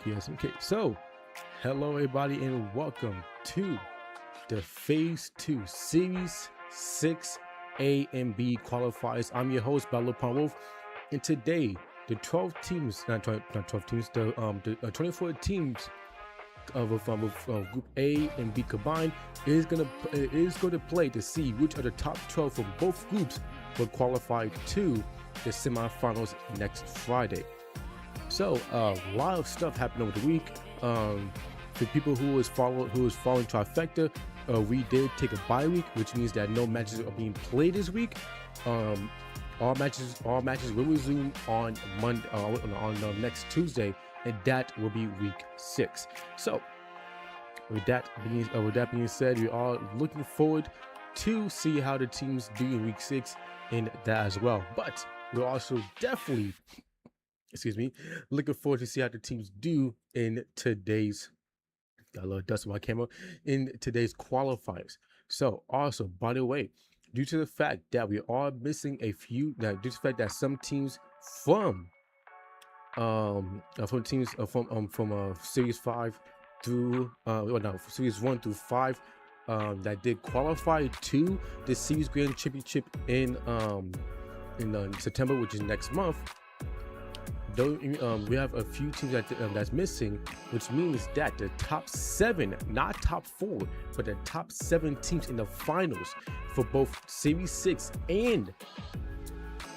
Yes, okay. So, hello everybody and welcome to the Phase 2 Series 6 A and B qualifiers. I'm your host, Bello Wolf, and today the 12 teams, not 12 teams, the 24 teams of Group A and B combined is going to play to see which of the top 12 from both groups will qualify to the semifinals next Friday. So a lot of stuff happened over the week. For people who was following Trifecta, we did take a bye week, which means that no matches are being played this week. All matches will resume on Monday, on next Tuesday, and that will be week 6. So with that being said, we are looking forward to see how the teams do in week 6 in that as well. But we're also definitely, looking forward to see how the teams do in today's, got a little dust on my camera, in today's qualifiers. So also, by the way, due to the fact that we are missing a few, due to the fact that some teams from series 5 through series 1 through 5 that did qualify to the series grand championship in September, which is next month. Though we have a few teams that's missing, which means that the top 7, not top 4, but the top 7 teams in the finals for both Series 6 and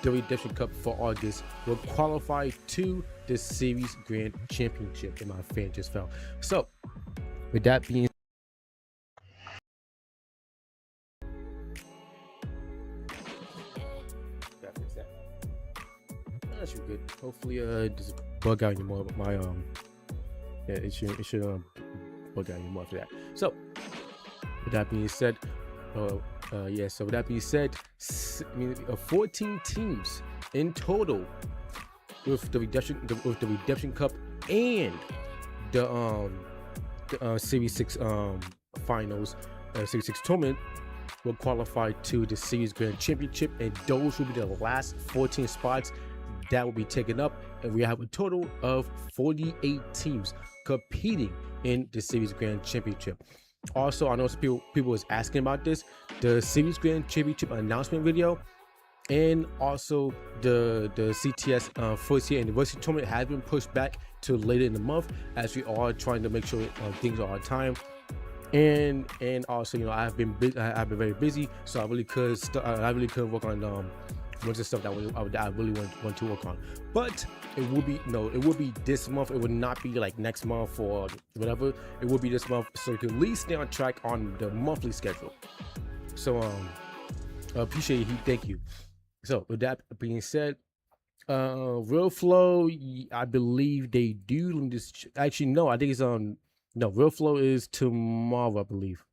the Redemption Cup for August will qualify to the Series Grand Championship. And my fan just fell. So, with that being that's good. Hopefully, it doesn't bug out anymore. But my it should bug out anymore after that. So, with that being said, So with that being said, 14 teams in total with the Redemption Cup and the Series 6 finals, Series 6 tournament will qualify to the Series Grand Championship, and those will be the last 14 spots that will be taken up, and we have a total of 48 teams competing in the Series Grand Championship. Also, I know some people was asking about this, the Series Grand Championship announcement video, and also the CTS first year anniversary tournament has been pushed back to later in the month, as we are trying to make sure things are on time. And also, I've been very busy, so I really couldn't work on bunch of stuff that I really want to work on. But it will be this month. It would not be like next month or whatever. It will be this month, so you can at least stay on track on the monthly schedule. So I appreciate it. Thank you. So with that being said, Real Flow, I believe they do. Let me just actually no, I think it's no, Real Flow is tomorrow, I believe.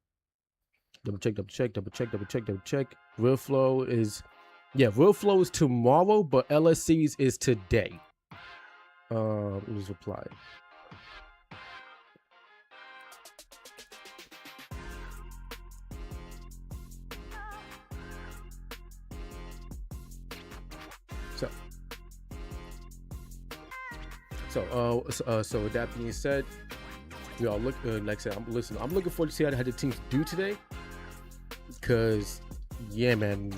Double check. Real Flow is tomorrow, but LS Series is today. Let me just reply. So with that being said, we all look like I said, I'm looking forward to see how the teams do today, because yeah, man,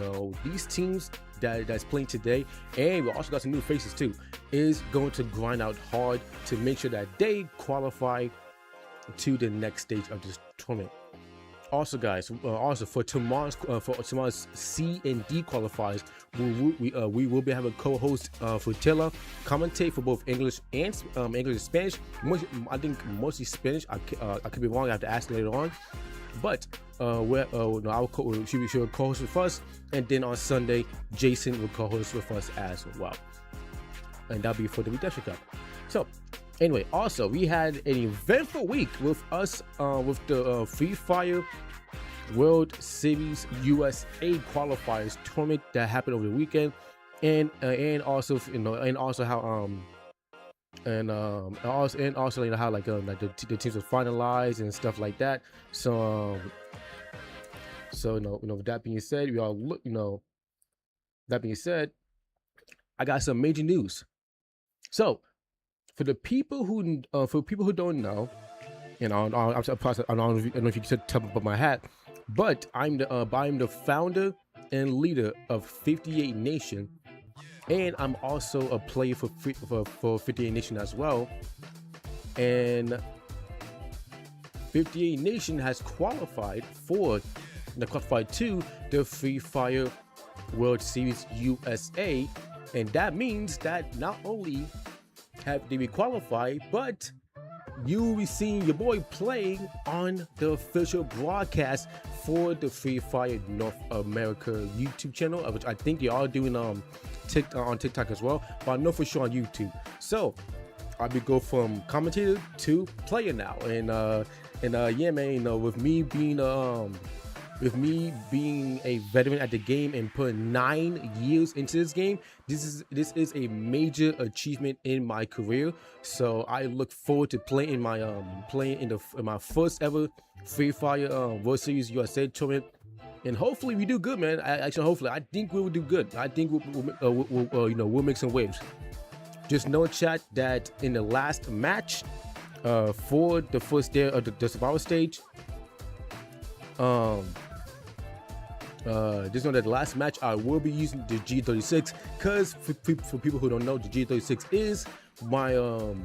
these teams that's playing today, and we also got some new faces too, is going to grind out hard to make sure that they qualify to the next stage of this tournament. Also, guys, for tomorrow's C and D qualifiers, we will be having co-host Frutilla commentate for both English and Spanish. I think mostly Spanish. I could be wrong. I have to ask later on. But she will co-host with us, and then on Sunday, Jason will co-host with us as well, and that'll be for the Redemption Cup. So anyway, also we had an eventful week with us with the Free Fire World Series USA qualifiers tournament that happened over the weekend, and also how like the teams were finalized and stuff like that. So with that being said, that being said, I got some major news. So for people who don't know, I don't know if you can tell about my hat, but I'm the founder and leader of 58 Nation, and I'm also a player for 58 Nation as well. And 58 Nation has qualified to the Free Fire World Series USA, and that means that not only have they been qualified, but you will be seeing your boy playing on the official broadcast for the Free Fire North America YouTube channel, which I think they are doing on TikTok as well, but I know for sure on YouTube. So I'll be go from commentator to player now, and And yeah, man, you know, with me being a veteran at the game and putting 9 years into this game, this is a major achievement in my career. So I look forward to playing in my in my first ever Free Fire World Series USA tournament. And hopefully we do good, man. Hopefully, I think we will do good. I think we'll make some waves. Just know, chat, that in the last match, for the first day of the survival stage, just know that the last match I will be using the G36, because for people who don't know, the G36 is one of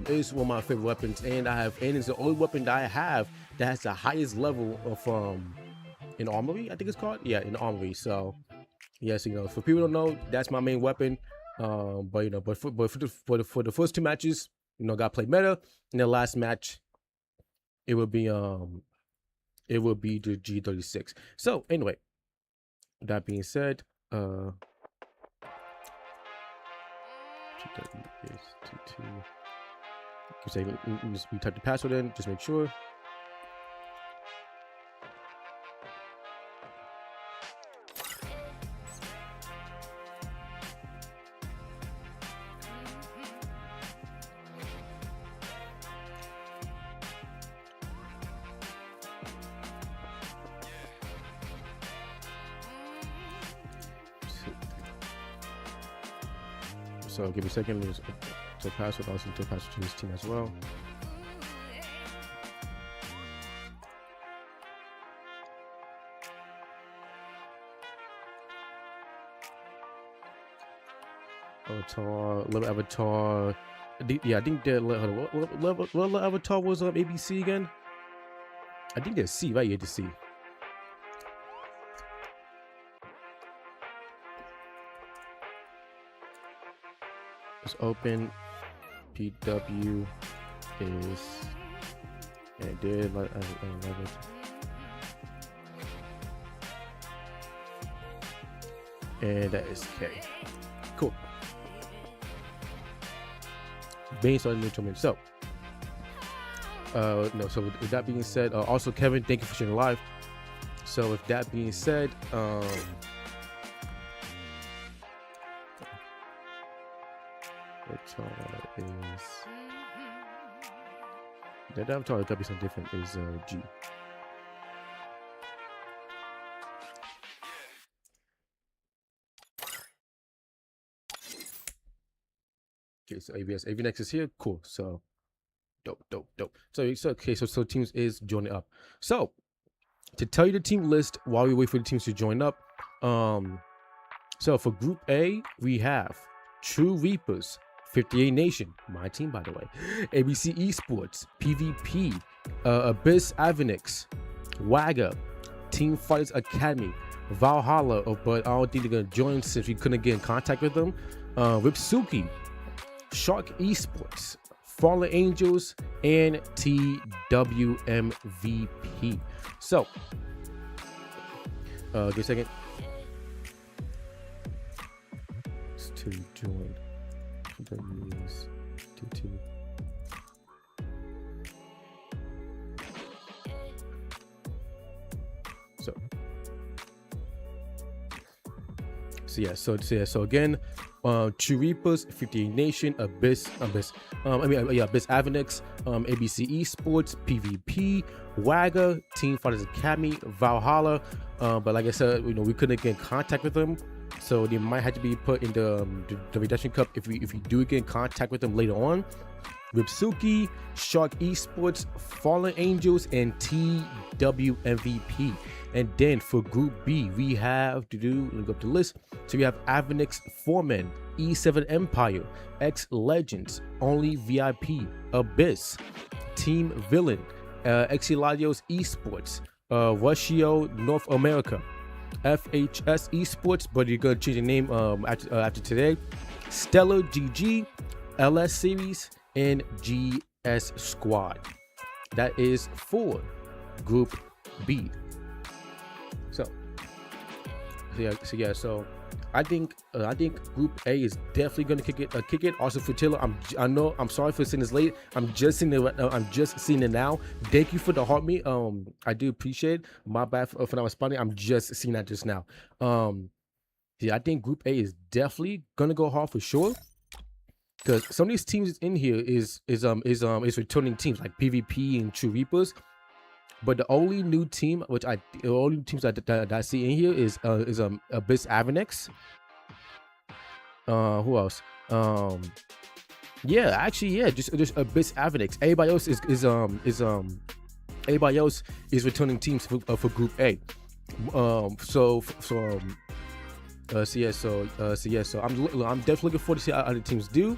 my favorite weapons, and it's the only weapon that I have that has the highest level of in armory, I think it's called. Yeah, in armory. So yes, you know, for people who don't know, that's my main weapon. But you know, for the first 2 matches, you know, got to play meta. In the last match, it will be the G36. So anyway, that being said, GW is 22. You say we type the password in, just make sure. So give me a second. To password, also to password to this team as well. Avatar, level avatar. Yeah, I think that level avatar was ABC again. I think they're C, right? Yeah, to C. It's open. PW is, and did like 11. And that is K. Cool. Based on the tournament. So no, so with that being said, also Kevin, thank you for sharing live. So with that being said, is the avatar gotta be something different, is G. Okay, so AVNX is here. Cool. So dope. So okay, so teams is joining up. So to tell you the team list while we wait for the teams to join up, so for Group A we have True Reapers, 58 Nation, my team by the way, ABC Esports, PvP, Abyss Avenix, Wagga, Team Fighters Academy, Valhalla, but I don't think they're gonna join since we couldn't get in contact with them, Ripsuki, Shark Esports, Fallen Angels, and TWMVP. So give a second to join. Is 22. So again, True Reapers, 58 Nation, Abyss Avenix, ABC Esports, PvP, Wagga, Team Fighters Academy, Valhalla. But like I said, you know, we couldn't get in contact with them, so they might have to be put in the redemption cup if we do get in contact with them later on. Ripsuki, Shark Esports, Fallen Angels, and TWMVP. And then for Group B, we have let me go up the list. So we have Avenix Foreman, E7 Empire, X Legends, Only VIP, Abyss, Team Villain, Exiladios Esports, Rushio North America, FHS Esports, but you're gonna change the name after today, Stellar GG, LS Series, and GS Squad. That is for Group B. So I think Group A is definitely gonna kick it. Also for Taylor, I know I'm sorry for seeing this late. I'm just seeing it right now. I'm just seeing it now. Thank you for the heart me. I do appreciate it. My bad for not responding. I'm just seeing that just now. Yeah, I think Group A is definitely gonna go hard for sure. Because some of these teams in here is returning teams like PvP and True Reapers. But the only new team, the only teams that I see in here is Abyss Avenex. Who else? Yeah, actually, yeah, just Abyss Avenex. Everybody else everybody else is returning teams for Group A. So I'm definitely looking forward to see how other teams do.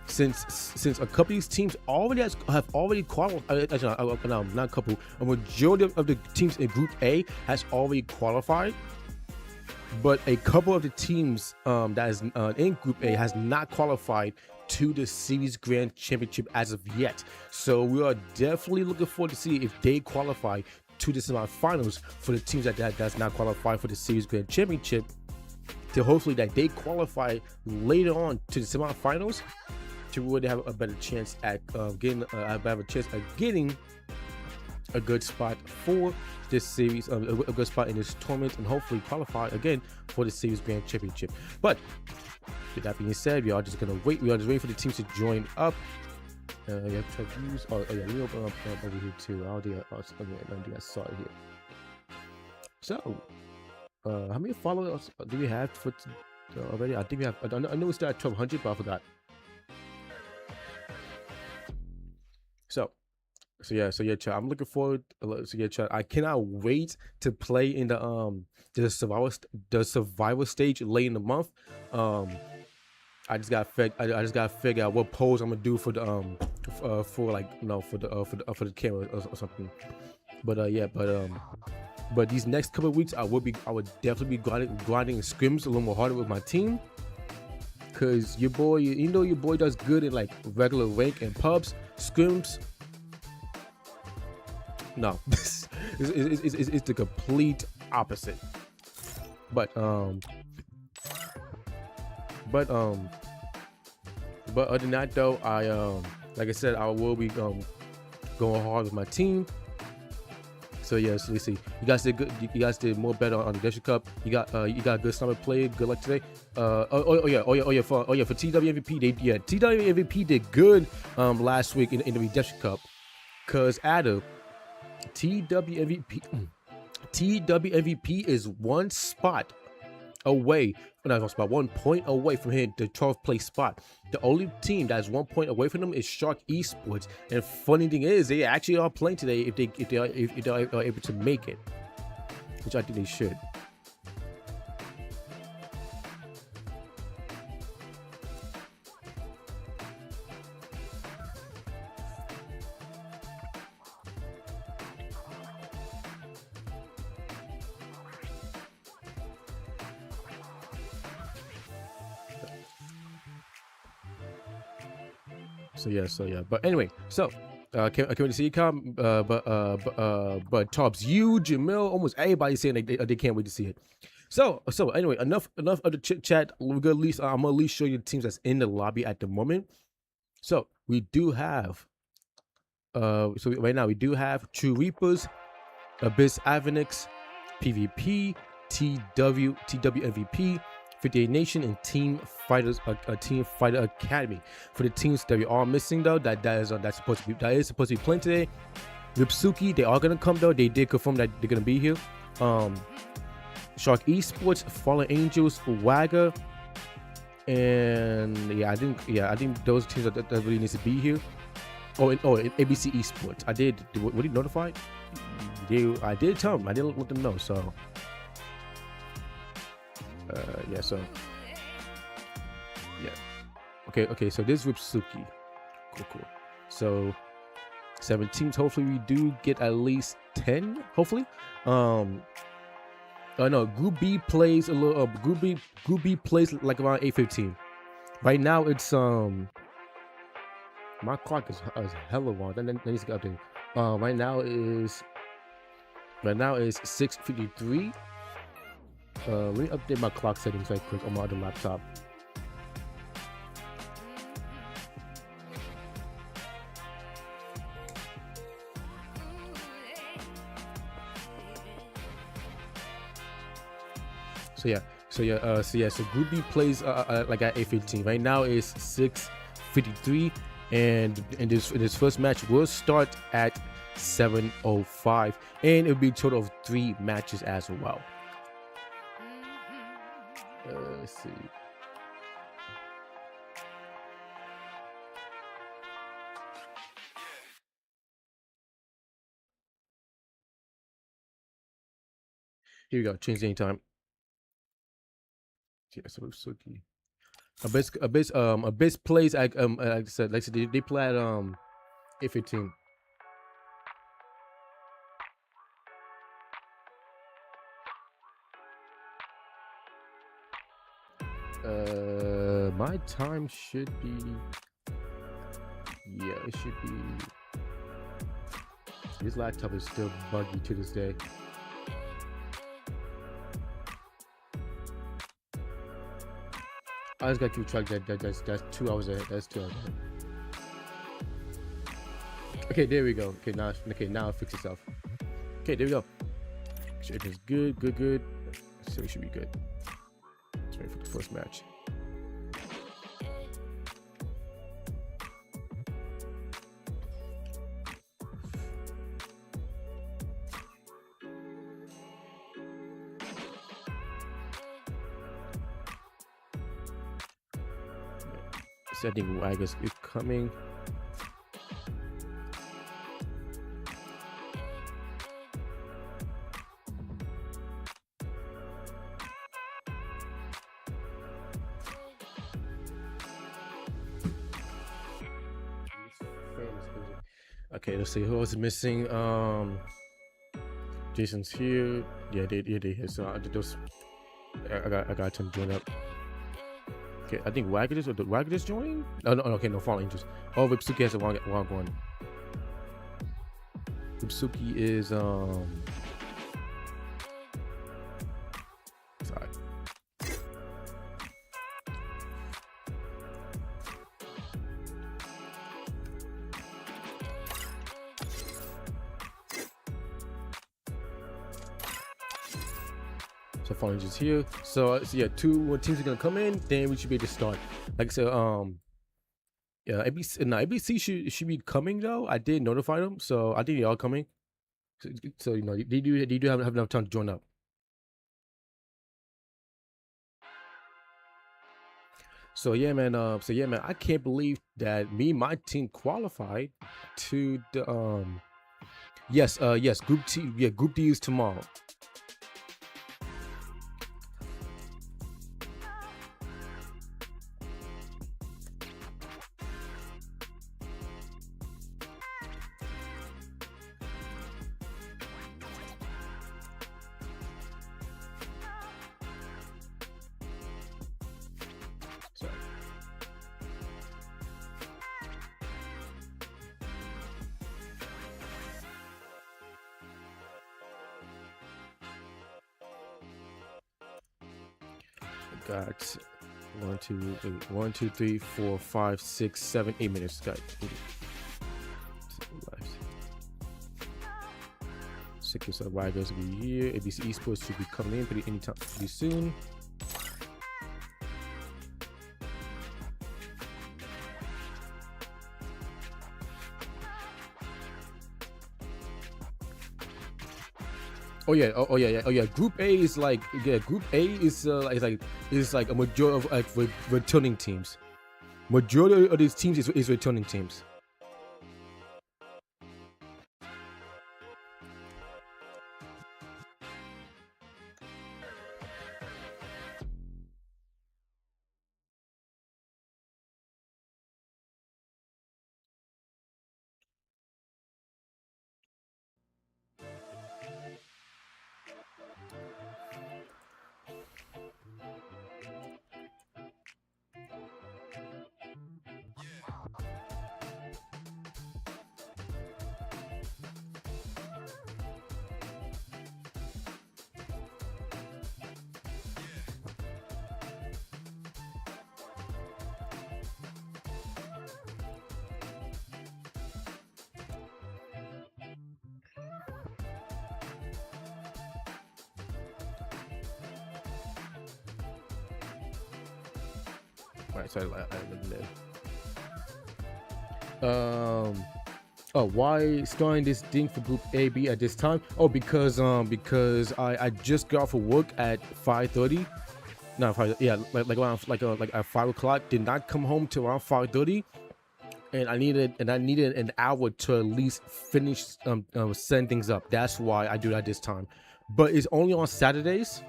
Since a couple of these teams have already qualified, not a couple, a majority of the teams in Group A has already qualified, but a couple of the teams that is in Group A has not qualified to the Series Grand Championship as of yet. So we are definitely looking forward to see if they qualify to the semifinals for the teams that's not qualified for the Series Grand Championship. To hopefully that they qualify later on to the semifinals, to really have a better chance at getting a good spot for this series, a good spot in this tournament, and hopefully qualify again for the Series Grand Championship. But with that being said, we are just gonna wait. We are just waiting for the teams to join up. You have to use. Oh yeah, let me open up over here too. I think I saw it here. So, how many followers do we have for already? I think we have. I know we started at 1,200, but I forgot. So yeah, chat. I'm looking forward. So yeah, chat. I cannot wait to play in the survival stage late in the month. I just gotta figure out what pose I'm gonna do for the for the camera or something. But these next couple of weeks, I would definitely be grinding scrims a little more harder with my team. Cause your boy does good in like regular rank and pubs. Scrims, no, it's the complete opposite. But other than that though, like I said, I will be going hard with my team. So yeah, so let's see. You guys did good. You guys did more better on the Desha Cup. You got a good summer play. Good luck today. For TW MVP did good last week in the Redemption Cup, cause Adam, TW MVP is one spot away. One point away from hitting the 12th place spot. The only team that's 1 point away from them is Shark Esports. And funny thing is, they actually are playing today if they are able to make it, which I think they should. So yeah. But anyway, so can't wait to see you come. But Tops, you, Jamil, almost everybody saying they can't wait to see it. So anyway, enough of the chit chat. I'm gonna at least show you the teams that's in the lobby at the moment. So we do have right now we do have True Reapers, Abyss Avenex, PvP, TW MVP, 58 Nation, and Team Fighter Academy. For the teams that we are missing though, that's supposed to be playing today. Ripsuki, they are gonna come though. They did confirm that they're gonna be here. Shark Esports, Fallen Angels, Wagga, and I think those teams that really needs to be here. ABC Esports. I did. Were they notified? I did tell them. I didn't let them know. So. Okay, so this is Ripsuki. Cool. So 7 teams. Hopefully we do get at least 10. Hopefully. No, Group B plays a little. Group B plays like around 8:15. Right now it's my clock is hella long. That needs to get updated. Right now is 6:53. Let me update my clock settings right quick on my other laptop. So Group B plays like at 8:15. Right now is 6:53, and this first match will start at 7:05, and it'll be a total of 3 matches as well. Let's see. Here we go. Change the time. Yeah, so Suki. Abyss plays like I said, they play at 8:15. My time should be, yeah, it should be. This laptop is still buggy to this day. I just gotta keep track that's 2 hours ahead. That's 2 hours ahead. Okay, there we go. Okay, now it fix itself. Okay, there we go. It is good. So it should be good. Let's wait for the first match. So I think Waggers is coming. Okay, let's see who else is missing. Jason's here. Yeah, they here. So I got to join up. Okay, I think Wagger joining. No, okay, no, Fallen Angels. Oh, Ripsuki has a one going. Ripsuki is sorry. So Fallen Angels here. So yeah, 2 teams are gonna come in. Then we should be able to start. Like I said, yeah, ABC should be coming though. I did notify them, so I think they are coming. So you know, they do have enough time to join up. So yeah, man. I can't believe that my team qualified to the yes, Group T. Yeah, Group D is tomorrow. Got 1, 2, 3, 4, 5, 6, 7, 8 minutes. Got 6 or Wagers will be here. ABC Esports should be coming in pretty soon. Oh yeah. Group A is like, Group A is like a majority of like returning teams. Majority of these teams is returning teams. Right, so why starting this thing for Group A, B at this time? Oh, because I just got off of work at 5:30. No, 5, yeah, like around like at 5 o'clock. Did not come home till around 5:30, and I needed an hour to at least finish setting things up. That's why I do that this time. But it's only on Saturdays.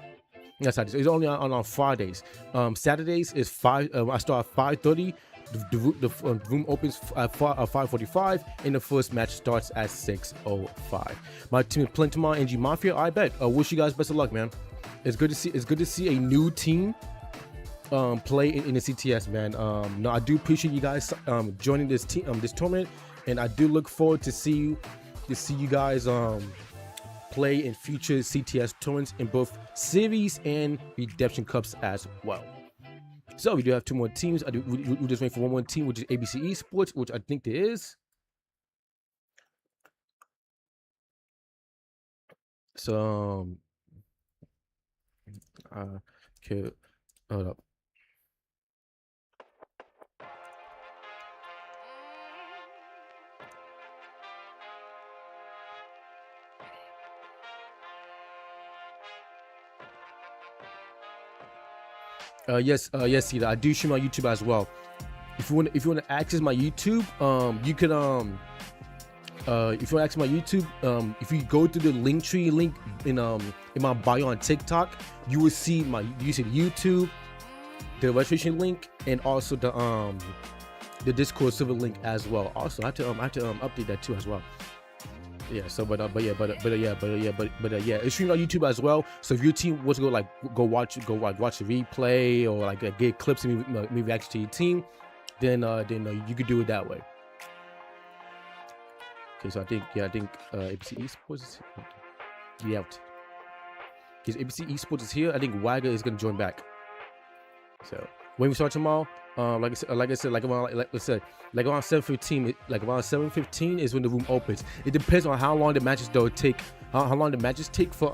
Yes, it's only on Fridays. Saturdays is 5. I start at 5:30. The room opens at 5:45, and the first match starts at 6:05. My team is playing tomorrow, NG Mafia. I bet. Wish you guys best of luck, man. It's good to see a new team play in the CTS, man. No, I do appreciate you guys joining this team, this tournament, and I do look forward to see you guys play in future CTS tournaments in both series and redemption cups as well. So we do have 2 more teams. We just wait for one more team, which is ABC Esports, which I think there is. So okay, hold up. Yes, Cedar. I do stream on YouTube as well. If you want to access my YouTube, you can if you want to access my YouTube, if you go to the Linktree link in my bio on TikTok, you will see YouTube, the registration link, and also the Discord server link as well. Also, I have to update that too as well. Yeah. So, but yeah, it's streamed on YouTube as well. So if your team was to go watch a replay or like get clips and me react to your team, then you could do it that way. Okay, so I think ABC Esports is here. Out. Because ABC Esports is here. I think Wagger is gonna join back. So when we start tomorrow, like I said, around 7:15, around 7:15 is when the room opens. It depends on how long the matches take. How long the matches take for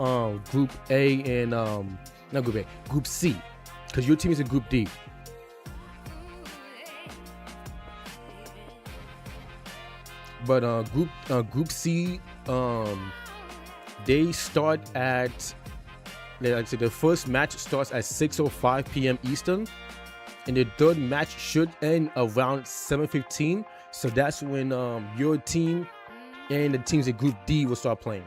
Group A and not Group A, Group C, because your team is in Group D. But Group C, they start at, like I said, the first match starts at 6:05 p.m. Eastern, and the third match should end around 7:15. So that's when your team and the teams in Group D will start playing.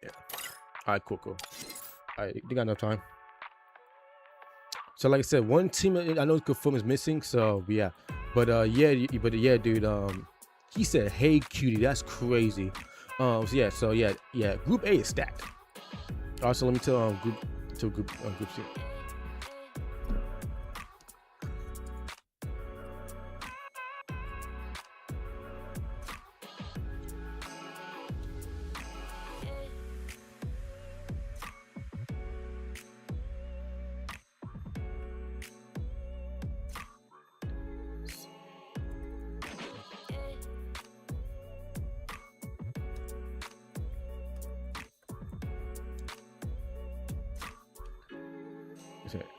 Yeah. All right, cool. All right, you got enough time. So like I said, one team I know confirmed is missing. So yeah, but yeah, dude. He said, "Hey, cutie," that's crazy. So yeah. Group A is stacked. Also, let me tell Group C.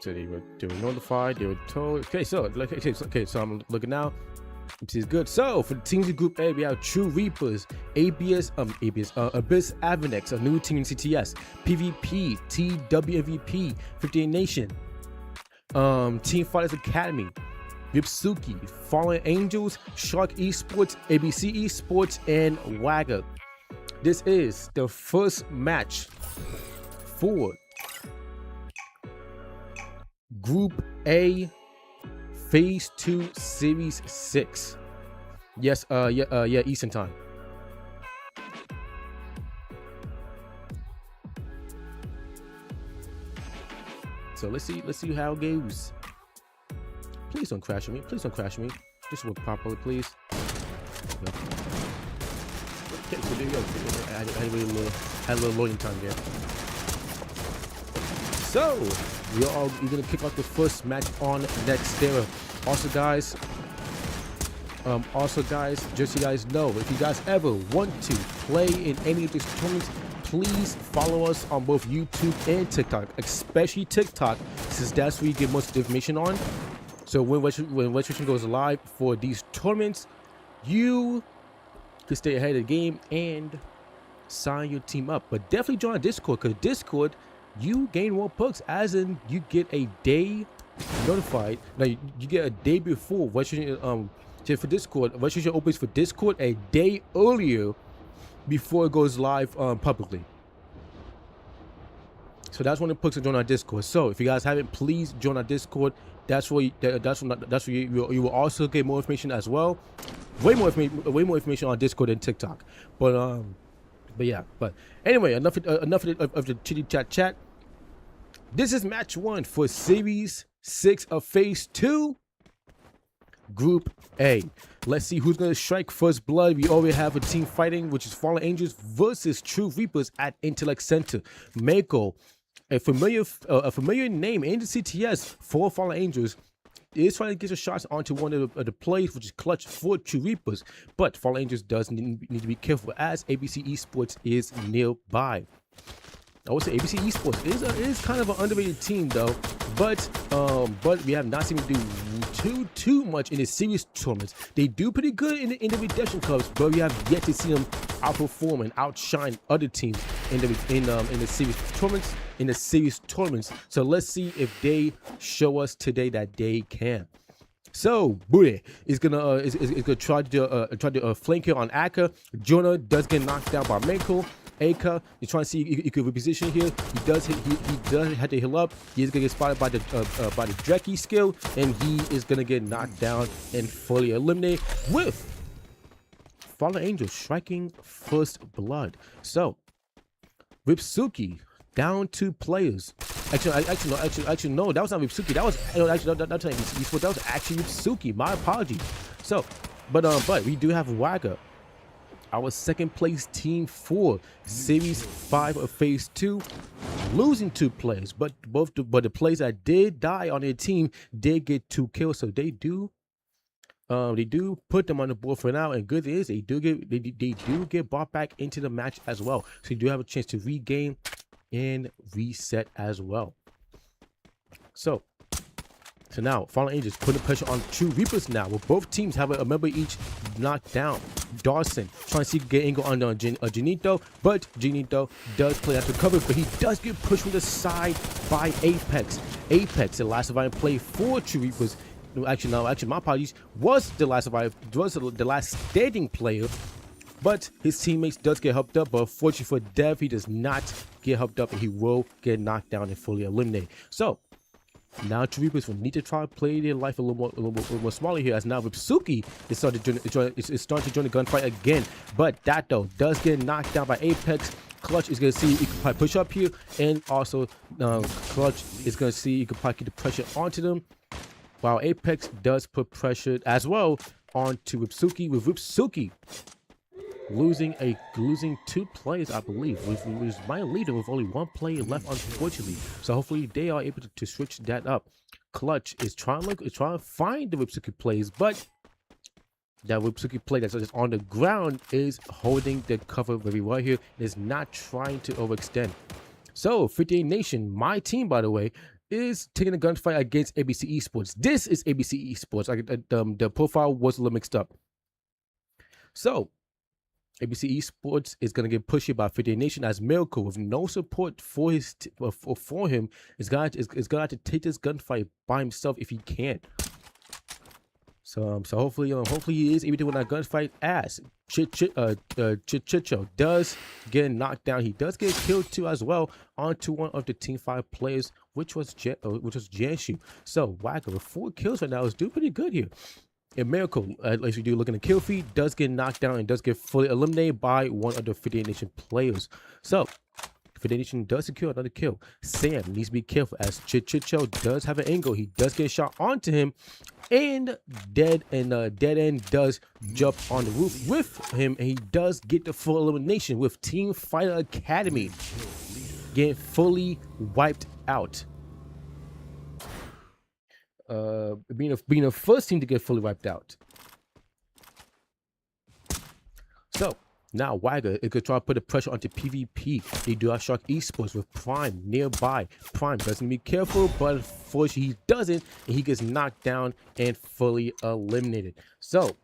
So they were notified. They were told. Okay, so I'm looking now. This is good. So for the teams in Group A, we have True Reapers, Abyss Avenex, a new team in CTS, PvP, TWMVP, 58 Nation, Team Fighters Academy, Ripsuki, Fallen Angels, Shark Esports, ABC Esports, and Wagger. This is the first match for Group A, Phase 2, Series 6. Yes, Eastern time. So let's see how it goes. Please don't crash me. Just work properly, please. No. Okay, so there you go. I had a little loading time there. So we're gonna kick off the first match on next there. Also guys, just so you guys know, if you guys ever want to play in any of these tournaments, please follow us on both YouTube and TikTok, especially TikTok, since that's where you get most of the information on. So when registration goes live for these tournaments, you can stay ahead of the game and sign your team up. But definitely join our Discord, because Discord, you gain more perks, as in you get a day notified. Now you get a day before registration. For Discord, registration opens for Discord a day earlier before it goes live publicly. So that's one of the perks to join our Discord. So if you guys haven't, please join our Discord. That's where you will also get more information as well. Way more information on Discord than TikTok. But yeah. But anyway, enough of the chitty chat. This is match 1 for Series 6 of Phase 2. Group A. Let's see who's gonna strike first blood. We already have a team fighting, which is Fallen Angels versus True Reapers at Intellect Center. Mako, a familiar name in the CTS for Fallen Angels, is trying to get a shot onto one of the plays, which is clutch for True Reapers. But Fallen Angels does need to be careful, as ABC Esports is nearby. I would say ABC Esports is kind of an underrated team though, but we have not seen them do too much in the series tournaments. They do pretty good in the redemption cups, but we have yet to see them outperform and outshine other teams in the series tournaments. So let's see if they show us today that they can. So Booty is gonna try to flank here on Aka. Jonah does get knocked down by Mako. Aka is trying to see if he could reposition here. He does have to heal up. He is gonna get spotted by the Dreki skill, and he is gonna get knocked down and fully eliminated with Fallen Angel striking first blood. So Ripsuki down 2 players. Actually, no, that was not Ripsuki. That was actually Ripsuki. My apologies. So, but we do have Wagga, our second place team for Series 5 of Phase 2, losing 2 players, but the players that did die on their team did get 2 kills, so they do put them on the board for now. And good is they do get brought back into the match as well, so you do have a chance to regain and reset as well. So now Fallen Angels putting pressure on True Reapers now, with both teams have a member each knocked down. Dawson trying to see get angle on Janito, but Janito does play after cover, but he does get pushed from the side by Apex. Apex, the last surviving play for True Reapers. Actually, my apologies, was the last standing player, but his teammates does get helped up. But unfortunately for Dev, he does not get helped up, and he will get knocked down and fully eliminated. So now True Reapers will need to try to play their life a little more smaller here, as now Ripsuki is starting to join the gunfight again. But that though does get knocked down by Apex. Clutch is going to see he can probably push up here, and also Clutch is going to see he can probably get the pressure onto them, while Apex does put pressure as well onto Ripsuki, with Ripsuki losing 2 players, I believe, with my leader with only 1 player left, unfortunately. So hopefully they are able to switch that up. Clutch is trying to find the Ripsuki plays, but that Ripsuki play that's just on the ground is holding the cover very well here. It is not trying to overextend. So 58 Nation, my team by the way, is taking a gunfight against ABC Esports. This is ABC Esports. The profile was a little mixed up. So ABC Esports is going to get pushed by 58 Nation, as Miracle, with no support for him, is going to have to take this gunfight by himself if he can. So hopefully he is able to win that gunfight, as Chicho does get knocked down. He does get killed too as well onto one of the Team 5 players, which was Janshu. So Wagga with 4 kills right now is doing pretty good here. And Miracle, at least we do looking at kill feed, does get knocked down and does get fully eliminated by one of the 58 Nation players. So Fidei Nation does secure another kill. Sam needs to be careful as Chicho does have an angle. He does get a shot onto him, and Dead End does jump on the roof with him, and he does get the full elimination with Team Fighter Academy getting fully wiped out. Being the first team to get fully wiped out. So now Wagger is gonna try to put the pressure onto PvP. They do have Shark Esports with Prime nearby. Prime doesn't be careful, but unfortunately he doesn't, and he gets knocked down and fully eliminated. So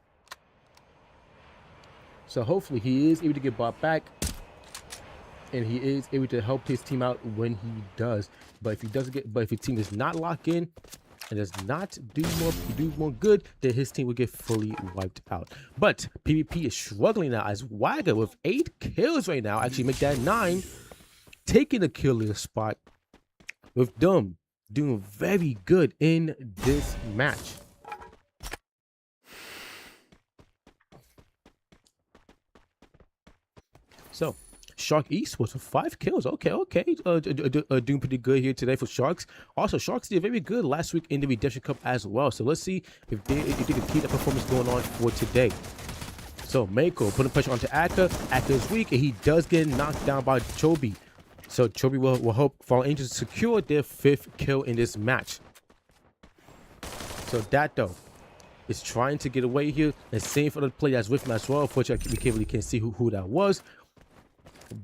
hopefully he is able to get brought back, and he is able to help his team out when he does. But if he doesn't get, but if his team does not lock in and does not do more good, then his team will get fully wiped out. But PvP is struggling now as Wagger with 8 kills right now, actually make that 9, taking the kill leader spot, with them doing very good in this match. So Shark Esports with 5 kills. Okay. Doing pretty good here today for Sharks. Also, Sharks did very good last week in the Redemption Cup as well. So let's see if they can keep that performance going on for today. So Mako putting pressure onto Akka. Akka is weak, and he does get knocked down by Chobi. So Chobi will help Fallen Angels secure their 5th kill in this match. So that though is trying to get away here. And same for the player that's with him as well. Unfortunately, we can't see who that was.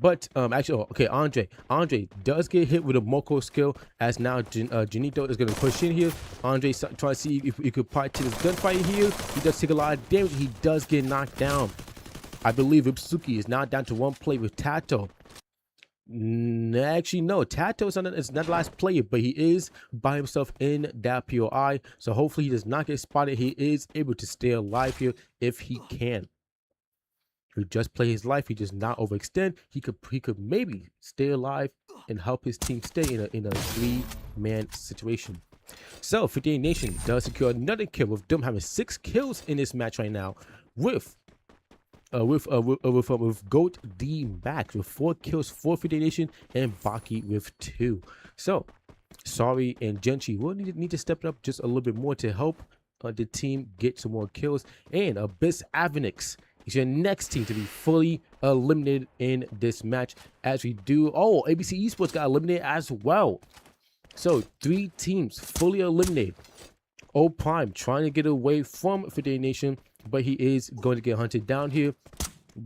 But actually, okay, Andre does get hit with a Moko skill, as now Janito is going to push in here. Andre trying to see if he could part to this gunfight here. He does take a lot of damage. He does get knocked down. I believe Ipsuki is now down to 1 play with Tato. Actually, no, Tato is not the last player, but he is by himself in that POI. So hopefully he does not get spotted. He is able to stay alive here if he can. He just play his life. He does not overextend. He could maybe stay alive and help his team stay in a 3-man situation. So Fidei Nation does secure another kill, with them having 6 kills in this match right now, with Goat D Max with 4 kills for Fidei Nation, and Baki with 2. So Sorry and Genchi will need to step it up just a little bit more to help the team get some more kills. And Abyss Avenix is your next team to be fully eliminated in this match, as we do. Oh, ABC Esports got eliminated as well. So 3 teams fully eliminated. O Prime trying to get away from Fidei Nation, but he is going to get hunted down here.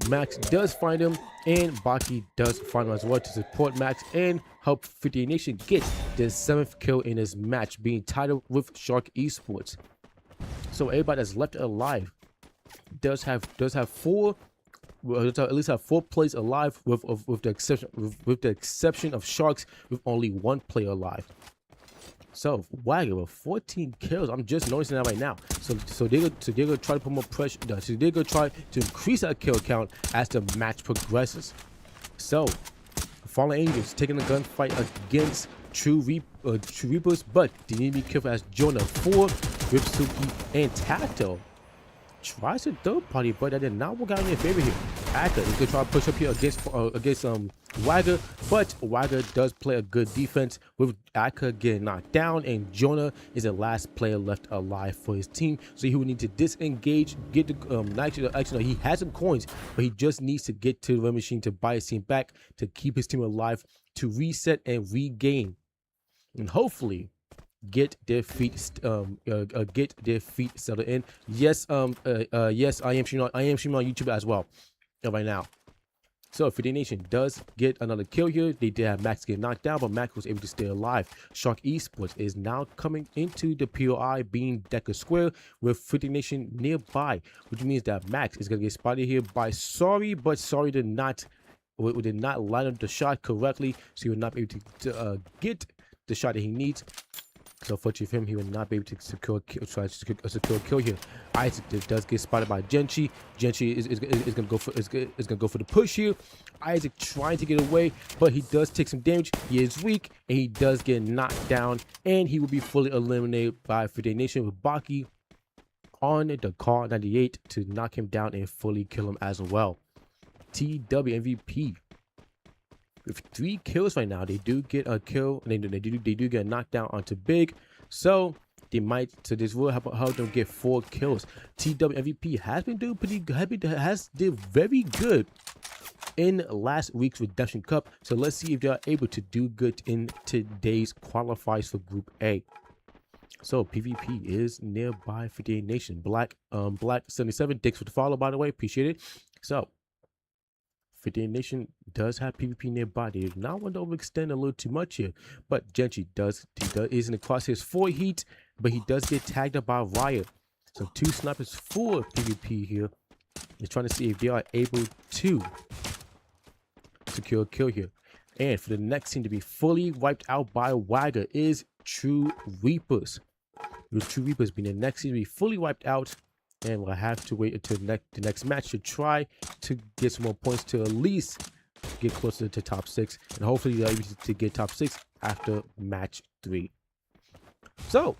Max does find him, and Baki does find him as well to support Max and help Fidei Nation get their 7th kill in this match, being tied up with Shark Esports. So everybody that's left alive does have 4, well, at least have 4 players alive, with the exception of Sharks, with only 1 player alive. So Wagger with 14 kills. I'm just noticing that right now. So they're gonna try to put more pressure. So they're gonna try to increase that kill count as the match progresses. So Fallen Angels taking a gunfight against True Reapers, but they need to be careful as Jonah 4, Ripsuki, and Tato tries a third party, but that did not work out in their favor here. Akka is gonna try to push up here against Wagger, but Wagger does play a good defense, with Akka getting knocked down, and Jonah is the last player left alive for his team. So he will need to disengage, get the actually he has some coins, but he just needs to get to the red machine to buy his team back, to keep his team alive, to reset and regain, and hopefully get their feet settled in. Yes, yes, I am streaming on YouTube as well right now. So Fidei Nation does get another kill here. They did have Max get knocked down, but Max was able to stay alive. Shark Esports is now coming into the POI, being Decker Square, with Fidei Nation nearby, which means that Max is gonna get spotted here by Sorry, but Sorry did not line up the shot correctly, so he would not be able to get the shot that he needs. So fortunately for him, he will not be able to secure a kill here. Isaac does get spotted by Genchi. Genchi is gonna go for the push here. Isaac trying to get away, but he does take some damage. He is weak, and he does get knocked down, and he will be fully eliminated by Fidei Nation, with Baki on the car 98 to knock him down and fully kill him as well. TW MVP with 3 kills right now. They do get a kill, and they do get a knockdown onto Big. So this will help them get 4 kills. TW MVP has been doing pretty good, did very good in last week's Redemption Cup. So let's see if they are able to do good in today's qualifiers for Group A. So PvP is nearby 58 Nation. Black 77. Thanks for the follow, by the way. Appreciate it. So 58 Nation does have PvP nearby. They do not want to overextend a little too much here. But Gentry is in the crosshairs for Heat, but he does get tagged up by Riot. So 2 snipers for PvP here. They're trying to see if they are able to secure a kill here. And for the next team to be fully wiped out by Wagger is True Reapers. With True Reapers being the next team to be fully wiped out, and we'll have to wait until the next match to try to get some more points to at least get closer to top 6, and hopefully they're able to get top 6 after match 3. So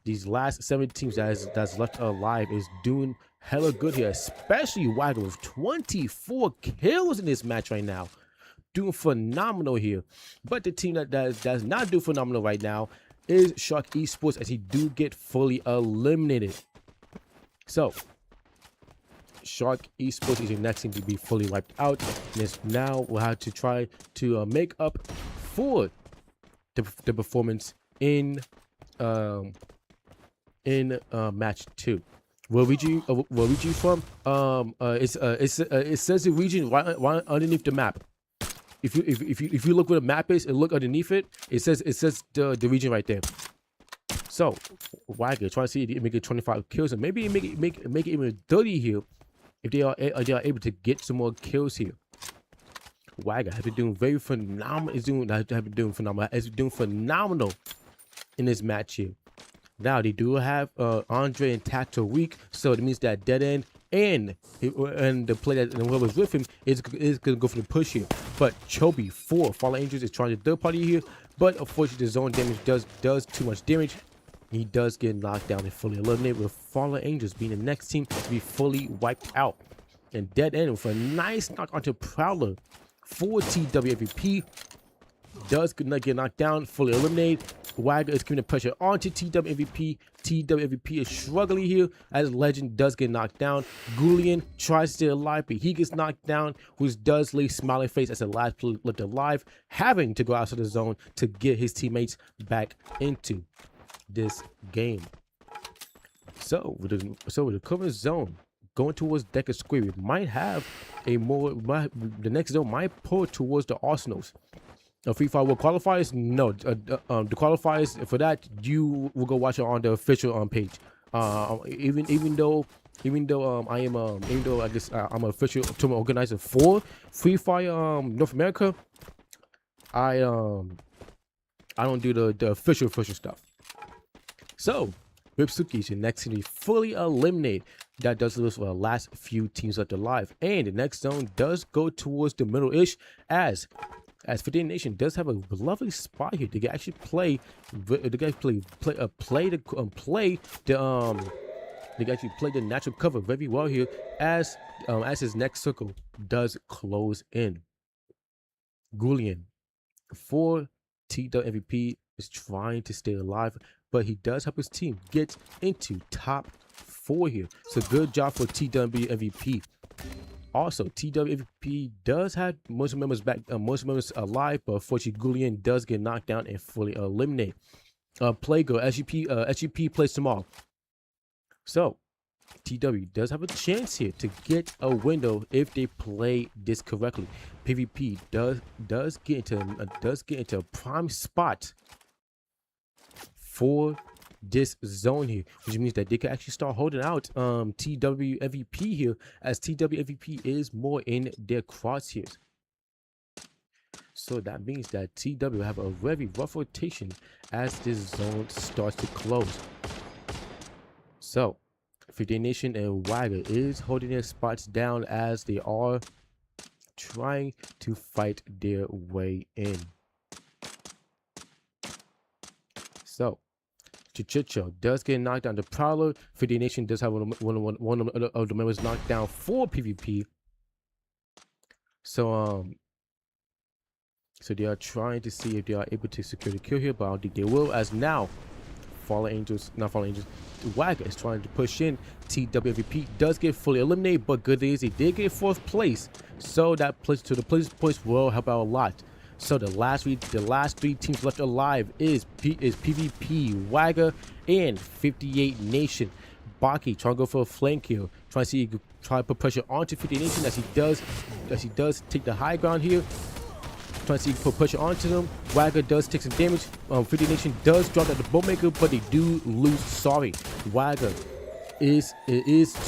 these last 7 teams that's left alive is doing hella good here, especially Wagger with 24 kills in this match right now. Doing phenomenal here. But the team that does not do phenomenal right now is Shark Esports, as he do get fully eliminated. So Shark Esports is your next team to be fully wiped out. And now we'll have to try to make up for the performance in match 2. Where read you from? It says the region right underneath the map. If you look where the map is and look underneath it, it says the region right there. So Wagger trying to see if they make it 25 kills, and maybe make it even 30 here if they are able to get some more kills here. Wagger has been doing very phenomenal. Is doing phenomenal in this match here. Now they do have Andre and Tato weak, so it means that Dead End and the play that and whoever's with him is gonna go for the push here. But Chobi for Fallen Angels is trying to third party here, but unfortunately the zone damage does too much damage. He does get knocked down and fully eliminated, with Fallen Angels being the next team to be fully wiped out. And Dead End with a nice knock onto Prowler for TWVP does get knocked down, fully eliminated. Wagger is keeping the pressure onto TWMVP. TWMVP is struggling here as Legend does get knocked down. Gulian tries to stay alive, but he gets knocked down, which does leave Smiling Face as the last player left alive, having to go outside the zone to get his teammates back into this game. So with the current zone going towards Decker Square, we might have the next zone might pull towards the Arsenals. Free Fire World Qualifiers? No, the qualifiers for that you will go watch it on the official page. Even though I guess I'm an official tournament organizer for Free Fire North America, I don't do the official stuff. So Ripsuki is your next team to be fully eliminated. That does lose for the last few teams left alive, and the next zone does go towards the middle-ish as 58 Nation does have a lovely spot here. They can actually play. They can actually play the natural cover very well here as his next circle does close in. Gulian for TWMVP is trying to stay alive, but he does help his team get into top 4 here. So good job for TWMVP. Also, TWMVP does have most members alive, but unfortunately Gulian does get knocked down and fully eliminated. Playgirl, SGP plays tomorrow. So TW does have a chance here to get a window if they play this correctly. PvP does get into a prime spot for this zone here, which means that they can actually start holding out TWMVP here, as TWMVP is more in their crosshairs. So that means that TW will have a very rough rotation as this zone starts to close. So 58 Nation and Wagger is holding their spots down as they are trying to fight their way in. So Chichicho does get knocked down. The Prowler 58 Nation does have one of the members knocked down for PvP. So So they are trying to see if they are able to secure the kill here, but I don't think they will, as now Wagger is trying to push in. TWVP does get fully eliminated, but good news, he did get 4th place. So that place points will help out a lot. So the last three teams left alive is PvP, Wagger, and 58 Nation. Baki trying to go for a flank kill, trying to put pressure onto 58 Nation as he does take the high ground here. Trying to see put pressure onto them. Wagger does take some damage. 50 Nation does drop at the Bowmaker, but they do lose. Sorry, Wagger is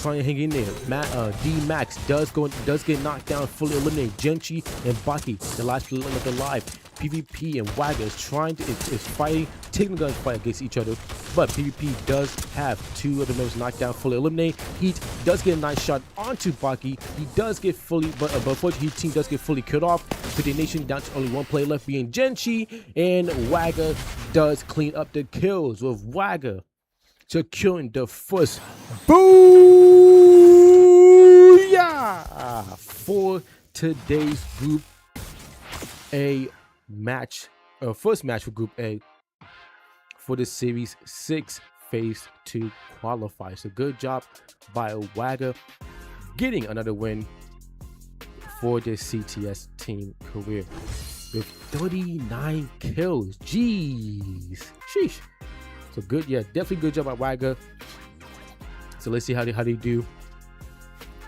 trying to hang in there. D Max does get knocked down, fully eliminated. Genchi and Baki, the last player left alive. PvP and Wagger is fighting, taking a gunfight against each other, but PvP does have 2 other members knocked down, fully eliminated. Heat does get a nice shot onto Baki. He does get fully, but unfortunately, Heat team does get fully killed off. 50 Nation down to only 1 player left, being Genchi, and Wagger does clean up the kills, with Wagger securing the first booyah for today's Group A match, first match for Group A for the Series 6 Phase 2 qualifier. So good job by Wagger getting another win for the CTS team career with 39 kills. Jeez, sheesh. So good, yeah, definitely good job by Wagger. So let's see how they do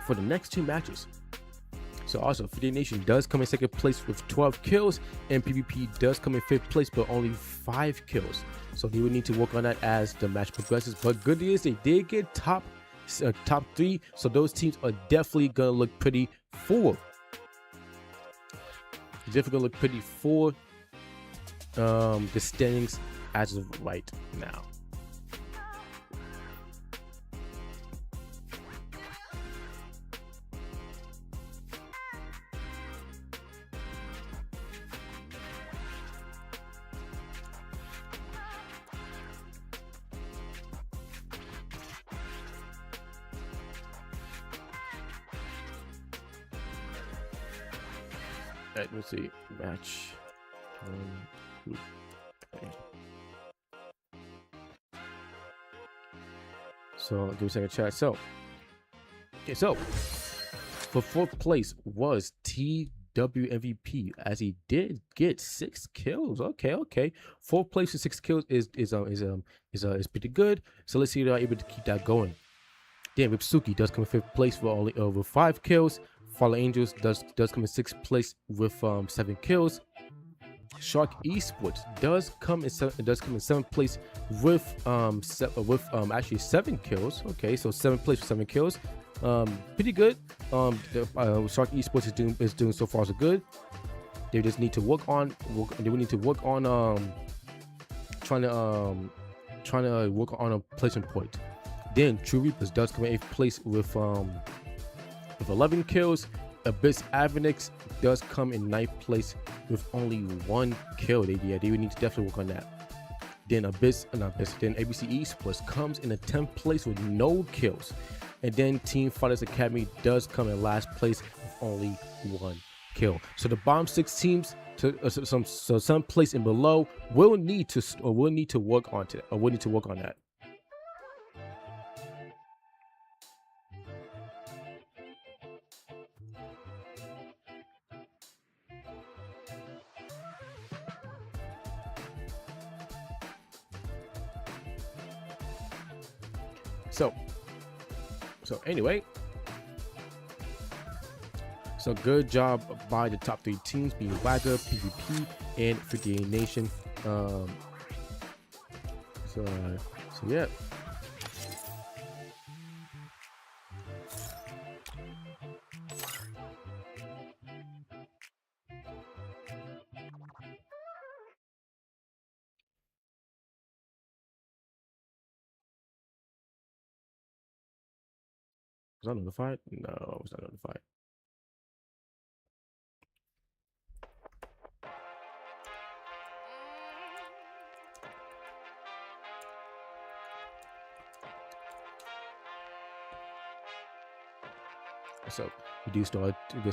for the next 2 matches. So also, 50 Nation does come in 2nd place with 12 kills, and PvP does come in 5th place, but only 5 kills. So they will need to work on that as the match progresses. But good news, they did get top 3, so those teams are definitely gonna look pretty for. The standings as of right now. Alright, let's see. Match 1, 2, 3. So give me a second, chat. So for 4th place was TWMVP, as he did get 6 kills. Okay. 4th place with 6 kills is pretty good. So let's see if they're able to keep that going. Then Ripsuki does come in 5th place for only over 5 kills. Fallen Angels does come in 6th place with 7 kills. Shark Esports does come in 7th place with actually 7 kills. Okay, so 7th place with 7 kills. Pretty good. Shark Esports is doing so far so good. They just need to work on trying to work on a placement point. Then True Reapers does come in 8th place with 11 kills. Abyss Avenix does come in 9th place with only 1 kill. They would need to definitely work on that. Then ABC Esports comes in the 10th place with no kills. And then Team Fighters Academy does come in last place with only 1 kill. So the bottom 6 teams, some place and below, will need to work on that. So anyway, so good job by the top 3 teams, being Wagger, PvP, and 58 Nation. So yeah. Was I notified? No, I was not notified. So we get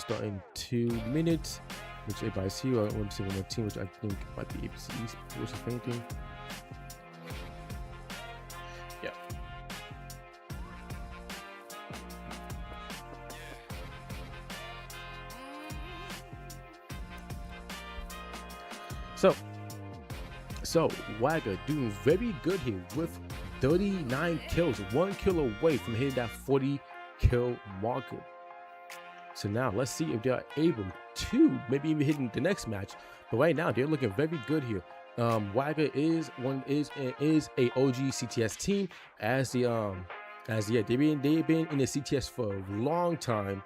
start in 2 minutes. which everybody's here. I want to see one more team, which I think might be ABC Sports, if anything. Yeah. So Wagger doing very good here with 39 kills, 1 kill away from hitting that 40 kill marker. So now let's see if they are able to maybe even hitting the next match. But right now they're looking very good here. Wagger is a OG CTS team, as they've been in the CTS for a long time,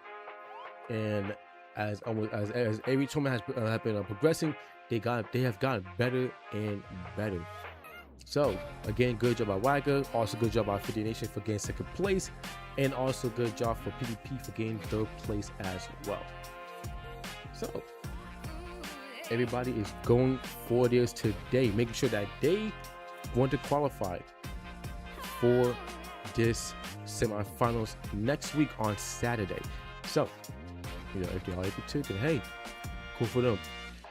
and as every tournament has been progressing, they have gotten better and better. So again, good job by Wagger. Also good job by 50 Nation for getting second place, and also good job for PvP for getting third place as well. So everybody is going for this today, making sure that they want to qualify for this semifinals next week on Saturday. So if they are able to, then hey, cool for them.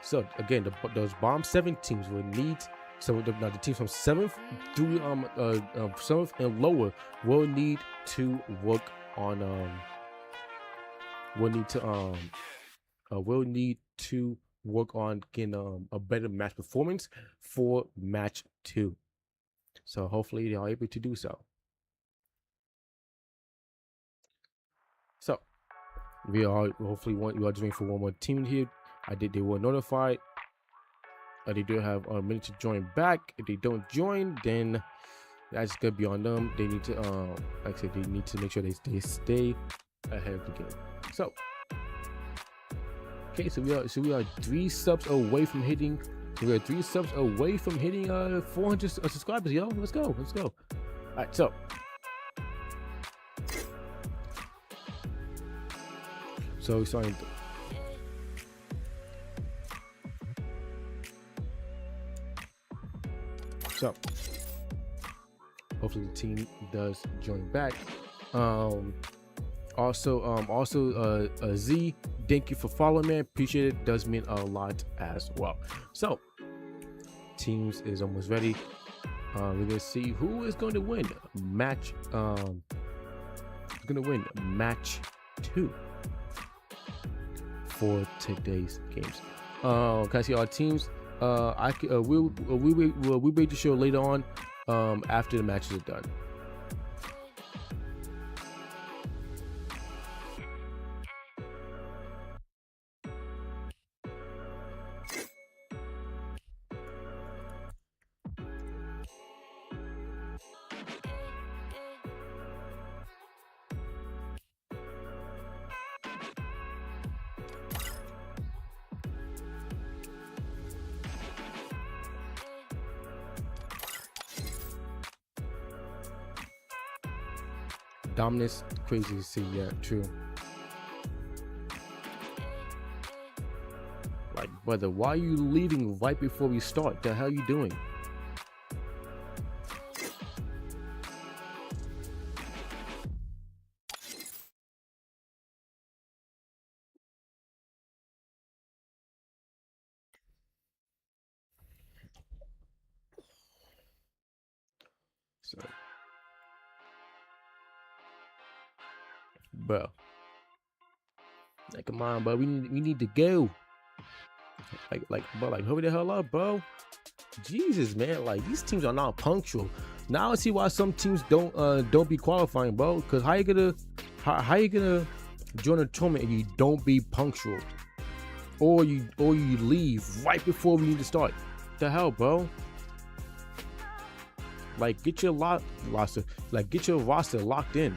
So again, those bomb 7 teams will need. So the teams from 7th through 7th and lower will need to work on will need to work on getting a better match performance for match 2. So hopefully they are able to do so. So we are just waiting for one more team here. They were notified. They do have a minute to join back. If they don't join, then that's gonna be on them. They need to, like I said, they need to make sure they stay ahead of the game. So, okay, so we are 3 subs away from hitting. So we are 3 subs away from hitting 400 subscribers, yo. Let's go. All right, so. So we're starting. So hopefully the team does join back. Also Z, thank you for following, man. Appreciate it. Does mean a lot as well. So teams is almost ready. We're gonna see who is going to win match. Going to win match 2 for today's games. Can I see our teams? We'll be to show later on after the matches are done. Dominance, crazy to see. Yeah, true. Like, brother, why are you leaving right before we start? The hell are you doing? So, bro, like, come on, bro. We need to go. Bro, hurry the hell up, bro. Jesus, man. Like, these teams are not punctual. Now I see why some teams don't be qualifying, bro. Cause how you gonna join a tournament and you don't be punctual, or you leave right before we need to start? What the hell, bro? Like, get your roster locked in.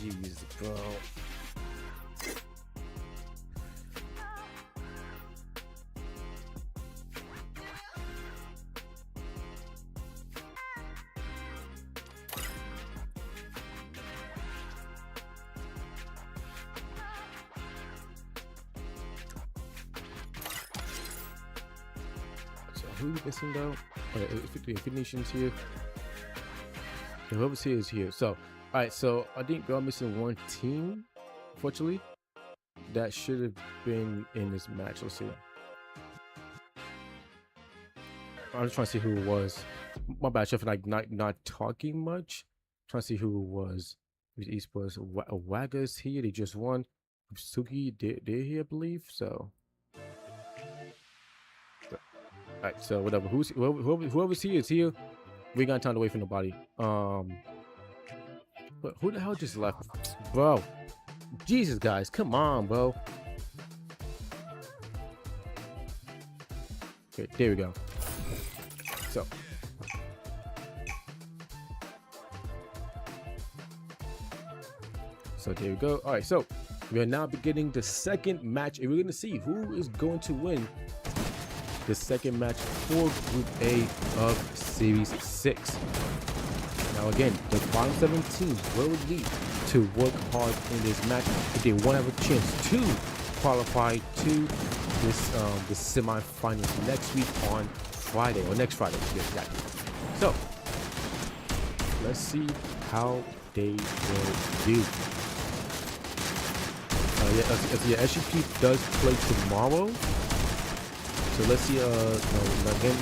Jesus, bro. who are we missing though? If Nation's here. Yeah, whoever's here is here. So, all right. So I think we're missing one team. Unfortunately, that should have been in this match. Let's see. I'm just trying to see who it was. My bad, Chef, like not talking much. Trying to see who it was. Esports Wagas here. They just won. Suki, they're here, I believe. So, all right. So whatever. Whoever's here is here. We ain't got time to wait for nobody. But who the hell just left, bro? Jesus, guys, come on, bro. Okay, there we go. So there we go. All right, so we are now beginning the second match, and we're going to see who is going to win the second match for Group A of Series 6. Now again, the bottom 7 teams will need to work hard in this match if they want to have a chance to qualify to this the semifinals next week on Friday, or next Friday to be exact. So let's see how they will do. Yeah, SGP does play tomorrow, so let's see. Again,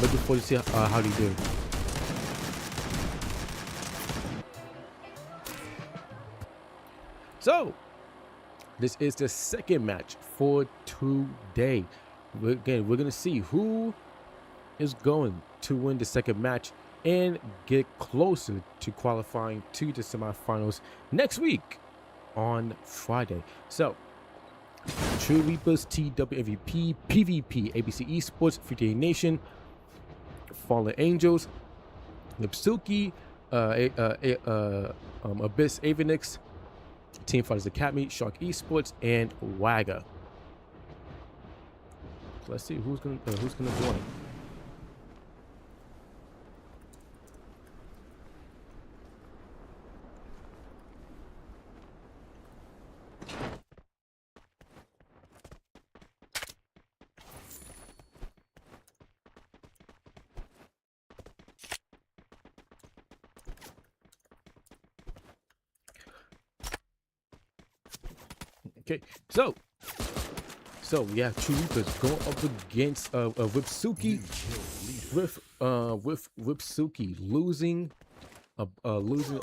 looking forward to see how they do. So this is the second match for today. We're gonna see who is going to win the second match and get closer to qualifying to the semifinals next week on Friday. So True Reapers, TWMVP, PvP, ABC Esports, 58 Nation, Fallen Angels, Lipsuki, Abyss Avenix, Team Fighters Academy, Shark Esports, and Wagga. So let's see who's gonna join. Okay, so we have True Reapers going up against Whipsuki, with Whipsuki losing a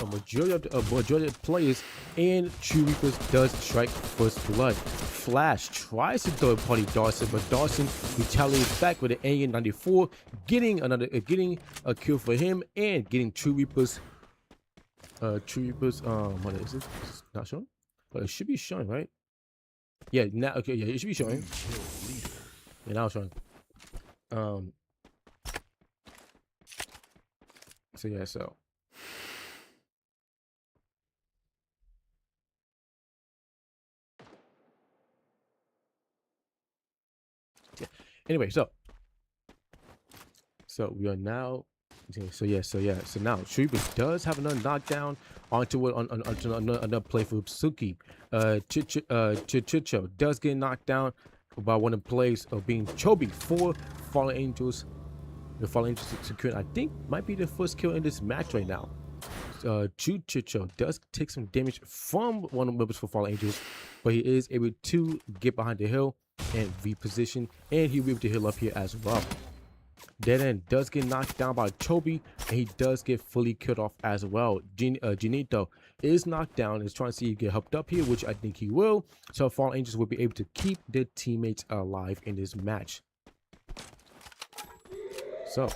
majority of the players, and True Reapers does strike first blood. Flash tries to third party Dawson, but Dawson retaliates back with an AN-94, getting a kill for him and getting True Reapers. What is it? It's not showing, but it should be showing, right? Yeah, now okay, yeah, it should be showing. Yeah, now it's showing. So yeah, so yeah. Anyway, so we are now. So now Shreeper does have another knockdown onto it on another play for Suki. Chicho does get knocked down by one of the plays of being Chobi for Fallen Angels. The Fallen Angels securing, I think, might be the first kill in this match right now. Chicho does take some damage from one of the members for Fallen Angels, but he is able to get behind the hill and reposition, and he'll be able to heal up here as well. Dead End does get knocked down by Chobi, and he does get fully killed off as well. Ginito is knocked down, is trying to see if he get helped up here, which I think he will. So Fallen Angels will be able to keep their teammates alive in this match. So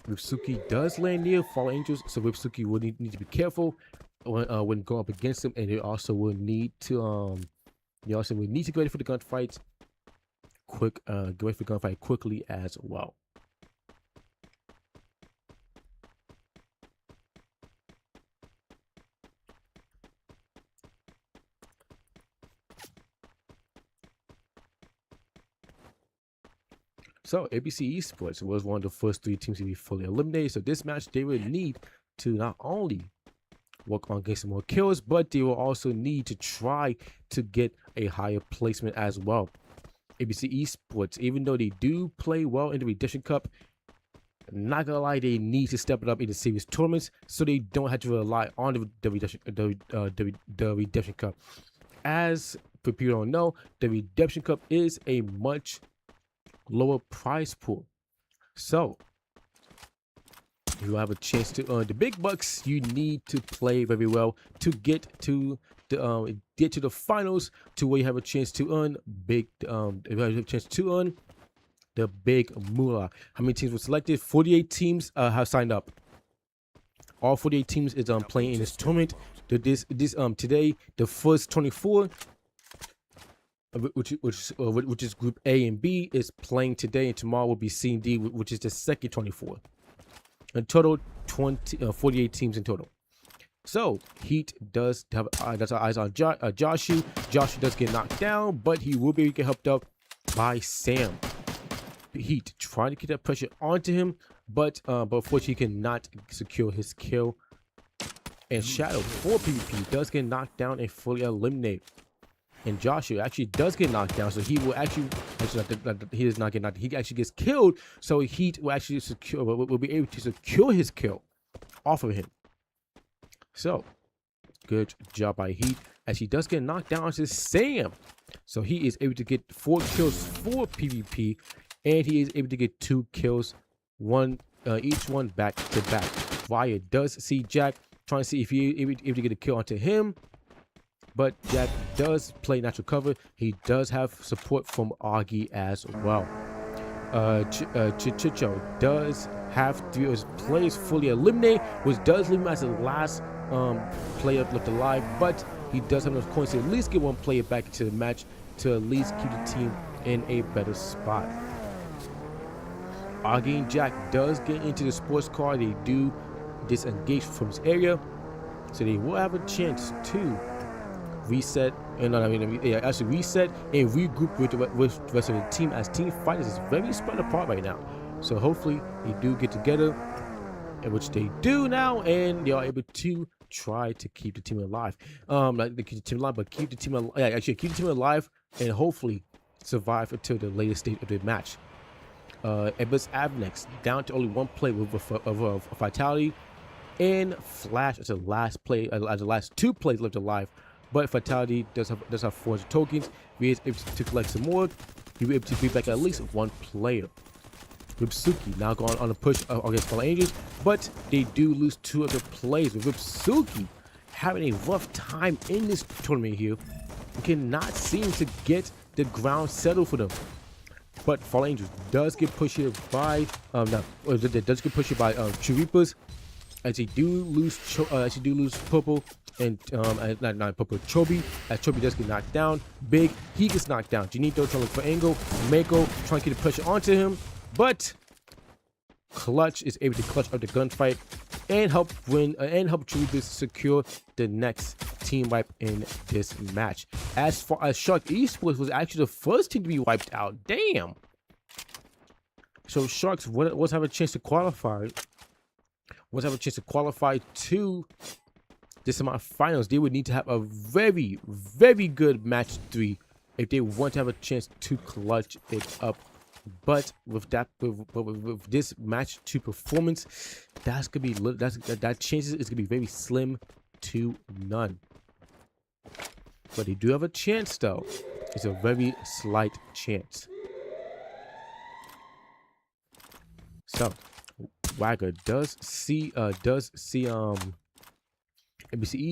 Whipsuki does land near Fallen Angels, so Whipsuki will need to be careful when going up against them, and they also will need to get ready for the gunfights. Get ready for the gunfight quickly as well. So ABC Esports was one of the first 3 teams to be fully eliminated. So this match, they will need to not only work on getting some more kills, but they will also need to try to get a higher placement as well. ABC Esports, even though they do play well in the Redemption Cup, not gonna lie, they need to step it up in the series tournaments so they don't have to rely on the Redemption Cup. As for people who don't know, the Redemption Cup is a much lower prize pool. So if you have a chance to earn the big bucks, you need to play very well to get to the finals, to where you have a chance to earn the big moolah. How many teams were selected? 48 teams have signed up. All 48 teams is playing in this tournament. Today, the first 24, which is Group A and B, is playing today, and tomorrow will be C and D, which is the second 24. In total, 48 teams in total. So Heat does have our eyes on Joshua. Joshua does get knocked down, but he will be helped up by Sam. Heat trying to get that pressure onto him, but unfortunately he cannot secure his kill. And Shadow for PvP does get knocked down and fully eliminated. And Joshua actually does get knocked down, so he will actually he does not get knocked. He actually gets killed, so Heat will actually will be able to secure his kill off of him. So good job by Heat, as he does get knocked down to Sam. So he is able to get 4 kills for PvP, and he is able to get 2 kills, each one back to back. Fire does see Jack, trying to see if he is able to get a kill onto him, but Jack does play natural cover. He does have support from Augie as well. Chicho does have 3 of his players fully eliminated, which does leave him as the last player left alive, but he does have enough coins to at least get 1 player back into the match to at least keep the team in a better spot. Augie and Jack does get into the sports car. They do disengage from this area, so they will have a chance to reset reset and regroup with the rest of the team, as team fighters is very spread apart right now. So hopefully they do get together, in which they do now, and they are able to try to keep the team alive. Not keep the team alive, but keep the team alive. Yeah, actually keep the team alive and hopefully survive until the latest stage of the match. Ebus Avenex down to only 1 play with a Vitality, and Flash as the last play, as the last 2 plays left alive. But Vitality does have 400 tokens. He is able to collect some more. He'll be able to beat back at least 1 player. Ripsuki now going on a push against Fallen Angels, but they do lose 2 of their plays. With Ripsuki having a rough time in this tournament here, we cannot seem to get the ground settled for them. But Fallen Angels does get pushed here by True Reapers, as they do lose Purple and not Purple, Chobi, as Chobi does get knocked down. Big, he gets knocked down. Janito trying to look for angle. Mako trying to get the pressure onto him, but Clutch is able to clutch up the gunfight and help True Reapers secure the next team wipe in this match. As far as Shark Esports was actually the first team to be wiped out. Damn. So Sharks was have a chance to qualify. Was have a chance to qualify to this semifinals. They would need to have a very, very good match 3 if they want to have a chance to clutch it up. But with this match 2 performance, that chances is gonna be very slim to none. But they do have a chance, though. It's a very slight chance. So Wagger does see ABC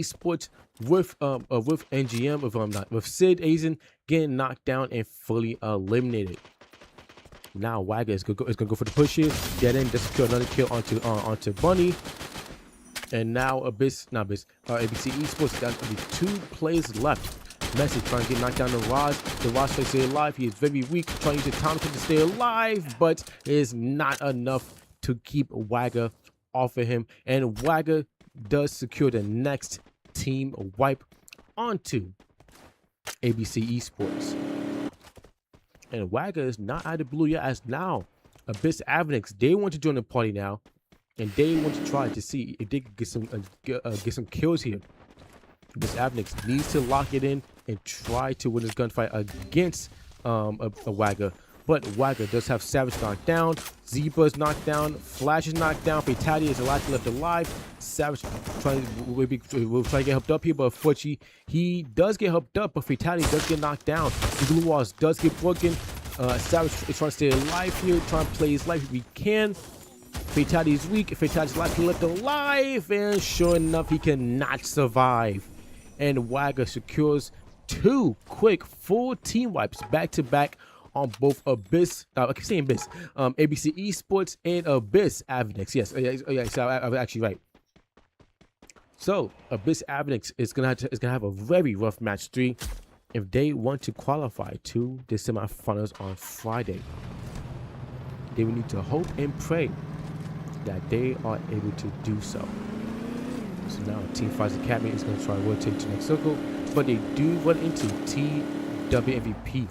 Esports with NGM with Sid Aizen getting knocked down and fully eliminated. Now Wagger is gonna go for the push here. Get in, just secure another kill onto Bunny. And now ABC Esports got only 2 plays left. Messi trying to get knocked down to Roz. The Roz tries to stay alive. He is very weak, trying to use the time to stay alive, but it is not enough to keep Wagger off of him. And Wagger does secure the next team wipe onto ABC Esports. And Wagger is not out of the blue yet, as now Abyss Avenex, they want to join the party now, and they want to try to see if they can get some kills here. Abyss Avenex needs to lock it in and try to win this gunfight against a Wagger. But Wagger does have Savage knocked down, Zebra's knocked down, Flash is knocked down, Fatality is last left alive. Savage will try to get helped up here, but unfortunately he does get helped up, but Fatality does get knocked down. The glue walls does get broken. Savage is trying to stay alive here, trying to play his life if he can. Fatality is weak, Fatality is left alive, and sure enough he cannot survive. And Wagger secures 2 quick full team wipes back to back on both Abyss, I keep saying Abyss, ABC Esports and Abyss Avenex. Yes, so I was actually right. So Abyss Avenex is gonna have a very rough match 3 if they want to qualify to the semifinals on Friday. They will need to hope and pray that they are able to do so. So now Team Fights Academy is going to try to rotate to the next circle, but they do run into TWMVP.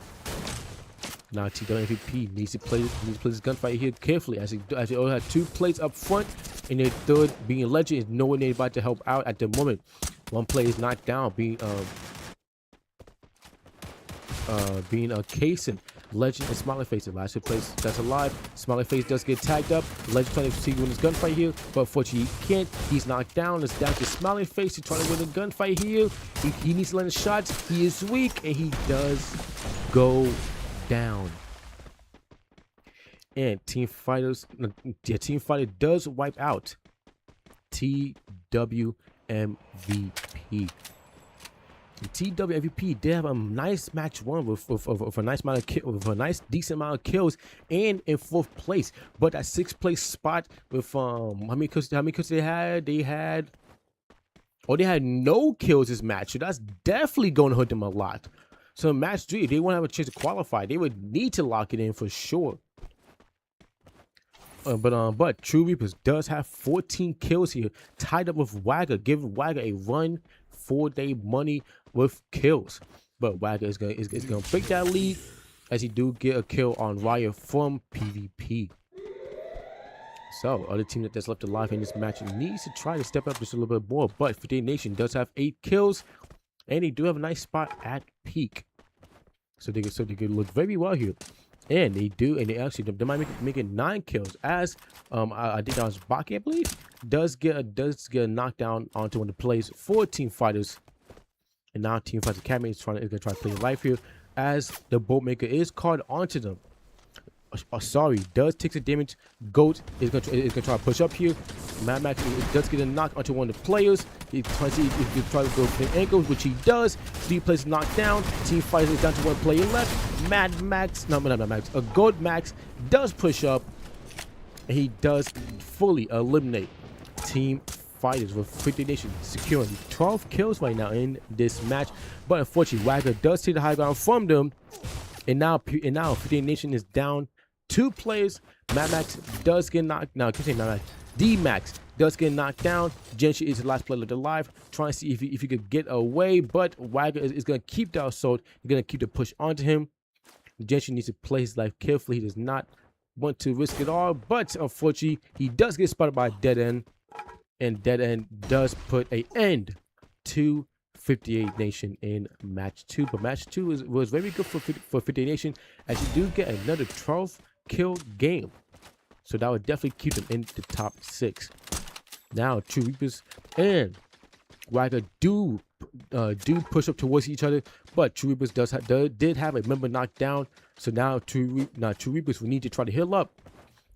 Now TWMVP needs to play this gunfight here carefully, as they only have 2 plays up front, and their third being Legend is nowhere nearby to help out at the moment. 1 player is knocked down, being Kason. Legend and Smiley Face, the last 2 plays that's alive. Smiley Face does get tagged up. Legend trying to win this gunfight here, but unfortunately he can't. He's knocked down. It's down to Smiley Face to try to win the gunfight here. He needs to land shots. He is weak, and he does go down. And Team Fighter does wipe out TWMVP. The TWMVP did have a nice match 1 with a nice amount of decent amount of kills and in 4th place. But that 6th place spot with how many kills they had? They had no kills this match. So that's definitely going to hurt them a lot. So in match 3, if they want to have a chance to qualify, they would need to lock it in for sure. But True Reapers does have 14 kills here, tied up with Wagger, giving Wagger a run for their money with kills. But Wagger is gonna break that lead, as he do get a kill on Riot from PvP. So other team that's left alive in this match needs to try to step up just a little bit more. But 58 Nation does have 8 kills, and they do have a nice spot at peak, so they could look very well here. And they might make it 9 kills, as I think that was Baki, I believe, does get a knockdown onto one of the plays for Team Fighters. And now Team Fighters Academy is gonna try to play life here, as the Boatmaker is called onto them. Sorry, does take the damage. Goat is gonna try to push up here. Mad Max does get a knock onto one of the players. He tries to see if he try to go for the ankles, which he does. 3 players knocked down. Team Fighters is down to 1 player left. Mad Max, no, not Max. A Goat Max does push up, and he does fully eliminate Team Fighters, with 50 Nation securing 12 kills right now in this match. But unfortunately, Wagger does take the high ground from them, and now 50 Nation is down 2 players. Mad Max does get knocked. No, I keep saying Mad Max. D-Max does get knocked down. Genshin is the last player left alive, trying to see if he could get away, but Wagger is going to keep the assault. He's going to keep the push onto him. Genshin needs to play his life carefully. He does not want to risk it all, but unfortunately, he does get spotted by Dead End, and Dead End does put an end to 58 Nation in match 2. But match 2 was very good for 58 Nation, as you do get another 12 kill game, so that would definitely keep them in the top 6. Now True Reapers and Wagger do push up towards each other, but True Reapers did have a member knocked down. So now True Reapers will need to try to heal up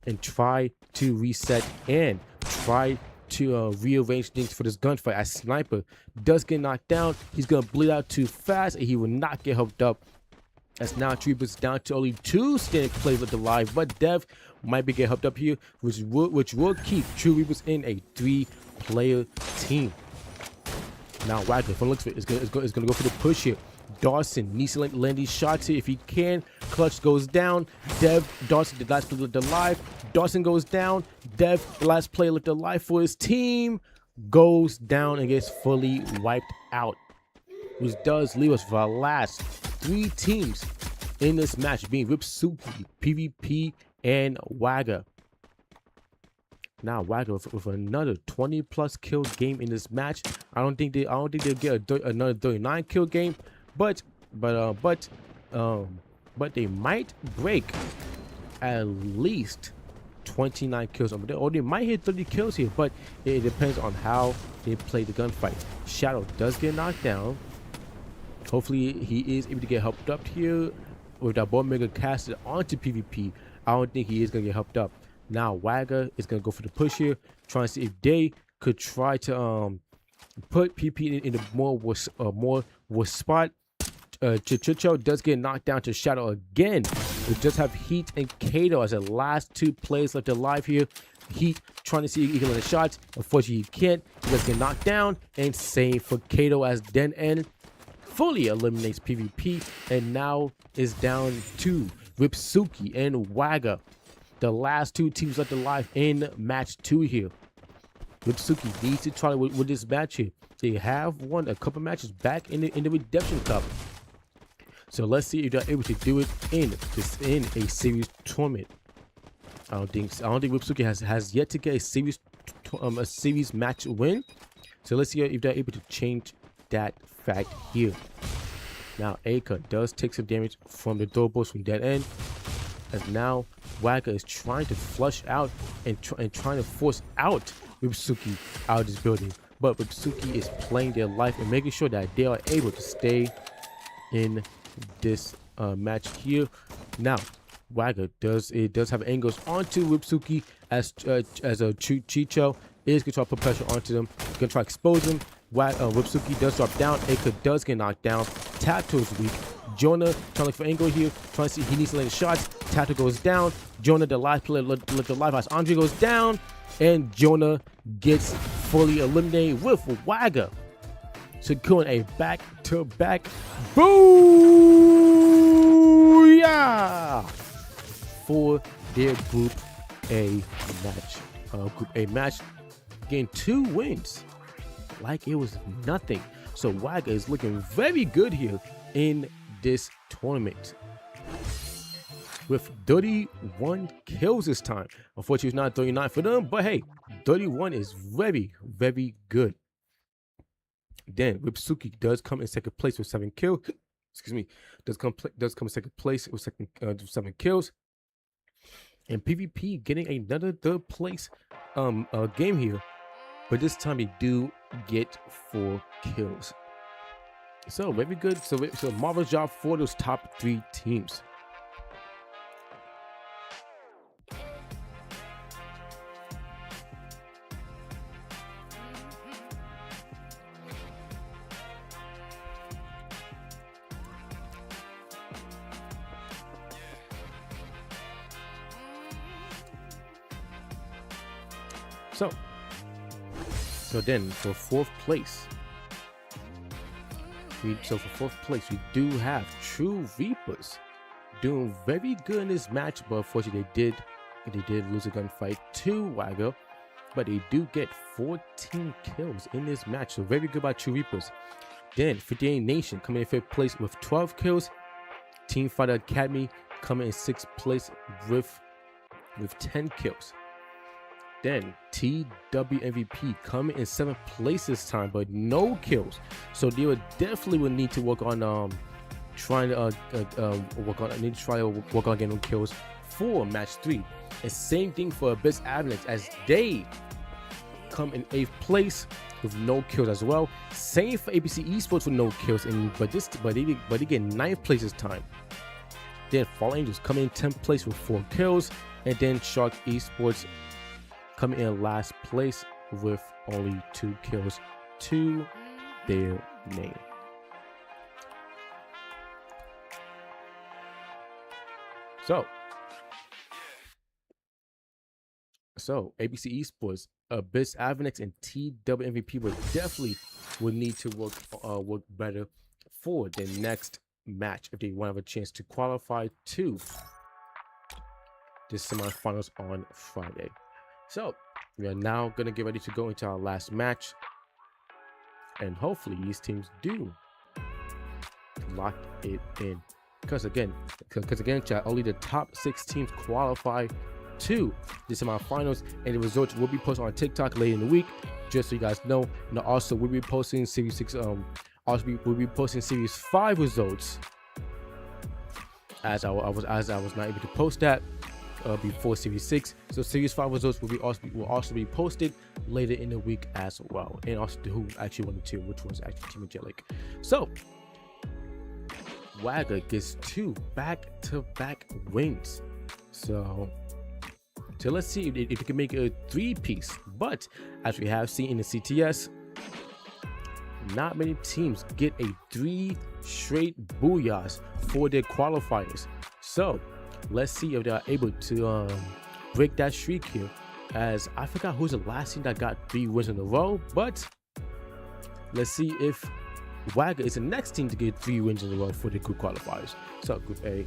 and try to reset and try to rearrange things for this gunfight, as Sniper does get knocked down. He's gonna bleed out too fast, and he will not get helped up, as now True Reapers down to only 2 standing players left alive. But Dev might be getting helped up here, which will keep True Reapers in a 3-player team. Now Wagner, from the looks of it, is gonna go for the push here. Dawson needs to land these shots here if he can. Clutch goes down. Dawson, the last player left alive. Dawson goes down. Dev, the last player left alive for his team, goes down and gets fully wiped out, which does leave us for our last 3 teams in this match, being Ripsuki, PvP, and Wagger. Now Wagger with another 20+ kill game in this match. I don't think they'll get another 39 kill game, but but they might break at least 29 kills, or they might hit 30 kills here, but it depends on how they play the gunfight. Shadow does get knocked down. Hopefully he is able to get helped up here with that Ball Mega casted onto PvP. I don't think he is going to get helped up. Now Wagga is going to go for the push here, trying to see if they could try to put PP in a more worse spot. Chicho does get knocked down to Shadow again. We just have Heat and Kato as the last two players left alive here. Heat trying to see if he can land shots. Unfortunately, he can't. He does get knocked down. And same for Kato as Den N fully eliminates PvP. And now is down to Ripsuki and Wagga, the last two teams left alive in match 2 here. Ripsuki needs to try with this match here. They have won a couple matches back in the Redemption Cup. So let's see if they're able to do it in a series tournament. I don't think Ripsuki has yet to get a series match win. So let's see if they're able to change that fact here. Now Aka does take some damage from the doorpost from that end, as now Wagga is trying to flush out and trying to force out Ripsuki out of this building. But Ripsuki is playing their life and making sure that they are able to stay in this match here. Now Wagga does have angles onto Ripsuki as a Chicho is gonna try to put pressure onto them, gonna try to expose them. Ripsuki does drop down. Aka does get knocked down. Tattoo is weak. Jonah trying to look for angle here, trying to see he needs to land shots. Tattoo goes down. Jonah, the live player, let the live house. Andre goes down, and Jonah gets fully eliminated with Wagga, securing a back-to-back booyah for their Group A match. Getting 2 wins like it was nothing. So Wagga is looking very good here in this tournament with 31 kills this time. Unfortunately, it's not 39 for them, but hey, 31 is very, very good. Then Ripsuki does come in second place with 7 kills. Excuse me, does come in second place with 7 kills. And PvP getting another third place game here, but this time they do get 4 kills. So very good. So marvelous job for those top 3 teams. So then for fourth place, we do have True Reapers doing very good in this match, but unfortunately they did lose a gunfight to Wagga, but they do get 14 kills in this match. So very good by True Reapers. Then 58 Nation coming in 5th place with 12 kills. Team Fighter Academy coming in 6th place with 10 kills. Then TWMVP coming in 7th place this time, but no kills. So they would definitely need to work on work on getting kills for match 3. And same thing for Abyss Avalanche, as they come in 8th place with no kills as well. Same for ABC Esports with no kills, but they get 9th place this time. Then Fall Angels coming in 10th place with 4 kills, and then Shark Esports coming in last place with only 2 kills to their name. So ABC Esports, Abyss Avalanche, and TWMVP would need to work better for the next match if they want to have a chance to qualify to the semifinals on Friday. So we are now going to get ready to go into our last match, and hopefully these teams do lock it in, because again chat, only the top 6 teams qualify to the semifinals, and the results will be posted on TikTok later in the week, just so you guys know. And also we'll be posting series 6 we'll be posting series 5 results as I was not able to post that before Series 6. So Series 5 results will also be posted later in the week as well, and also who actually won the tier, which was actually Team Angelic. So Wagger gets 2 back-to-back wins. So let's see if it can make a 3-piece. But as we have seen in the CTS, not many teams get a 3 straight booyahs for their qualifiers. So let's see if they are able to break that streak here. As I forgot who's the last team that got 3 wins in a row, but let's see if Wagger is the next team to get 3 wins in a row for the group qualifiers. So Group A.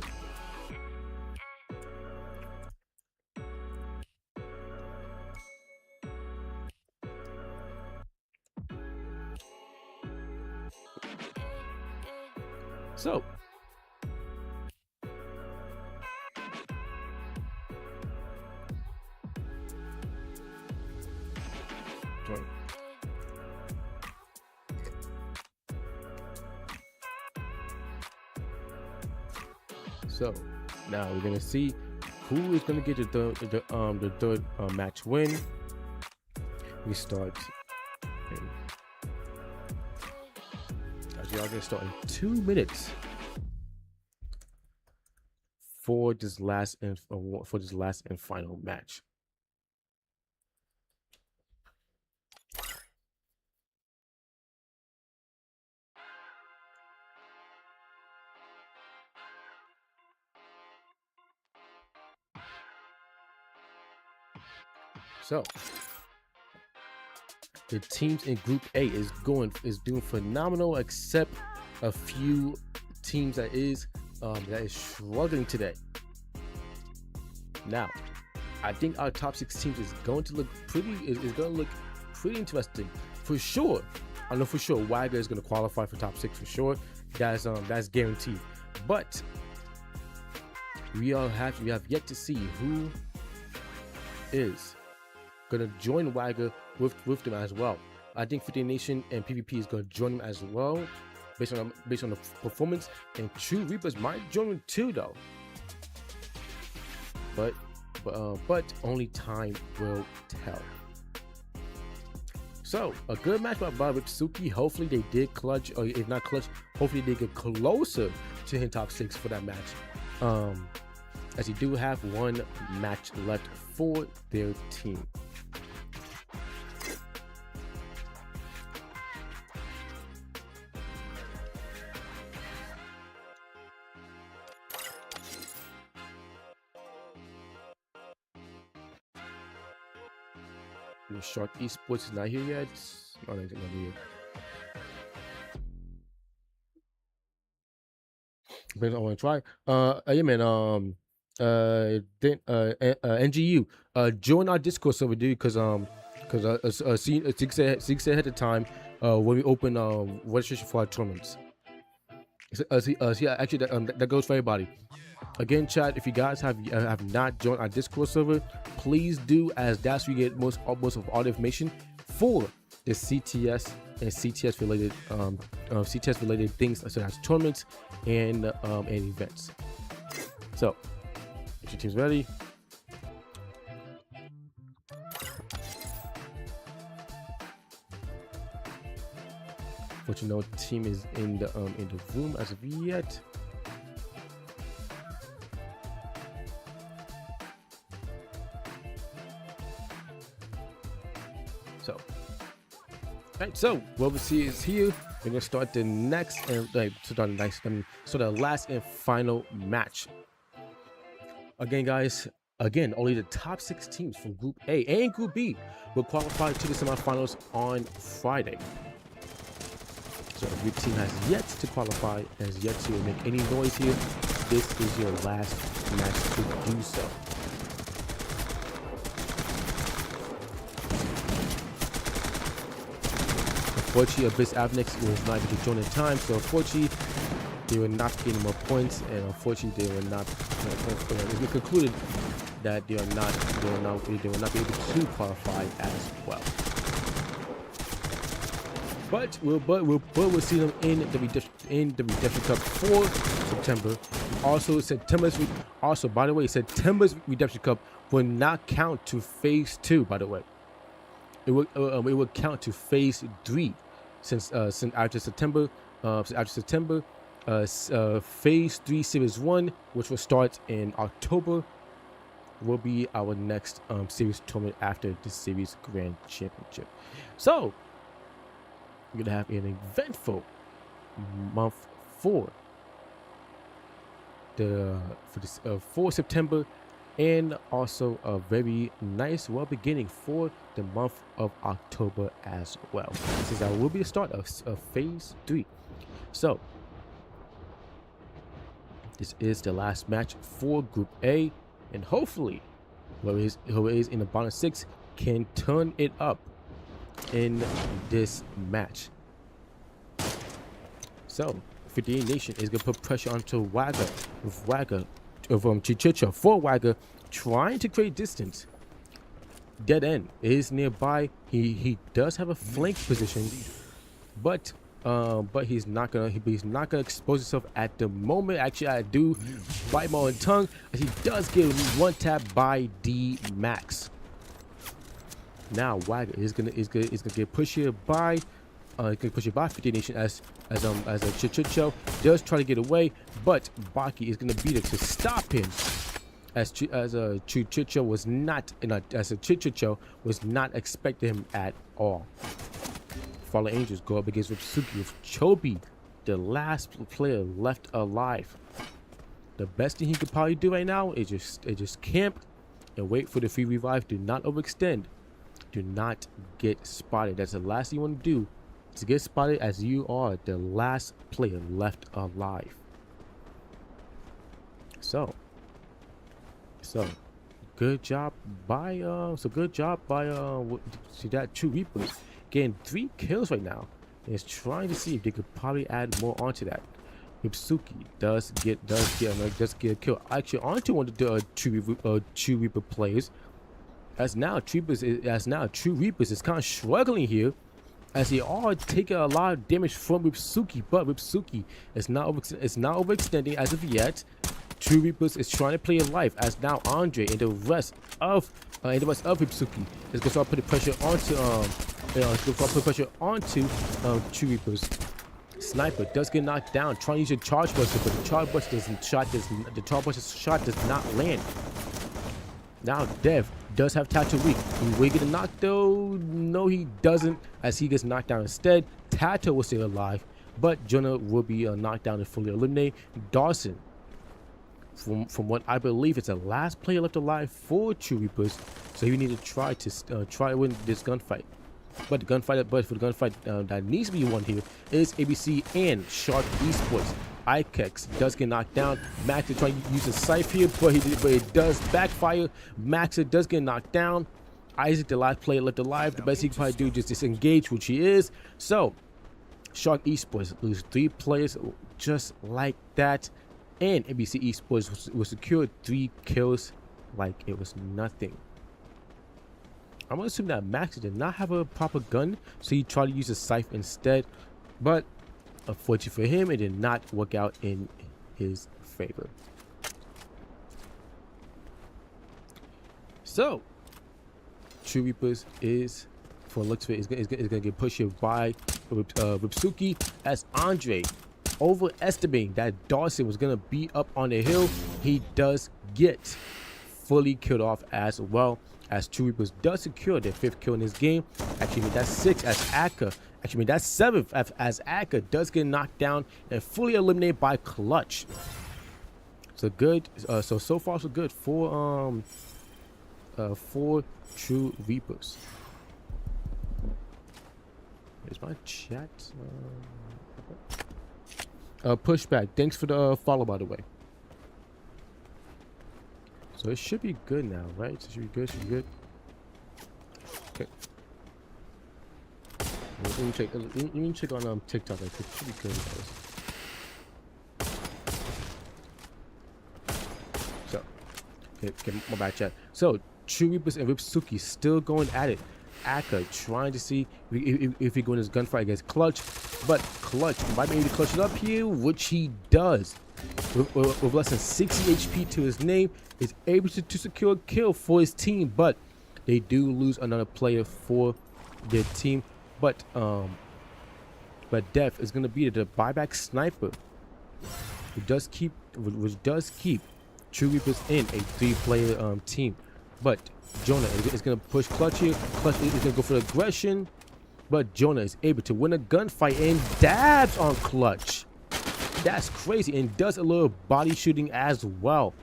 So now we're gonna see who is gonna get the third match win. We start. We are gonna start in 2 minutes for this last and final match. So the teams in Group A is doing phenomenal, except a few teams that is struggling today. Now, I think our top 6 teams is going to look pretty interesting for sure. I know for sure Wagger is going to qualify for top 6 for sure. That's guaranteed. But we have yet to see who is gonna join Wagger with them as well. I think 50 Nation and PvP is gonna join them as well, based on the performance. And True Reapers might join them too, though. But only time will tell. So a good match by with Suki. Hopefully they did clutch, or if not clutch, hopefully they get closer to hitting top 6 for that match. As you do have 1 match left for their team. Shark Esports is not here yet. Oh, not here. But I want to try. Yeah, man. NGU. Join our Discord server, dude. Cause Sig said ahead of time. When we open registration for our tournaments. Yeah, actually that goes for everybody. Again, chat, if you guys have not joined our Discord server, please do, as that's where you get most of all the information for the CTS and CTS related things, such as tournaments and events. So, get your teams ready. But you know, team is in the room as of yet. Right, so what we see is here. We're gonna start the next and the last and final match. Again, guys. Again, only the top 6 teams from Group A and Group B will qualify to the semifinals on Friday. So if your team has yet to qualify, has yet to make any noise here, this is your last match to do so. Unfortunately, Abyss Avnix was not able to join in time, so unfortunately, they were not getting more points, and unfortunately, they were not. It's been concluded that they will not be able to qualify as well. But we'll see them in in the Redemption Cup for September. Also, by the way, September's Redemption Cup will not count to Phase 2. By the way, it will count to Phase 3, since after September, Phase 3 Series 1, which will start in October, will be our next series tournament after the series grand championship. So we're gonna have an eventful month for September, and also a very nice beginning for the month of October as well, since that will be the start of Phase 3. So this is the last match for Group A, and hopefully whoever is in the bottom 6 can turn it up in this match. So 58 Nation is gonna put pressure onto Wagger, from Chichicho for Wagger, trying to create distance. Dead End is nearby. He does have a flank position, but he's not gonna expose himself at the moment. Actually, I do bite my own tongue, as he does get one tap by D Max. Now Wagger is gonna get pushed here by 50 Nation as a Chichicho does try to get away, but Baki is gonna beat it to stop him, as a Chichicho was not expecting him at all. Fallen Angels go up against Ripsuki with Chobi, the last player left alive. The best thing he could probably do right now is just camp and wait for the free revive. Do not overextend. Do not get spotted. That's the last thing you want to do, to get spotted, as you are the last player left alive. So good job by see that True Reapers getting 3 kills right now, and is trying to see if they could probably add more onto that. Ripsuki does get a kill actually onto one of the True Reaper players, as now True Reapers is kind of struggling here, as they are taking a lot of damage from Ripsuki, but Ripsuki is not overextending as of yet. True Reapers is trying to play it life, as now Andre and the rest of Ripsuki is going to start putting pressure onto True Reapers. Sniper does get knocked down, trying to use a charge buster, but the charge buster shot does not land. Now Dev does have Tatooine. Will he get a knock though? No, he doesn't, as he gets knocked down instead. Tato will stay alive, but Jonah will be knocked down and fully eliminated. Dawson, from what I believe, it's the last player left alive for True Reapers, so you need to try to win this gunfight. But for the gunfight that needs to be won here is ABC and Shark Esports. Ikex does get knocked down. Max is trying to use a scythe here, but it does backfire. Max does get knocked down. Isaac, the last player left alive, the best he can probably do is just disengage, which he is. So Shark Esports lose 3 players just like that, and ABC Esports will secure 3 kills like it was nothing. I'm gonna assume that Max did not have a proper gun, so he tried to use a scythe instead, but unfortunately for him, it did not work out in his favor. So True Reapers is, for looks of it, is gonna get pushed here by Ripsuki, as Andre, overestimating that Dawson was gonna be up on the hill, he does get fully killed off as well, as True Reapers does secure their 5th kill in this game. Actually, that's 6 as Akka. Actually, that's 7th as Akka does get knocked down and fully eliminated by Clutch. So good. So far so good for True Reapers. Here's my chat. Pushback. Thanks for the follow, by the way. So it should be good now, right? So it should be good. Should be good. Okay. Let me check on TikTok. It should be good, guys. So, okay, my bad, chat. So True Reapers and Ripsuki still going at it. Akka trying to see if he go in his gunfight against Clutch, but Clutch might be able to clutch it up here, which he does. With less than 60 HP to his name, is able to secure a kill for his team, but they do lose another player for their team. But Def is going to be the buyback sniper, which does keep True Reapers in a 3-player team. But Jonah is going to push Clutch here. Clutch is going to go for the aggression, but Jonah is able to win a gunfight and dabs on Clutch. That's crazy, and does a little body shooting as well.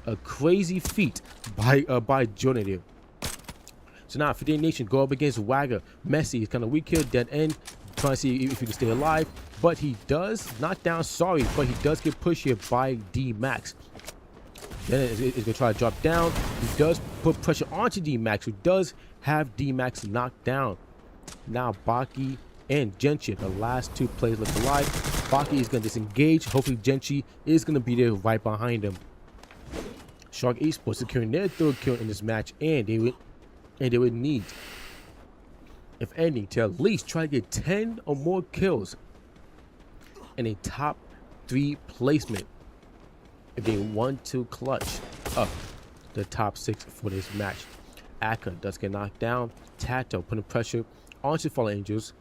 A crazy feat by Jonah there. So now 58 Nation go up against Wagger. Messi is kind of weak here, dead end, trying to see if he can stay alive, but he does knock down Sorry, but he does get pushed here by D-Max. Then he's going to try to drop down. He does put pressure onto D-Max, who does have D-Max knocked down. Now Baki and Genchi, the last 2 players left alive. Baki is going to disengage. Hopefully Genchi is going to be there right behind him. Shark Esports securing their 3rd kill in this match, and they would need, if any, to at least try to get 10 or more kills in a top 3 placement if they want to clutch up the top 6 for this match. Akka does get knocked down. Tato putting pressure onto Fallen Angels,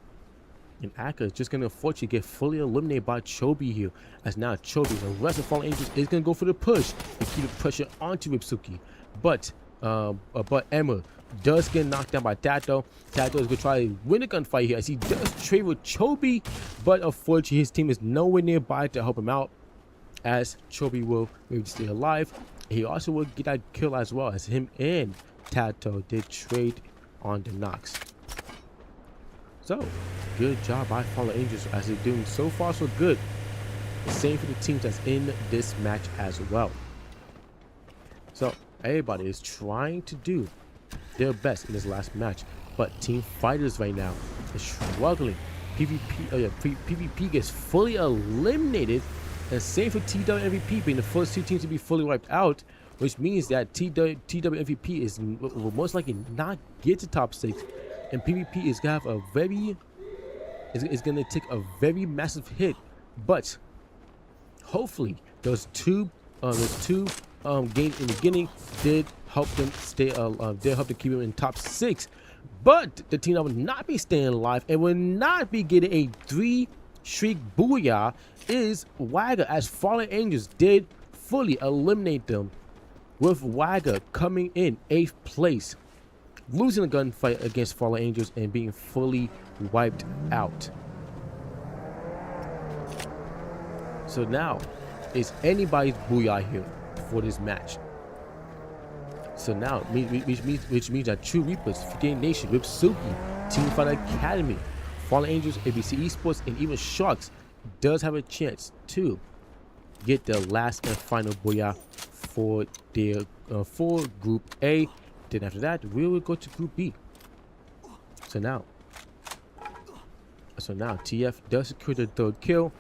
and Akka is just going to unfortunately get fully eliminated by Chobi here, as now Chobi, the rest of Fallen Angels, is going to go for the push to keep the pressure onto Ripsuki. But Emma does get knocked down by Tato. Tato is going to try to win a gunfight here, as he does trade with Chobi, but unfortunately his team is nowhere nearby to help him out, as Chobi will maybe stay alive. He also will get that kill as well, as him and Tato did trade on the knocks. So, good job by Fallen Angels, as they're doing so far so good. The same for the teams that's in this match as well. So, everybody is trying to do their best in this last match, but Team Fighters right now is struggling. PvP gets fully eliminated, and same for TWMVP being the first 2 teams to be fully wiped out, which means that TWMVP will most likely not get to top 6, and PvP is gonna have a very going to take a very massive hit. But hopefully those two games in the beginning did help them stay did help to keep them in top 6. But the team that would not be staying alive and would not be getting a 3-streak booyah is Wagger, as Fallen Angels did fully eliminate them, with Wagger coming in 8th place, losing a gunfight against Fallen Angels and being fully wiped out. So now it's anybody's booyah here for this match. So now, which means that True Reapers, 58 Nation, Ripsuki, Team Fight Academy, Fallen Angels, ABC Esports, and even Sharks does have a chance to get the last and final booyah for their for Group A. Then after that, we will go to Group B. So now TF does secure the 3rd kill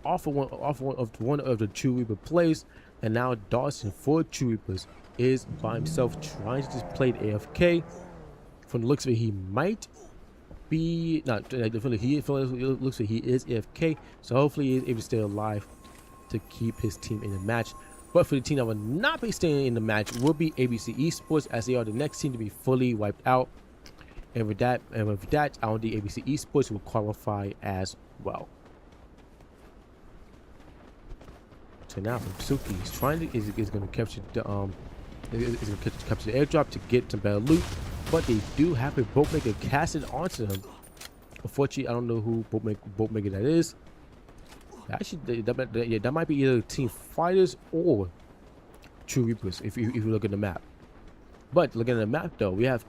off of one of the True Reaper plays, and now Dawson for True Reapers is by himself trying to just play AFK. From the looks of it, he might be not. He looks like he is AFK, so hopefully he is able to stay alive to keep his team in the match. But for the team that will not be staying in the match will be ABC Esports, as they are the next team to be fully wiped out. And with that, I don't think ABC Esports will qualify as well. So now Ripsuki is trying to is going to capture the capture the airdrop to get some better loot, but they do have a boatmaker casted onto them. Unfortunately, I don't know who boatmaker that is. Actually, that might be either Team Fighters or True Reapers if you look at the map. But looking at the map though, we have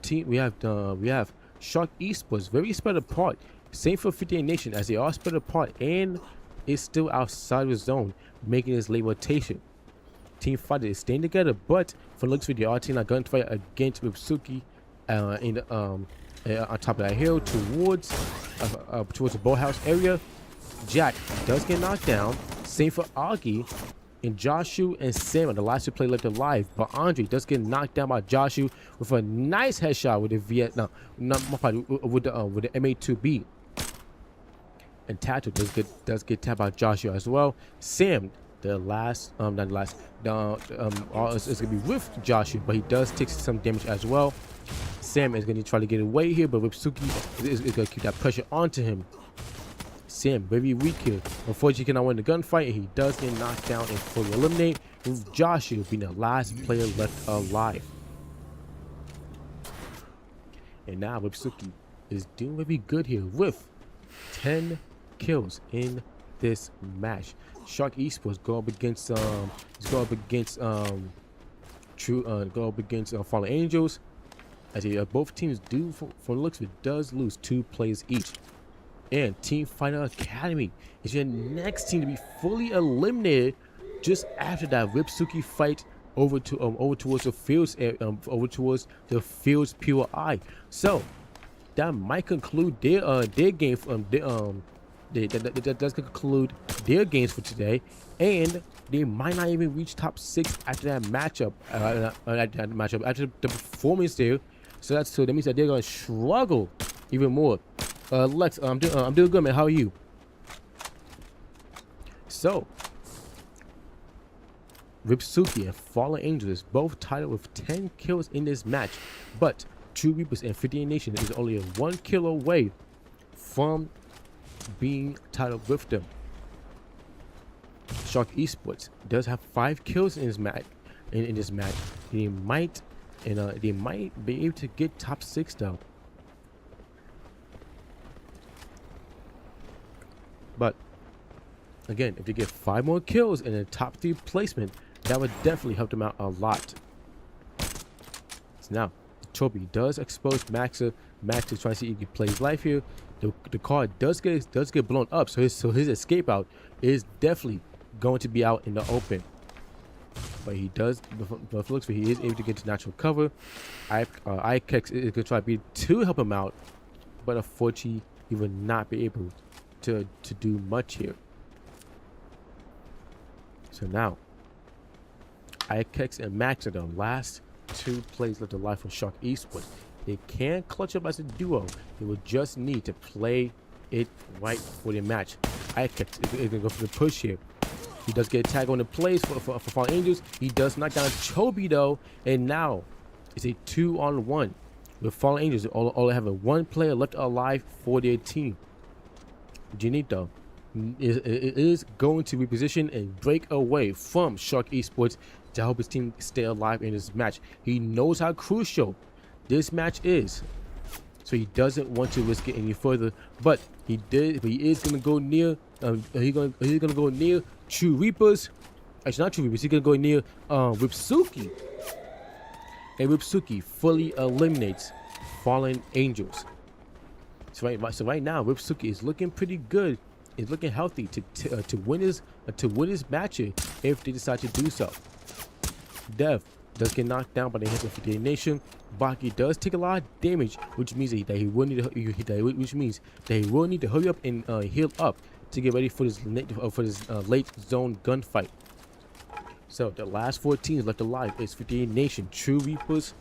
Shark Esports very spread apart. Same for 58 Nation, as they are spread apart and is still outside of the zone, making this late rotation. Team Fighter is staying together, but from looks for the R team, a gunfight against Ripsuki on top of that hill towards the boathouse area. Jack does get knocked down. Same for Augie, And Joshua and Sam are the last two players left alive. But Andre does get knocked down by Joshua with a nice headshot with the Vietnam, with the MA2B. And Tattoo does get tapped by Joshua as well. Sam, the last, not the last, is gonna be with Joshua, but he does take some damage as well. Sam is gonna try to get away here, but Ripsuki is gonna keep that pressure onto him. Sam very weak here. Unfortunately, he cannot win the gunfight, and he does get knocked down and fully eliminate, with Joshua being the last player left alive. And now Ripsuki is doing very good here with 10 kills in this match. Shark Esports go up against Fallen Angels. As both teams do, for looks of it, does lose 2 players each. And Team Fighter Academy is your next team to be fully eliminated just after that Ripsuki fight over towards the fields POI. So that might conclude their game that does conclude their games for today, and they might not even reach top 6 after that matchup. After the performance there. So that means that they're gonna struggle even more. Lex, I'm doing good, man. How are you? So Ripsuki and Fallen Angels both tied up with 10 kills in this match, but True Reapers and 58 Nation is only 1 kill away from being tied up with them. Shark Esports does have 5 kills in this match. They might be able to get top 6 though. But again, if they get 5 more kills in a top 3 placement, that would definitely help them out a lot. So now, Trophy does expose Max is trying to see if he can play his life here. The car does get blown up, so his escape out is definitely going to be out in the open. But he does, but looks like he is able to get to natural cover. Ikex is going to try to help him out, but unfortunately, he will not be able to do much here. So now, Ikex and Max are the last 2 players left alive for Shark Esports. They can clutch up as a duo. They will just need to play it right for the match. Ikex is going to go for the push here. He does get a tag on the plays for Fallen Angels. He does knock down Chobi though, and now it's a 2-on-1 with Fallen Angels. All have 1 player left alive for their team. Janito is going to reposition and break away from Shark Esports to help his team stay alive in this match. He knows how crucial this match is, so he doesn't want to risk it any further. But he is going to go near. He's going to go near True Reapers. Actually, not True Reapers. He's going to go near Ripsuki, and Ripsuki fully eliminates Fallen Angels. So right now, Ripsuki is looking pretty good. Is looking healthy to win his match if they decide to do so. Dev does get knocked down by the hands of 58 Nation. Baki does take a lot of damage, which means that he will need to hurry up and heal up to get ready for this late zone gunfight. So the last 4 teams left alive is 58 Nation, True Reapers,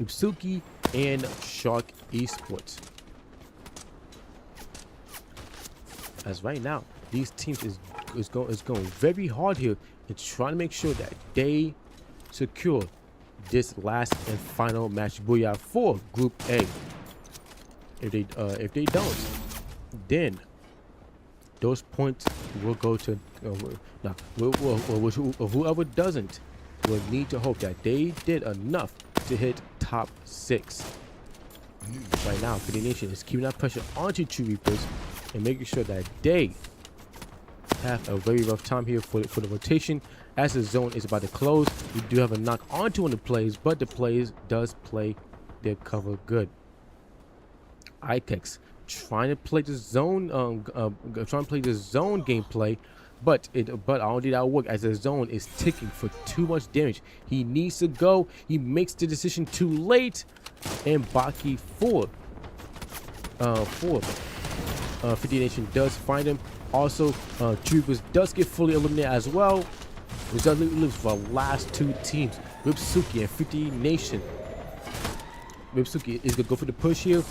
Ripsuki, and Shark Esports. As right now, these teams is going very hard here and trying to make sure that they secure this last and final match booyah for Group A. If they don't, then those points will go to whoever doesn't will need to hope that they did enough to hit top 6. Right now, the Nation is keeping that pressure onto True Reapers and making sure that they have a very rough time here for the rotation. As the zone is about to close, we do have a knock onto one of the plays, but the plays does play their cover good. Ikex trying to play the zone, gameplay, but I don't think that'll work as the zone is ticking for too much damage. He needs to go. He makes the decision too late, and Baki 50 Nation does find him. Also, Troopers does get fully eliminated as well. Result leaves for the last two teams, Ripsuki and 50 Nation. Ripsuki is gonna go for the push here.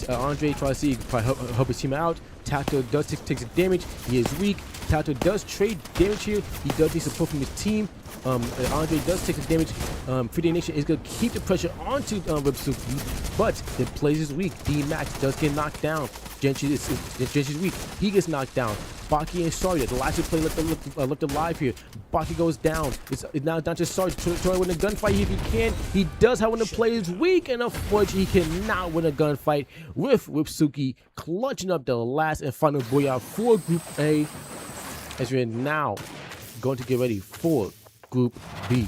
Andre tries to see if he can probably help his team out. Tato does take some damage. He is weak. Tato does trade damage here. He does need support from his team. Andre does take some damage. 50 Nation is gonna keep the pressure onto Ripsuki, but the plays is weak. D-Max does get knocked down. Genshi's weak. He gets knocked down. Baki and Sarge, the last play left alive here. Baki goes down. It's now down to Sarge. Try to win a gunfight if he can. He does, however, the play is weak, and unfortunately, he cannot win a gunfight with Ripsuki clutching up the last and final booyah for Group A, as we're now going to get ready for Group B.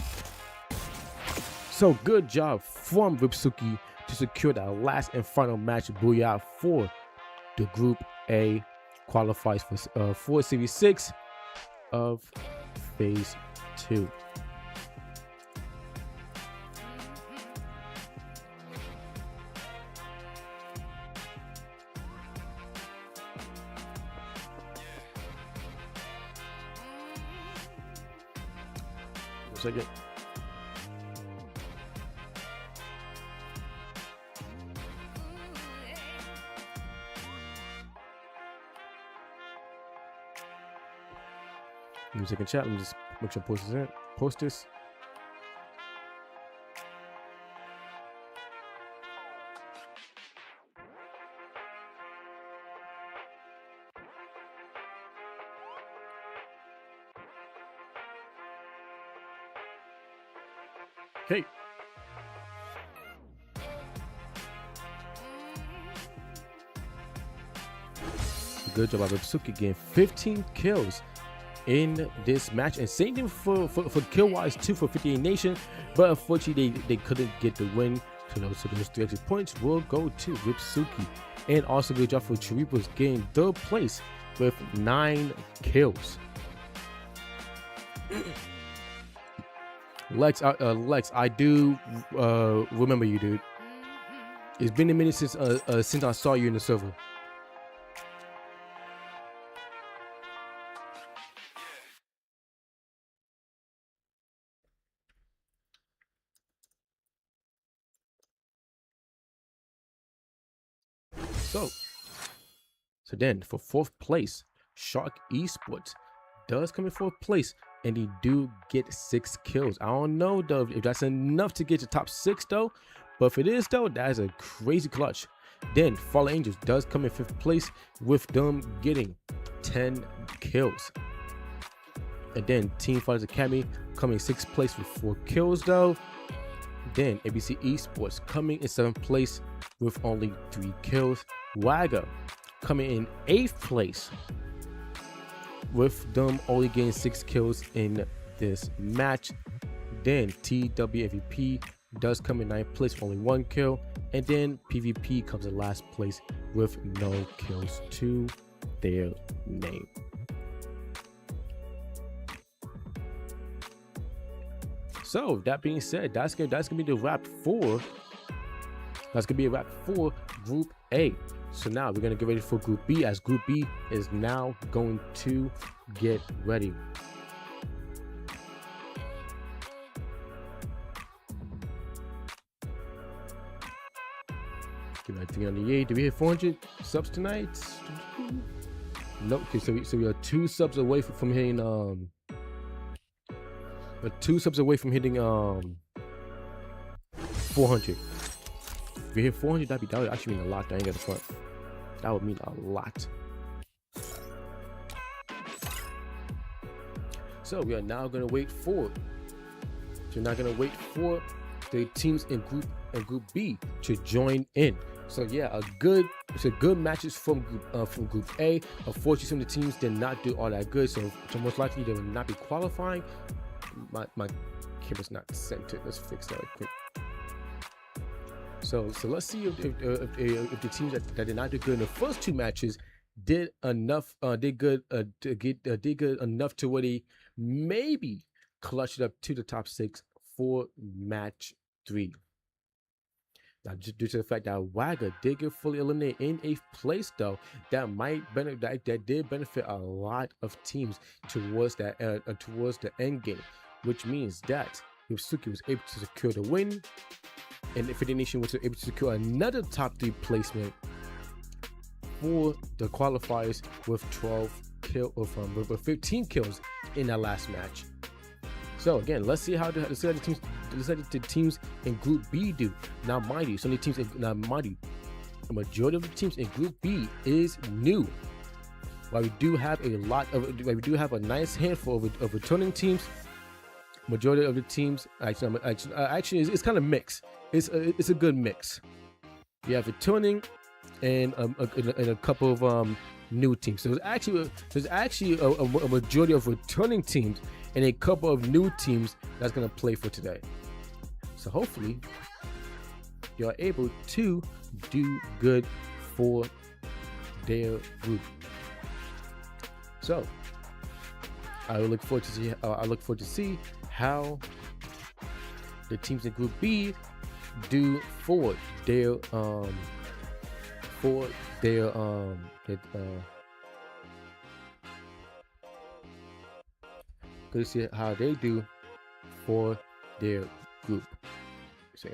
So good job from Ripsuki to secure that last and final match booyah for the Group A qualifies for Series 6 of Phase 2. One second. Music and chat. Let me just make sure I post this. Okay. Good job by Ripsuki getting 15 kills in this match, and same thing for kill wise too for 58 Nation, but unfortunately they couldn't get the win. So those 3 extra points will go to Ripsuki. And also good job for Chiripas getting third place with 9 kills. Lex, I do remember you, dude. It's been a minute since I saw you in the server. So then for 4th place, Shark Esports does come in 4th place, and they do get 6 kills. I don't know though if that's enough to get to top 6 though, but if it is though, that is a crazy clutch. Then Fallen Angels does come in 5th place with them getting 10 kills. And then Team Fighters Academy coming in 6th place with 4 kills though. Then ABC Esports coming in 7th place with only 3 kills. Wagga coming in 8th place with them only getting 6 kills in this match. Then TWMVP does come in 9th place with only 1 kill, and then PvP comes in last place with no kills to their name. So that being said, that's gonna be the wrap for. That's gonna be a wrap for Group A. So now we're gonna get ready for Group B, as Group B is now going to get ready. Give that 388. Did we hit 400 subs tonight? Nope. Okay, so we are 2 subs away from hitting 2 subs away from hitting 400. If we hit 400, that would actually mean a lot. That ain't got the front. That would mean a lot. So we are now gonna wait for. So we're not gonna wait for the teams in Group B to join in. So yeah, good matches from Group A. Unfortunately, some of the teams did not do all that good, so most likely they will not be qualifying. My camera's not centered. Let's fix that real quick. So let's see if the teams that did not do good in the first 2 matches did enough, did good enough to where they maybe clutched it up to the top 6 for match 3. Now, just due to the fact that Wagga did get fully eliminated in 8th place, though, that might benefit that did benefit a lot of teams towards the end game, which means that Yusuke was able to secure the win, and Infinity Nation was able to secure another top 3 placement for the qualifiers with 15 kills in that last match. So again, let's see how the teams in Group B do. Now, mind you, the majority of the teams in Group B is new. While we do have a nice handful of returning teams, majority of the teams actually it's kind of mixed. It's a good mix. You have returning and a couple of new teams. So there's actually a majority of returning teams and a couple of new teams that's gonna play for today. So hopefully you're able to do good for their group. So I look forward to see how the teams in Group B do for their good to see how they do for their group. So,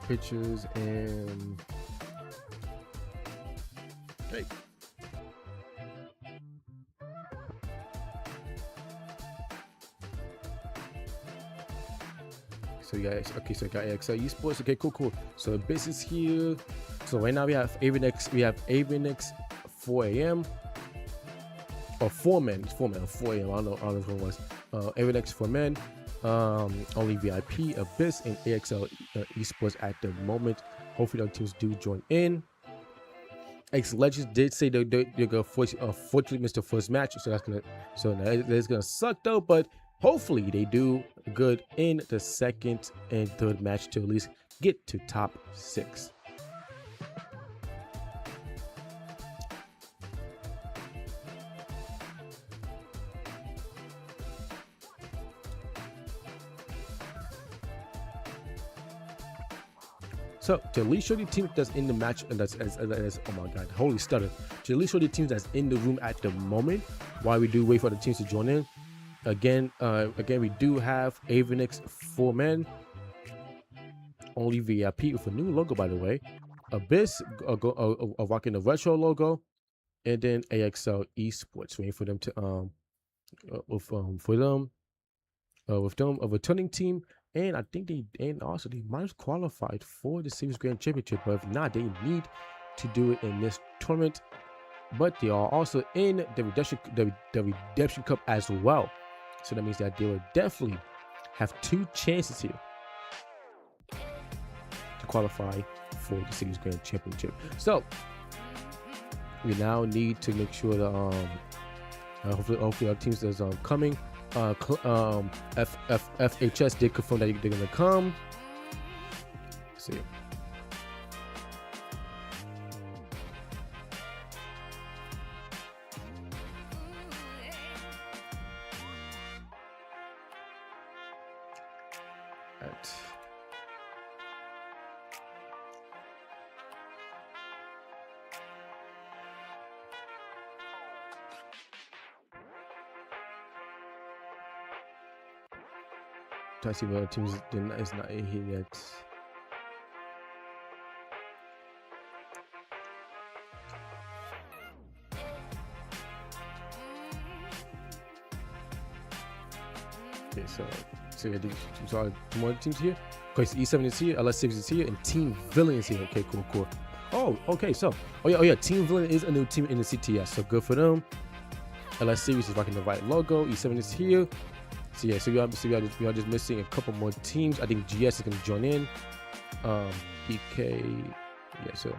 pictures and hey. So you guys, okay, so got XL Esports. Okay, cool. So Abyss is here. So right now we have Avenex 4 a.m. or 4 men. It's 4 men or 4 a.m. I don't know which one was. Avenex 4 men. Only VIP, Abyss, and AXL Esports at the moment. Hopefully our teams do join in. X Legends did say they're gonna fortunately miss the first match, so that's gonna suck though. But hopefully they do good in the second and third match to at least get to top 6. So to at least show the team that's in the match, and that's oh my god, holy stutter. To at least show the teams that's in the room at the moment, while we do wait for the teams to join in. Again, we do have Avenex 4 men, only VIP with a new logo, by the way. Abyss rocking the retro logo, and then AXL Esports waiting for them to with a returning team. And I think they might have qualified for the Series Grand Championship, but if not, they need to do it in this tournament. But they are also in the Redemption Cup as well, so that means that they will definitely have 2 chances here to qualify for the Series Grand Championship. So we now need to make sure that hopefully our teams that's coming. FHS did confirm that they're gonna come. Let's see. Right. Try to see what other teams is not in here yet. Okay, so we saw 2 more teams here. Okay, so E7 is here, LS6 is here, and Team Villain is here. Okay, cool. Oh, okay, so oh yeah, Team Villain is a new team in the CTS, so good for them. LS Series is rocking the right logo. E7 is here. So yeah, so we are just missing a couple more teams. I think GS is gonna join in. BK, yeah. So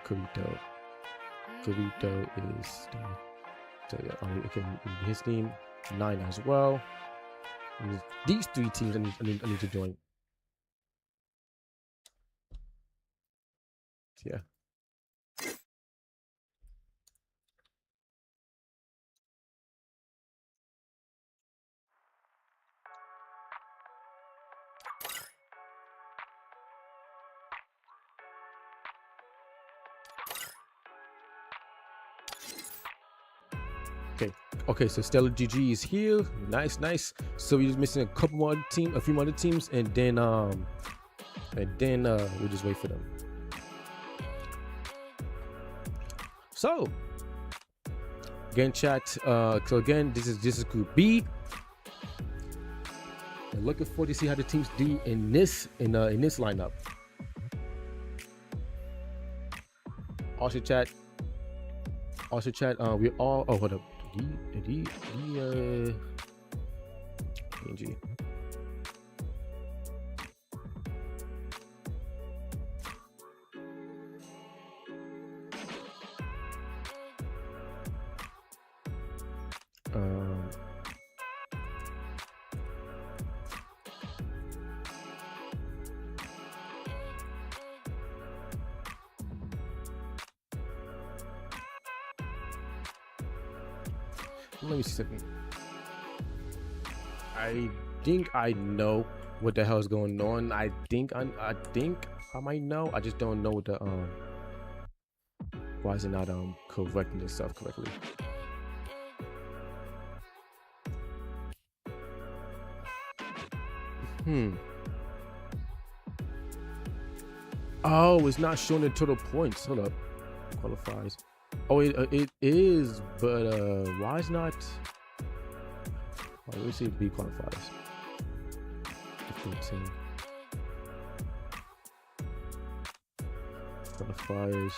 Carito is so yeah. Okay, his team 9 as well. And these 3 teams I need to join. So yeah. Okay, so Stellar GG is here. Nice. So we're just missing a few more other teams, and then we'll just wait for them. So again, chat. So again, this is Group B. And looking forward to see how the teams do in this lineup. Also, chat. We all. Oh, hold up. PNG. Let me see something. I think I know what the hell is going on. I think I might know. I just don't know the why is it not correcting this stuff correctly. Oh, it's not showing the total points. Hold up. Qualifies. Oh, it is, but why is not? Oh, let me see if B qualifies. 15. Qualifiers.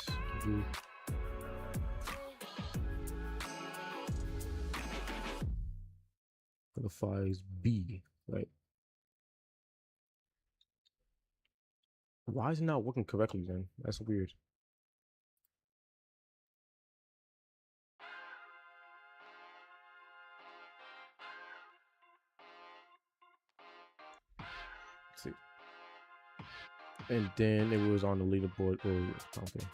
Qualifies B, right? Why is it not working correctly then? That's weird. Let's see. And then it was on the leaderboard. Oh, okay.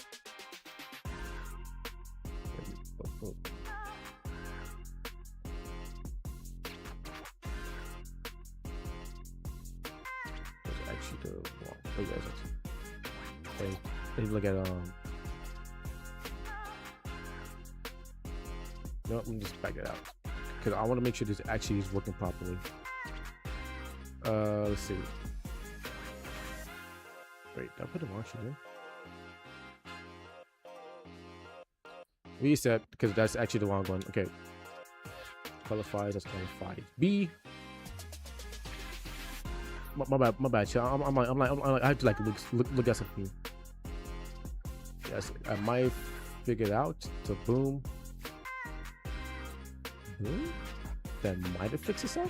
Oh. That's actually the wrong. Oh, yeah, that's okay. Let's look at no, let me just back it out because I want to make sure this actually is working properly. Let's see. Wait, did I put the wrong shit in? Reset because that's actually the wrong one. Okay. Qualifies. That's qualified. B. My bad. I'm like I have to like look at something. Yes, I might figure it out. So boom. That might have fixed itself.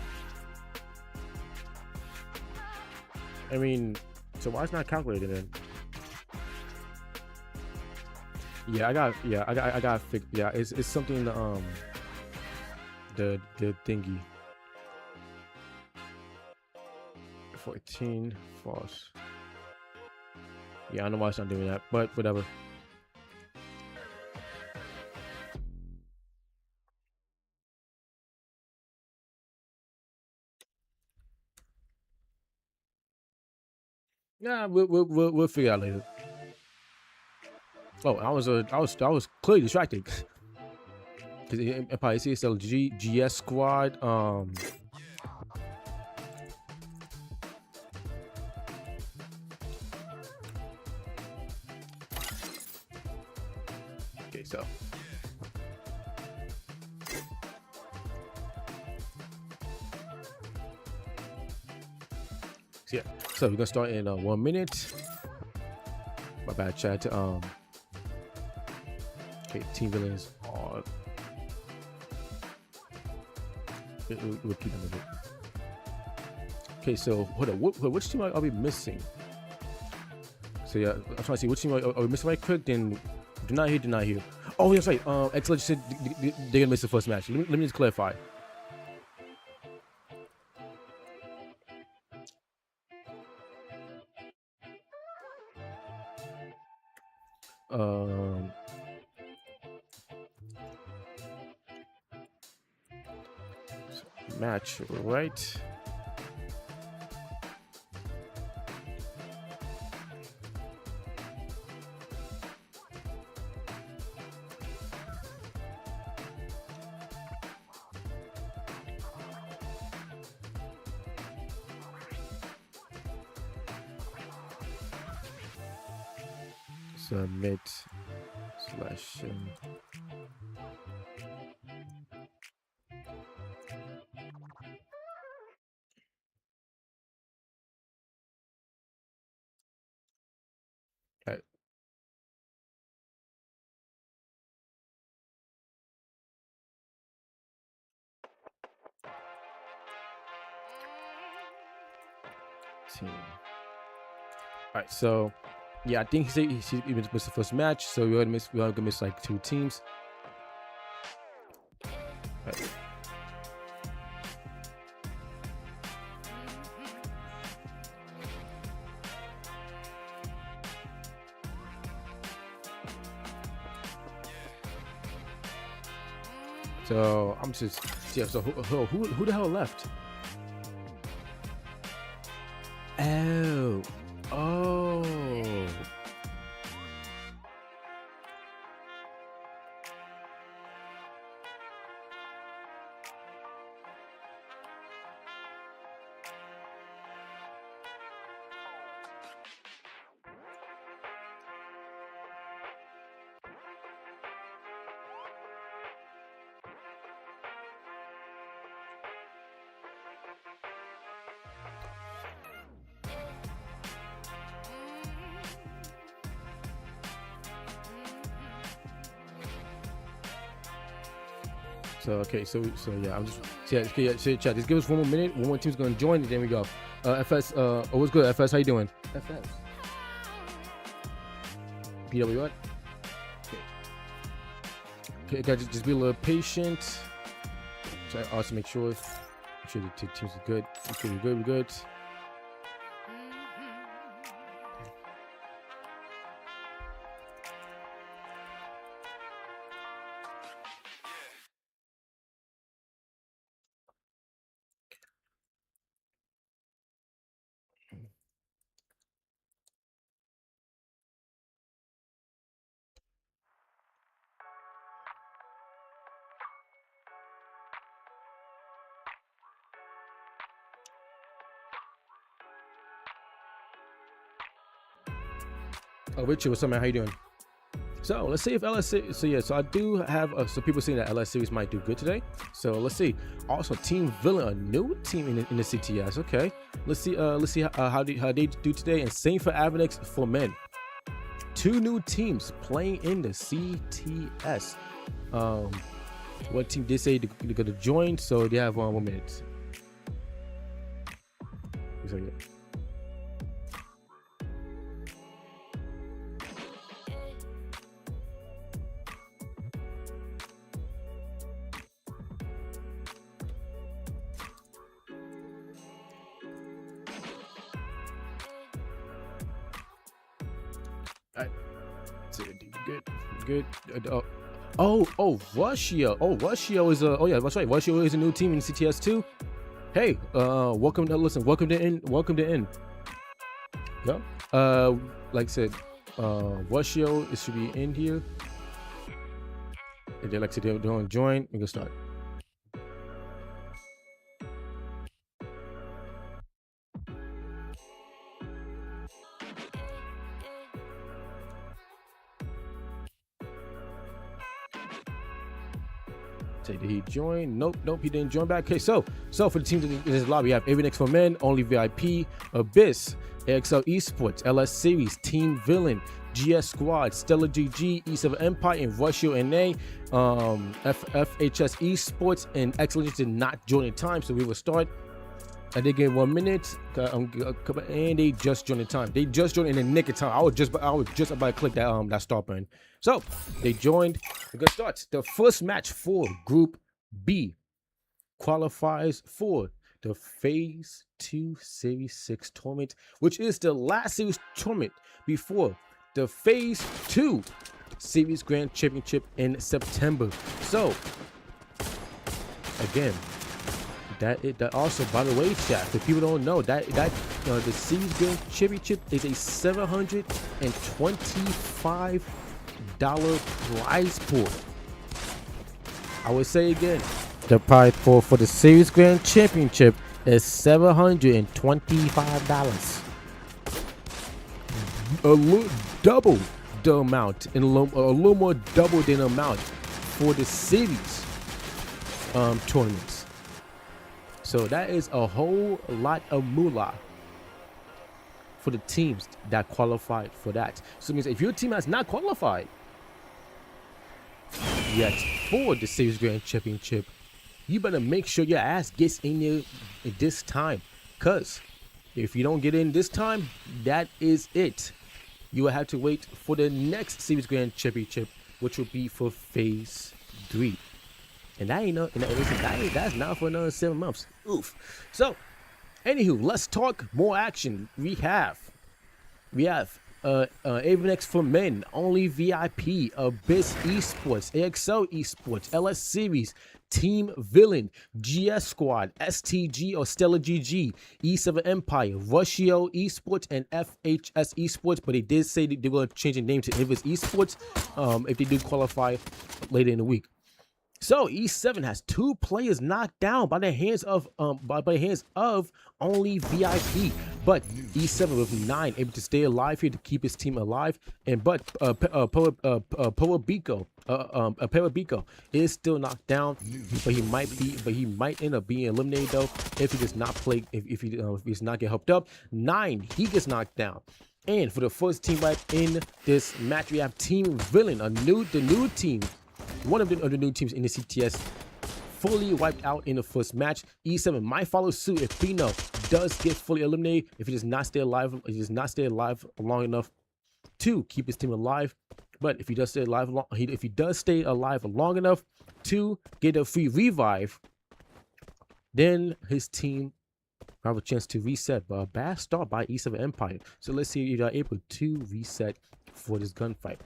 I mean, so why is it not calculated then? Yeah, I got fix. Yeah, it's something in the thingy. 14 false. Yeah, I know why it's not doing that, but whatever. Yeah, we'll figure it out later. Oh, I was clearly distracted because Empire CSL GS squad. Okay, so. So yeah, so we're gonna start in 1 minute. My bad, chat. Okay, team villains are we'll keep them with it. Okay, so hold on. Which team are we missing? So yeah, I'm trying to see which team are we missing right quick. Then do not hear. Oh, that's right. Excellent said they're gonna miss the first match. Let me just clarify. Match, right? Submit / okay. Team. All right, so yeah, I think he missed the first match, so we're gonna miss like 2 teams. Right. So I'm just so who the hell left? Oh. So okay, so yeah, I'm just chat. Just give us 1 more minute. 1 more team's gonna join, and then we go. FS, what's good? FS, how you doing? FS. PW what? Okay, guys, just be a little patient. So I also make sure the teams are good. Okay, we're good. Oh, Richard, what's up, man? How you doing? So let's see if LS. So yeah, so I do have some people saying that LS series might do good today. So let's see. Also, Team Villain, a new team in the CTS. Okay, let's see how they do today. And same for Avenex for men. 2 new teams playing in the CTS. What team did say they're gonna join? So they have 1 minute. So, yeah. Good. Rushio. Rushio is yeah, that's right. Rushio is a new team in CTS too. Hey, welcome to in. Yeah. Like I said, Rushio should be in here. And they like I said they don't join. We can start. Did he join? Nope, he didn't join back. Okay, so for the teams in this lobby, we have Avenex for men, Only VIP, Abyss, AXL Esports, LS Series, Team Villain, GS Squad, Stellar GG, E7 Empire, and Russia NA, FHS Esports, and Excellence did not join in time, so we will start. I did get 1 minute, and they just joined in time. They just joined in the nick of time. I was just about to click that start button. So they joined. We're gonna start the first match for Group B qualifiers for the Phase 2 Series 6 tournament, which is the last series tournament before the Phase 2 Series Grand Championship in September. So again, that also, by the way, chat, if people don't know, that the Series Grand Championship is a $725 prize pool. I would say again, the prize pool for the Series Grand Championship is $725. Double the amount, and a little more double than the amount for the series tournaments. So that is a whole lot of moolah for the teams that qualified for that. So it means if your team has not qualified yet for the Series Grand Championship, you better make sure your ass gets in there this time. Because if you don't get in this time, that is it. You will have to wait for the next Series Grand Championship, which will be for Phase 3. And that ain't that's not for another 7 months. Oof. So, anywho, let's talk more action. We have Avenex for men, only VIP, Abyss Esports, AXL Esports, LS Series, Team Villain, GS Squad, STG or Stellar GG, E7 Empire, Russia Esports, and FHS Esports. But they did say that they're going to change the name to Abyss Esports if they do qualify later in the week. So E7 has 2 players knocked down by the hands of only VIP, but E7 with 9 able to stay alive here to keep his team alive. And but Parabico is still knocked down, but he might end up being eliminated though if he does not play, if he does not get helped up. 9, he gets knocked down. And for the first team wipe in this match, we have Team Villain, the new team. One of the new teams in the CTS fully wiped out in the first match. E7 might follow suit if Pino does get fully eliminated. If he does not stay alive, long enough to keep his team alive. But if he does stay alive long enough to get a free revive, then his team will have a chance to reset. But a bad start by E7 Empire. So let's see if they're able to reset for this gunfight.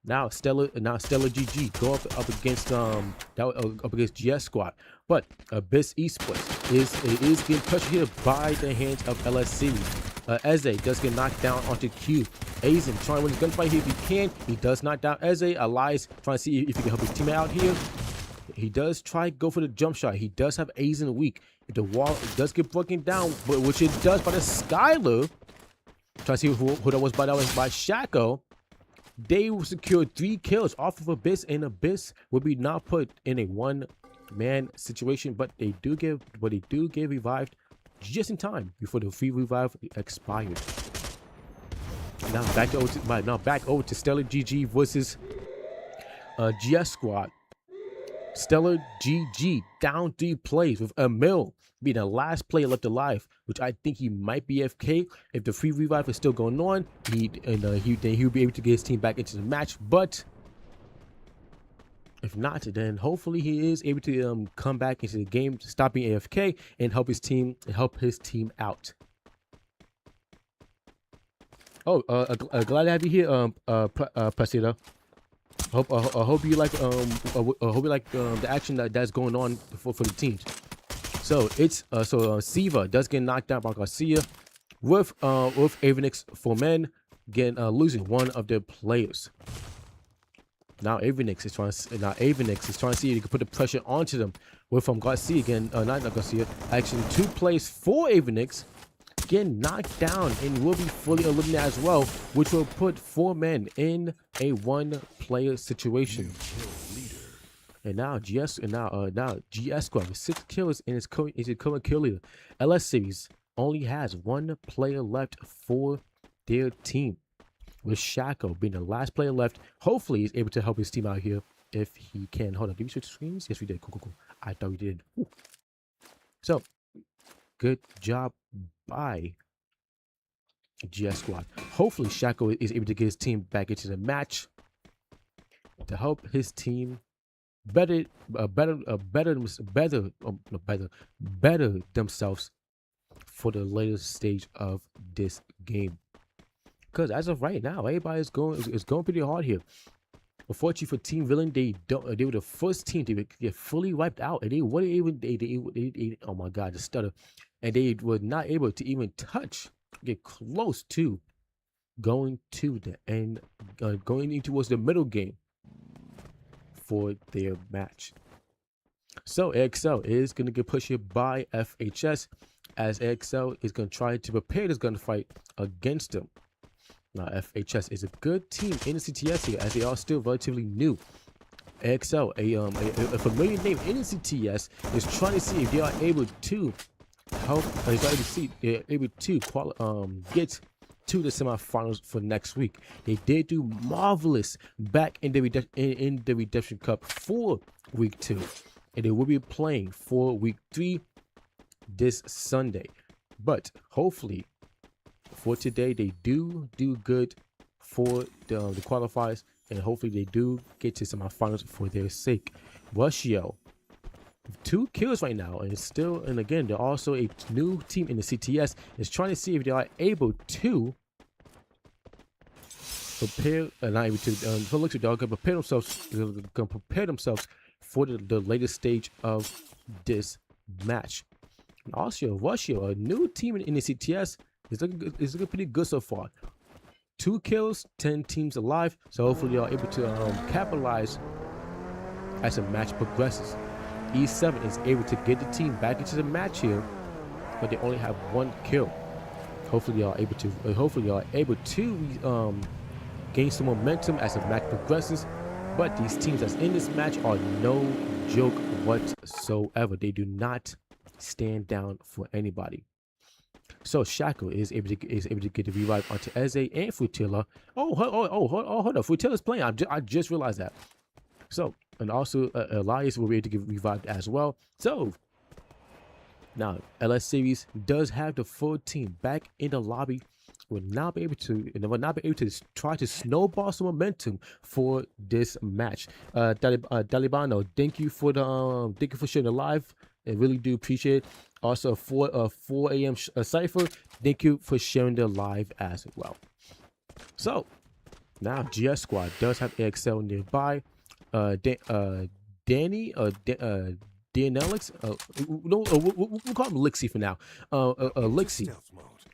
Now Stellar GG go up against GS Squad, but Abyss Esports is getting pressured here by the hands of LS Series. Eze does get knocked down onto Q. Aizen trying to win the gunfight here if he can. He does knock down Eze. Elias trying to see if he can help his teammate out here. He does try to go for the jump shot. He does have Aizen weak. The wall does get broken down, but which it does by the Skylar. Trying to see who that was by Shaco. They will secure 3 kills off of Abyss, and Abyss will be not put in a 1-man situation, but they do get revived just in time before the free revive expired. Now back over to Stellar GG versus GS Squad. Stellar GG down 3 plays with Emil being the last player left alive, which I think he might be FK. If the free revive is still going on, he'll be able to get his team back into the match. But if not, then hopefully he is able to come back into the game, stop being AFK, and help his team out. Oh, glad to have you here, Presido. I hope you like the action that's going on for the teams. So it's Siva does get knocked down by Garcia with Avenex for men losing one of their players. Now Avenex is trying to see if he can put the pressure onto them with Garcia again, not Garcia, actually 2 players for Avenex getting knocked down and will be fully eliminated as well, which will put 4 men in a 1-player situation. And now GS Squad with 6 kills in his current kill leader. LS Series only has 1 player left for their team. with Shako being the last player left. Hopefully, he's able to help his team out here if he can. Hold on, did we switch screens? Yes, we did. Cool. I thought we did. Ooh. So, good job by GS Squad. Hopefully, Shako is able to get his team back into the match to help his team better themselves for the later stage of this game. Because as of right now, everybody is going pretty hard here. Unfortunately for Team Villain, they were the first team to get fully wiped out, and they oh my god, the stutter, and they were not able to even get close to going to the end, going in towards the middle game for their match. So AXL is going to get pushed here by FHS, as AXL is going to try to prepare this gunfight against them. Now, FHS is a good team in the CTS here, as they are still relatively new. AXL, a familiar name in the CTS, is trying to see if they are able to help, able to get to the semifinals for next week. They did do marvelous back in the Redemption Cup for week 2, and they will be playing for week 3 this Sunday. But hopefully, for today, they do good for the qualifiers, and hopefully they do get to semifinals for their sake. Rushio, 2 kills right now, and again, they're also a new team in the CTS, is trying to see if they are able to prepare, prepare themselves for the latest stage of this match. And also, Rushio, a new team in the CTS, is looking pretty good so far. 2 kills, 10 teams alive. So hopefully they are able to capitalize as the match progresses. E7 is able to get the team back into the match here, but they only have 1 kill. Hopefully they are able to. Gain some momentum as the match progresses. But these teams that's in this match are no joke whatsoever. They do not stand down for anybody. So Shako is able to get the revive onto Eze and Frutilla. Hold up, Frutilla's playing. I just realized that. So, and also Elias will be able to get revived as well. So now LS Series does have the full team back in the lobby. Will not be able to try to snowball some momentum for this match. Dalibano, thank you for sharing the live. I really do appreciate it. Also, 4 a.m. Cypher, thank you for sharing the live as well. So, now GS Squad does have AXL nearby. Danny, Danelix, we'll call him Lixie for now. Lixie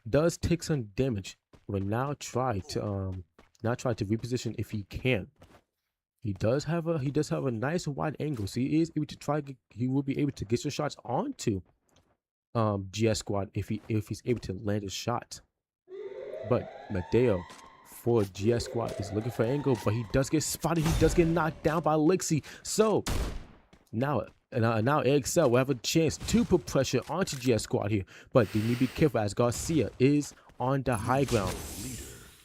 does take some damage, but now try to reposition if he can. He does have a nice wide angle, so he is able to he will be able to get some shots onto GS Squad if he's able to land a shot. But Mateo for GS Squad is looking for angle, but he does get spotted. He does get knocked down by Lixie. So now AXL will have a chance to put pressure onto GS Squad here, but they need to be careful as Garcia is on the high ground.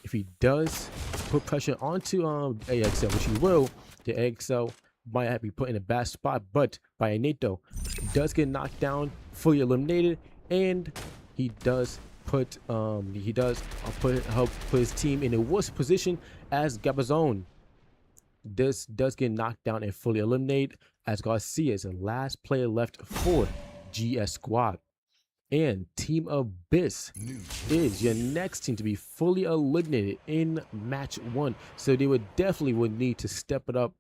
If he does put pressure onto AXL, which he will, the AXL might have to be put in a bad spot, but by Nato, he does get knocked down, fully eliminated, and he does help put his team in a worse position as Gabazon does get knocked down and fully eliminated, as Garcia is the last player left for GS Squad. And Team Abyss is your next team to be fully eliminated in match 1. So they would need to step it up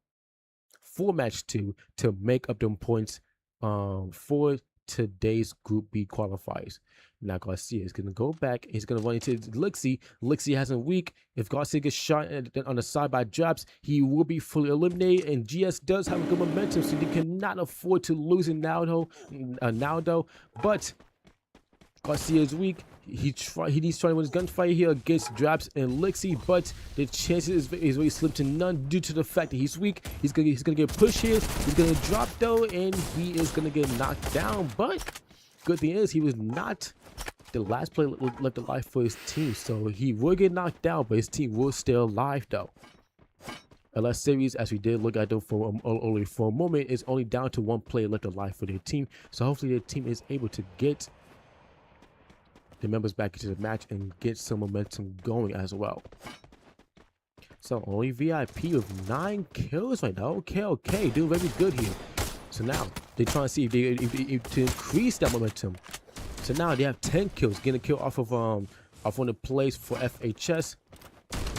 for match 2 to make up them points for today's Group B qualifiers. Now Garcia is going to go back. He's going to run into Lixie. Lixie has a weak. If Garcia gets shot on the side by drops, he will be fully eliminated. And GS does have a good momentum, so they cannot afford to lose in Naldo. But Garcia is weak. He's trying to win his gunfight here against Drops and Lixie, but the chances is very slim to none due to the fact that he's weak. He's gonna get pushed here. He's gonna drop though, and he is gonna get knocked down. But good thing is he was not the last player left alive for his team, so he will get knocked down, but his team will still alive though. LS series, as we did look at them for only for a moment, is only down to 1 player left alive for their team. So hopefully their team is able to get the members back into the match and get some momentum going as well. So only VIP with 9 kills right now. Okay, doing very good here. So now they're trying to see if to increase that momentum. So now they have 10 kills, getting a kill off of one of the plays for FHS.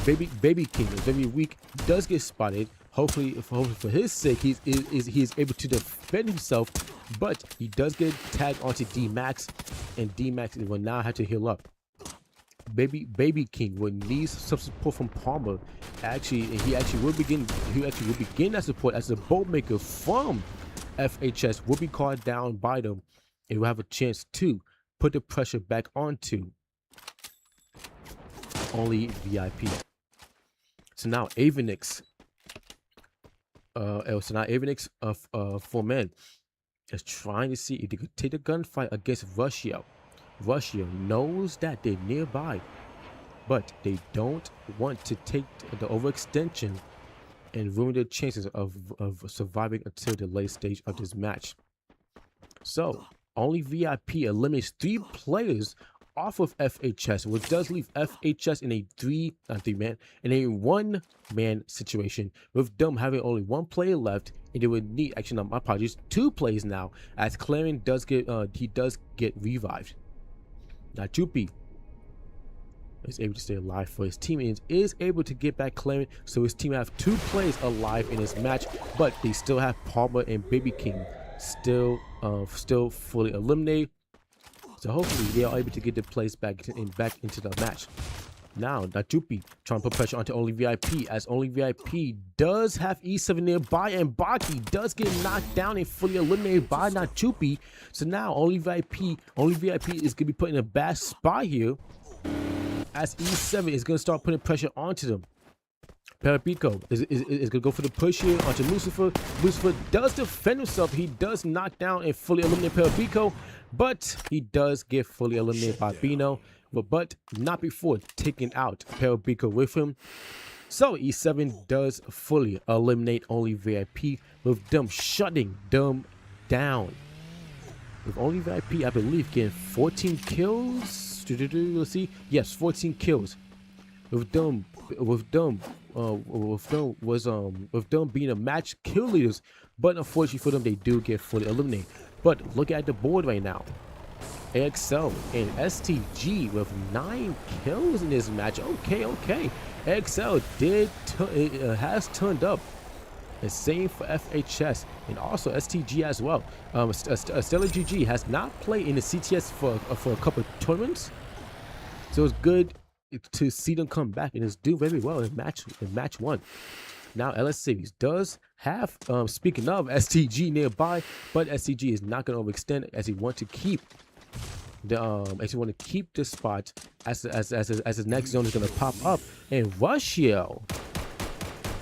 Baby King is very weak, does get spotted. Hopefully for his sake, he is able to defend himself, but he does get tagged onto D-Max, and D-Max will now have to heal up. Baby King will need some support from Palmer. He actually will begin that support as the bolt maker from FHS will be called down by them, and will have a chance to put the pressure back onto only VIP. So now Avenix, for men is trying to see if they could take the gunfight against Russia. Russia knows that they're nearby, but they don't want to take the overextension and ruin their chances of surviving until the late stage of this match. So only VIP eliminates 3 players off of FHS, which does leave FHS in a 1-man situation, with them having only 1 player left, and they would need, actually, no, my apologies, 2 players now, as Clarion does get revived. Now Jupi is able to stay alive for his team and is able to get back Clarion, so his team have 2 players alive in this match, but they still have Palmer and Baby King still fully eliminated. So hopefully they are able to get the place back into the match. Now Najupi trying to put pressure onto only VIP, as only VIP does have E7 nearby, and Baki does get knocked down and fully eliminated by Najupi. So now only VIP is gonna be put in a bad spot here, as E7 is gonna start putting pressure onto them. Parapico is gonna go for the push here onto Lucifer. Lucifer does defend himself. He does knock down and fully eliminate Parapico, but he does get fully eliminated by Bino, but not before taking out Parapico with him. So E7 does fully eliminate only VIP, with them shutting them down. With only VIP, I believe, getting 14 kills. Let's see. Yes, 14 kills. With them being a match kill leaders, but unfortunately for them, they do get fully eliminated. But look at the board right now. AXL and STG with 9 kills in this match. Okay. AXL has turned up. The same for FHS and also STG as well. Stellar GG has not played in the CTS for a couple of tournaments, so it's good to see them come back and just do very well in match 1. Now LS Series does have, speaking of STG nearby, but STG is not going to overextend, as he wants to keep the spot as his next zone is going to pop up. And Russia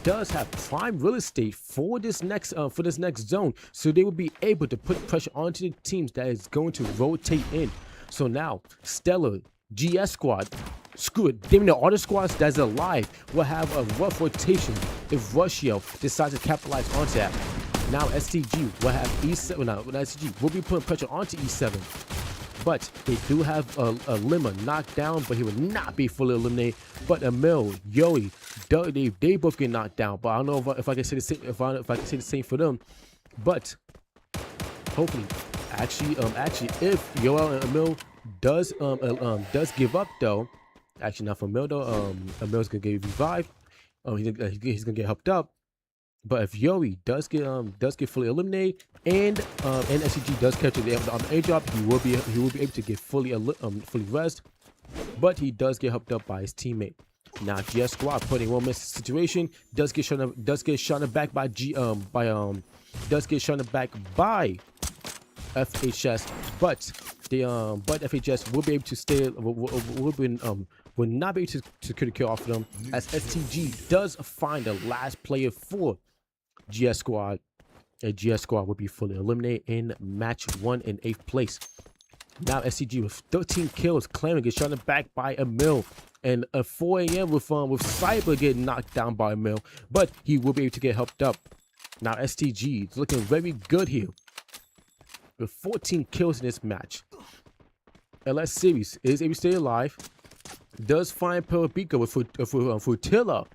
does have prime real estate for this next zone, so they will be able to put pressure onto the teams that is going to rotate in. So now Stellar, GS Squad, screw it, damn, the other squads that's alive will have a rough rotation if Russia decides to capitalize onto that. Now STG will have E7. Now STG will be putting pressure onto E7, but they do have a Lima knocked down, but he will not be fully eliminated. But Emil, Yoi, they both get knocked down. But I don't know if I can say the same. If I can say the same for them. But hopefully, actually, if Yoel and Emil does give up though. Actually, not for Emil though. Emil's gonna get revived. He's gonna get helped up. But if Yoi does get fully eliminated, and SCG does capture the airdrop, he will be able to get fully rest. But he does get helped up by his teammate. Now GS Squad putting 1-man situation does get shot back by FHS, but FHS will be able to stay will not be able to secure the kill off of them, as STG does find the last player for GS Squad, and GS Squad will be fully eliminated in match 1 in 8th place. Now SCG with 13 kills, claiming gets shot in the back by Emil. And a 4 a.m. with Cyber getting knocked down by Emil, but he will be able to get helped up. Now STG is looking very good here with 14 kills in this match. LS Series is able to stay alive. Does find Perabika with Futilla,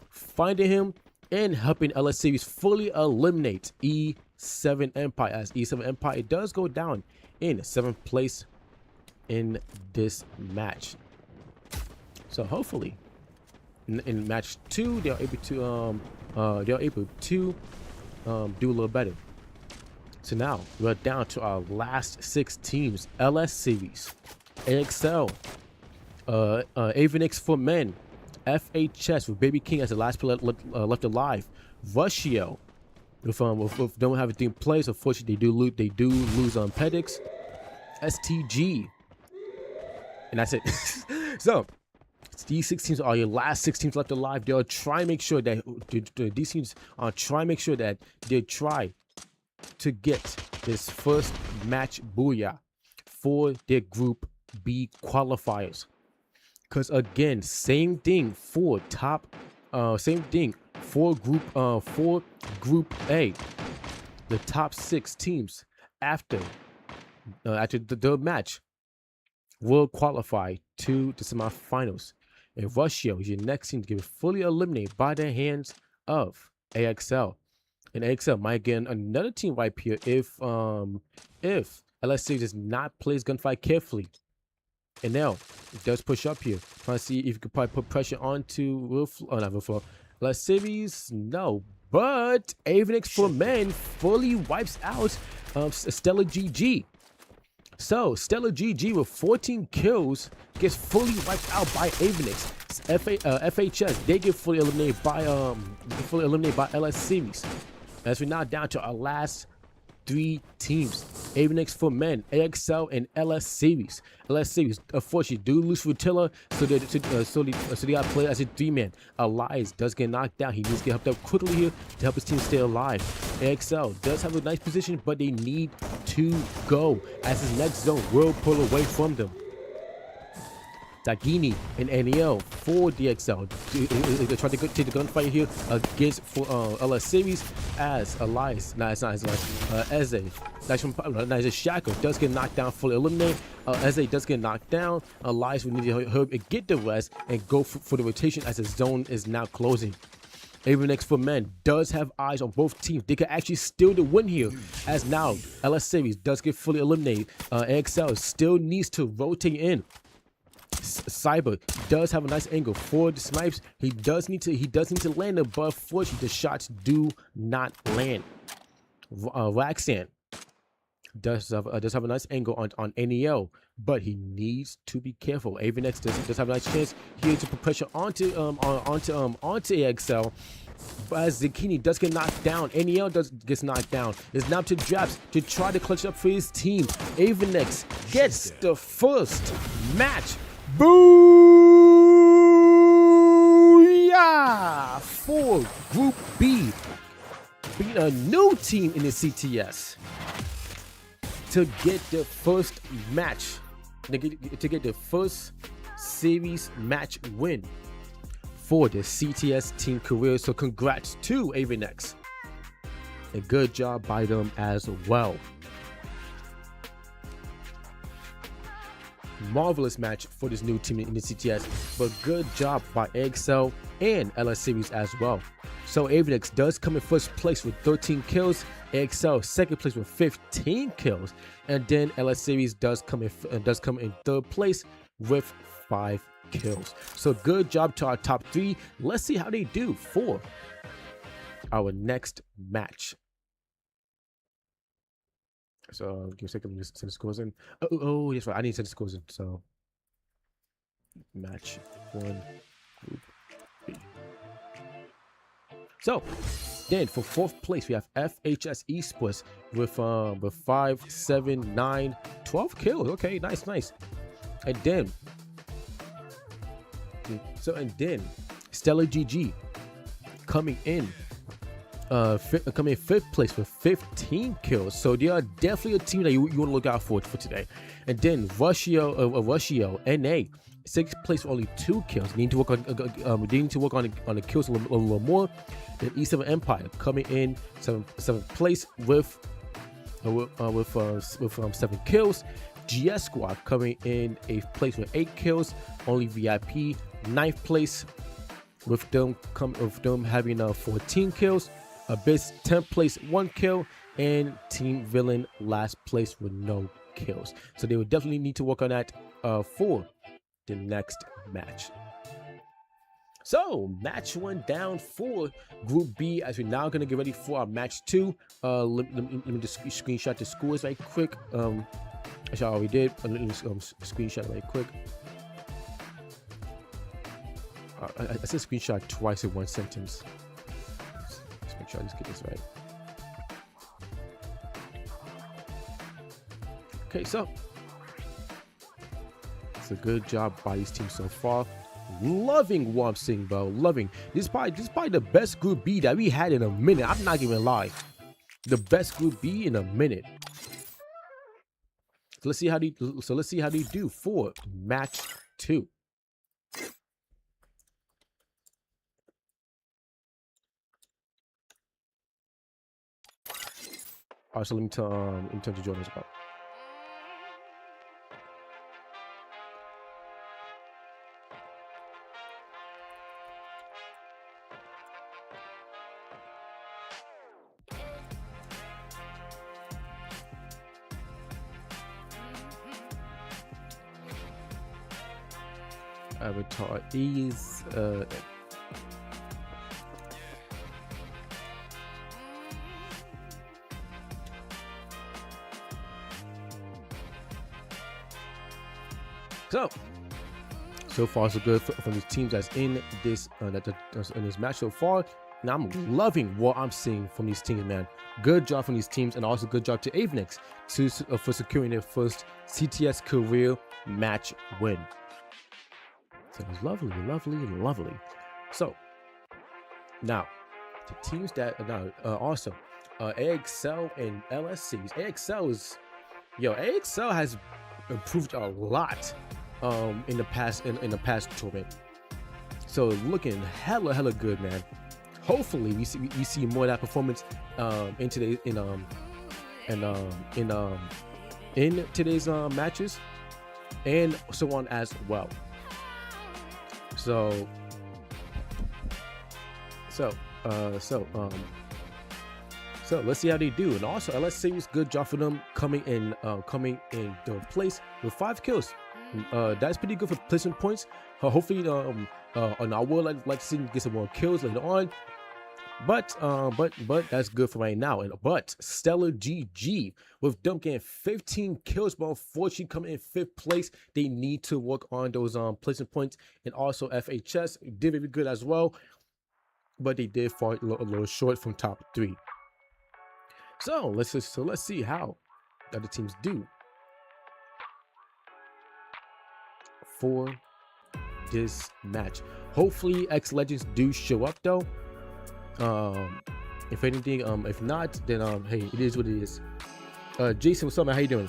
finding him and helping LS Series fully eliminate E7 Empire, as E7 Empire does go down in 7th place in this match. So hopefully in match 2 they're able to do a little better. So now we're down to our last 6 teams: LS Series, AXL, Avenix for men, FHS with Baby King as the last player left alive, Rushio with don't have a team play, so unfortunately they do lose on Pedix, STG, and that's it. So these 6 teams are your last 6 teams left alive. They'll try and make sure that these teams are try and make sure that they try to get this first match booyah for their Group B qualifiers. Because again, same thing for Group A. The top 6 teams after the match will qualify to the semifinals. And Rushio is your next team to get fully eliminated by the hands of AXL. And AXL might get another team wipe here if LSC does not play his gunfight carefully. And now it does push up here, trying to see if you could probably put pressure onto LS Series. No, but Avenix for men fully wipes out Stellar GG. So Stellar GG with 14 kills gets fully wiped out by Avenix. FHS they get fully eliminated by LS Series. As we're now down to our last 3 teams: Avenix for men, AXL, and LS Series. LS Series unfortunately do lose Rutilla, so they got to play as a 3-man. Elias does get knocked down. He needs to get helped up quickly here to help his team stay alive. AXL does have a nice position, but they need to go, as his next zone will pull away from them. Dagini and NEL for DXL. They try to take the gunfight here against LS Series, as Elias, Eze. Nice Shackle does get knocked down, fully eliminated. Eze does get knocked down. Elias will need to get the rest and go for the rotation, as the zone is now closing. Avenix for men does have eyes on both teams. They can actually steal the win here, as now LS Series does get fully eliminated. AXL still needs to rotate in. Cyber does have a nice angle for the snipes. He does need to land it, but unfortunately the shots do not land. Raxan does have a nice angle on NEL, but he needs to be careful. Avenex does have a nice chance here to put pressure onto AXL. But as Zucchini does get knocked down, NEL gets knocked down. It's now to Draps to try to clutch up for his team. Avenex gets the first match. Booyah! For Group B, beat a new team in the CTS to get the first match, to get the first series match win for the CTS team career. So congrats to Avenex, and good job by them as well. Marvelous match for this new team in the CTS, but good job by AXL and LS Series as well. So Avenex does come in first place with 13 kills, AXL second place with 15 kills, and then LS Series does come in third place with 5 kills. So good job to our top 3. Let's see how they do for our next match. So give me a second, let me send the scores in. Oh, yes, right. I need to send the scores in. So match 1, Group B. So then for 4th place we have FHS Esports with 5, 7, 9, 12 kills. Okay, nice. And then Stellar GG coming in coming in fifth place with 15 kills. So they are definitely a team that you want to look out for today. And then Russia NA, sixth place with only 2 kills. They need to work on the kills a little more. Then E7 Empire coming in seventh place with 7 kills. GS Squad coming in 8th place with 8 kills. Only VIP 9th place with them having 14 kills. Abyss 10th place 1 kill, and Team Villain last place with no kills. So they would definitely need to work on that for the next match. So match 1 down for Group B, as we're now gonna get ready for our match 2. Let me just screenshot the scores right quick. Actually, I already did. Let me screenshot right quick. I said screenshot twice in one sentence. Let's make sure I just get this right. Okay, so it's a good job by these teams so far. Loving what I'm seeing, bro. Loving this is probably the best Group B that we had in a minute. I'm not even lying. The best Group B in a minute. So let's see how they do for match 2. All right, so let me turn to Jordan's about. Avatar is so far so good from the teams that's in this in this match so far, and I'm loving what I'm seeing from these teams, man. Good job from these teams, and also good job to Avenex for securing their first CTS career match win. So it was lovely, lovely, lovely. So now the teams that also AXL and LSCs. AXL has improved a lot in the past tournament. So looking hella good, man. Hopefully we see more of that performance in today's matches, and so on as well. So let's see how they do. And also LSC's good job for them coming in third place with 5 kills. That's pretty good for placement points. Hopefully on I would like to see them get some more kills later on. But that's good for right now. But Stellar GG with them getting 15 kills, but unfortunately coming in 5th place. They need to work on those placement points. And also FHS did very good as well, but they did fall a little short from top 3. So let's see how the other teams do for this match. Hopefully X Legends do show up though. If anything, if not, then hey, it is what it is. Jason, what's up, man? How you doing?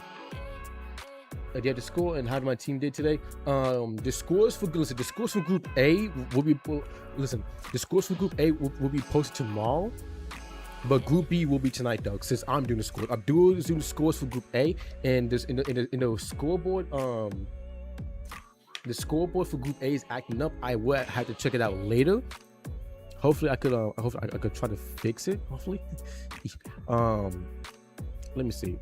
Do you have the score and how my team did today? The scores for Group A will be posted tomorrow, but Group B will be tonight though, since I'm doing the score. I'm doing the scores for Group A, and there's in the scoreboard. The scoreboard for Group A is acting up. I will have to check it out later. Hopefully I could try to fix it. Hopefully. Let me see.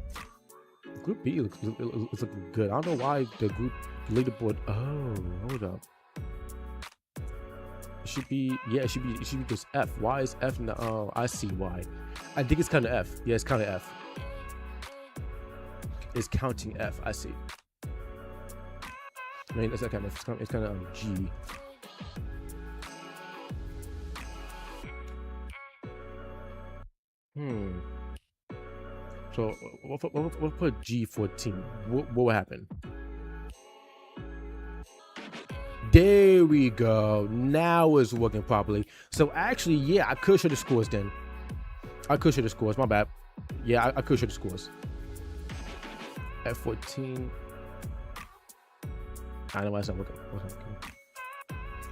Group B looks looking good. I don't know why the group leaderboard. Oh, hold up. It should be just F. Why is F now? Oh, I see why. I think it's kind of F. Yeah, it's kind of F. It's counting F. I see. I mean, it's not kind of F. It's kind of G. So we'll put G14. What will happen? There we go. Now it's working properly. So actually, yeah, I could show the scores then. I could show the scores. My bad. Yeah, I could show the scores. At 14. I know why it's not working.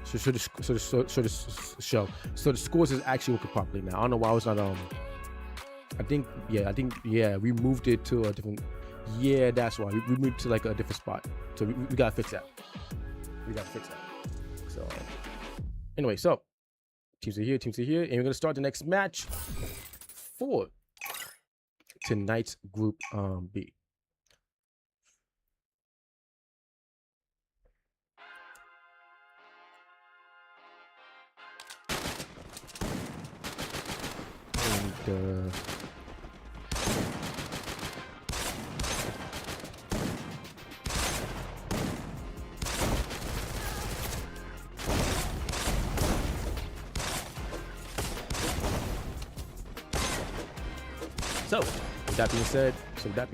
So the scores is actually working properly now. I don't know why I was not I think we moved it to a different. Yeah, that's why we moved to like a different spot. So we gotta fix that. So anyway, so teams are here, and we're gonna start the next match for tonight's Group B. And So with that being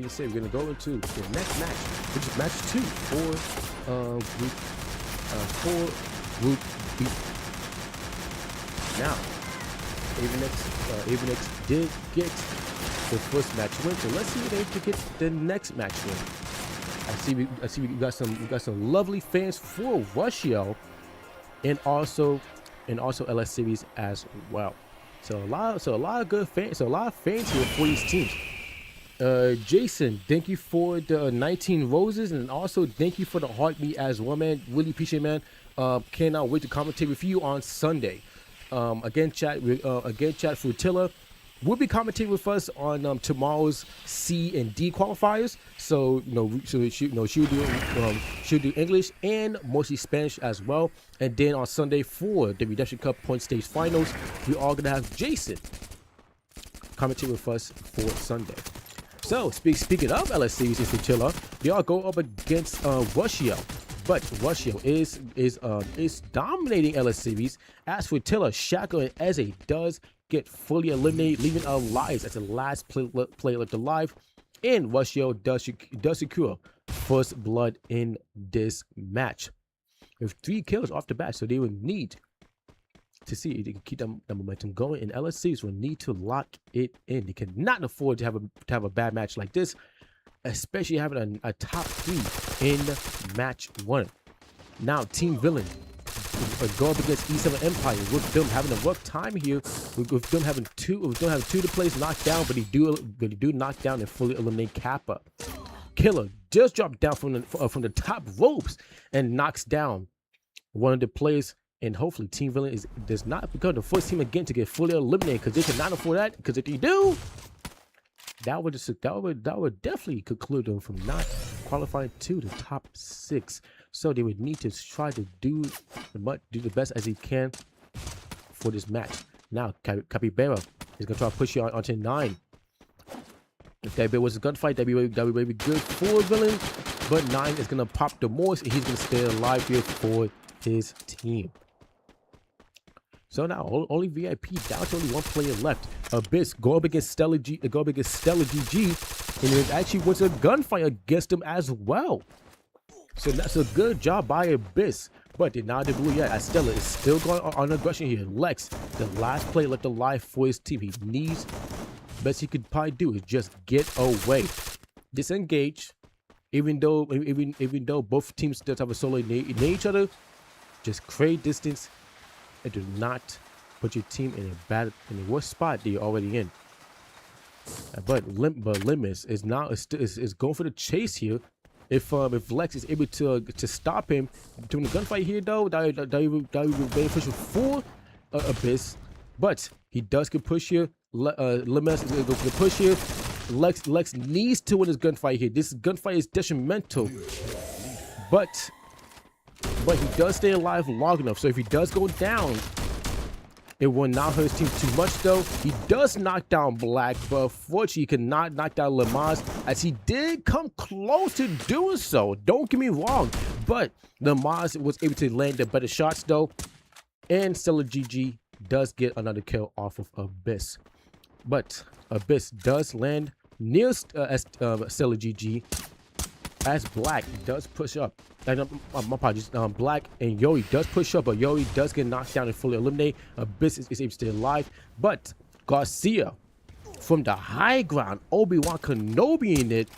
said, we're gonna go into the next match, which is match 2 for Group B. Now, Avenex did get the first match win, so let's see if they can get the next match win. I see we got some lovely fans for Russia, and also LS Series as well. So a lot of good fans. So a lot of fans here for these teams. Jason, thank you for the 19 roses, and also thank you for the heartbeat as well, man. Really appreciate it, man. Cannot wait to commentate with you on Sunday. Again, chat Frutilla will be commentating with us on tomorrow's C and D qualifiers. So she'll do English and mostly Spanish as well. And then on Sunday for the Redemption Cup Point Stage Finals, we are gonna have Jason commentate with us for Sunday. So speaking of LS Series and Frutilla, they all go up against Russia. But Russia is dominating LS Series. As for Tilla, Shaka and Eze does get fully eliminated, leaving alive as the last player left alive. And Russia does secure first blood in this match with 3 kills off the bat. So they would need to see if they can keep the momentum going. And LS Series will need to lock it in. They cannot afford to have a bad match like this, especially having a top 3 in match 1. Now Team Villain go up against E7 Empire with them having a rough time here, with them having two to place knocked down, but they do knock down and fully eliminate Kappa. Killer just dropped down from the top ropes and knocks down one of the players. And hopefully Team Villain does not become the first team again to get fully eliminated, because they cannot afford that. Because if they do, that would definitely conclude them from not qualifying to the top 6. So they would need to try to do the best as he can for this match. Now Capybara is gonna try to push you onto 9. If that was a gunfight, that would be good for Villain, but 9 is gonna pop the most, and he's gonna stay alive here for his team. So now only VIP down to only 1 player left. Abyss go up against Stella GG, and it actually wins a gunfight against him as well. So that's a good job by Abyss. But now the blue, as Stella is still going on aggression here. Lex, the last player left alive for his team. He needs, best he could probably do is just get away, disengage. Even though both teams still have a solo in each other, just create distance and do not put your team in a worse spot that you're already in. But Limus is now is going for the chase here. If Lex is able to stop him during the gunfight here, though, that would be beneficial for Abyss. But he does get push here. Limus is going to get push here. Lex needs to win this gunfight here. This gunfight is detrimental, but he does stay alive long enough. So if he does go down, it will not hurt his team too much, though. He does knock down Black, but unfortunately, he cannot knock down Lamaz, as he did come close to doing so. Don't get me wrong, but Lamaz was able to land the better shots, though. And Stella GG does get another kill off of Abyss. But Abyss does land near Stella GG, as Black does push up. My apologies. Black and Yori does push up, but Yori does get knocked down and fully eliminated. Abyss is able to stay alive, but Garcia from the high ground, Obi-Wan Kenobi in it,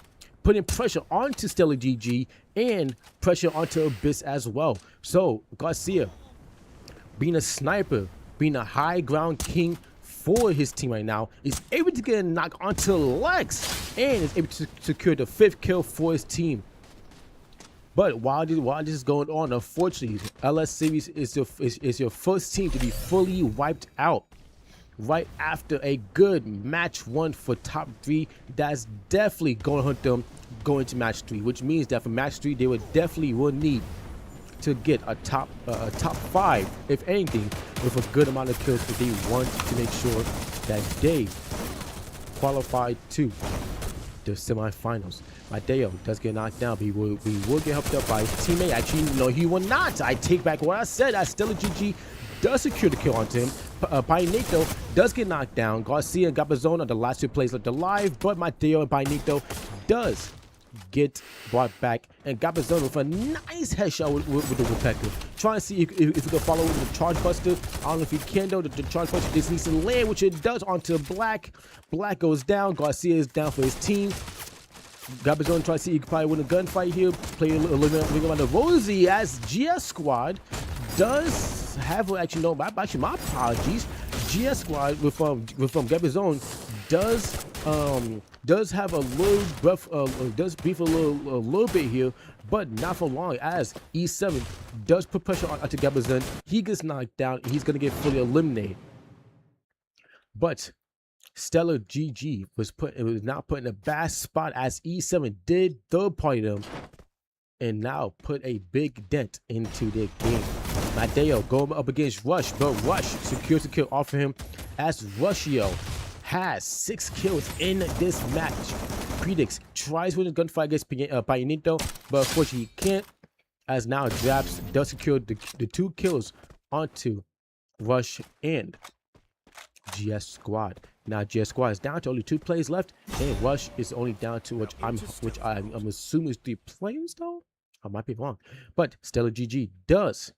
putting pressure onto Stellar GG and pressure onto Abyss as well. So Garcia, being a sniper, being a high ground king for his team right now, is able to get a knock onto Lex and is able to secure the 5th kill for his team. But while this is going on, unfortunately, LS Series is your first team to be fully wiped out right after a good match 1 for top 3. That's definitely going to hunt them going to match 3, which means that for match 3 they will need to get a top 5, if anything, with a good amount of kills if they want to make sure that they qualify to the semifinals. Mateo does get knocked down, but we will get helped up by his teammate. Actually, no, he will not. I take back what I said. As Stellar GG does secure the kill onto him. Painito does get knocked down. Garcia and Gabazon are the last 2 players left alive, but Mateo and Painito does get brought back, and Gabazon with a nice headshot with the Woodpecker. Trying to see if we can follow with the Charge Buster. I don't know if he can though. The Charge Buster just needs to land, which it does, onto Black. Black goes down. Garcia is down for his team. Gabazon tries to see if he can probably win a gunfight here. Play a little bit on the Rosie, as GS Squad does have, actually no, actually my apologies. GS Squad with Gabazon does have a little breath, does beef a little bit here, but not for long, as E7 does put pressure onto Gabazon. He gets knocked down and he's gonna get fully eliminated. But Stellar GG was now put in a bad spot, as E7 did third party them and now put a big dent into their game. Mateo going up against Rush, but Rush secures the kill off of him, as Rushio has 6 kills in this match. Predix tries with a gunfight against Painito, but unfortunately he can't, as now Japs does secure the 2 kills onto Rush and GS Squad. Now GS Squad is down to only 2 players left, and Rush is only down to which I'm assuming is 3 players though. I might be wrong, but Stellar GG does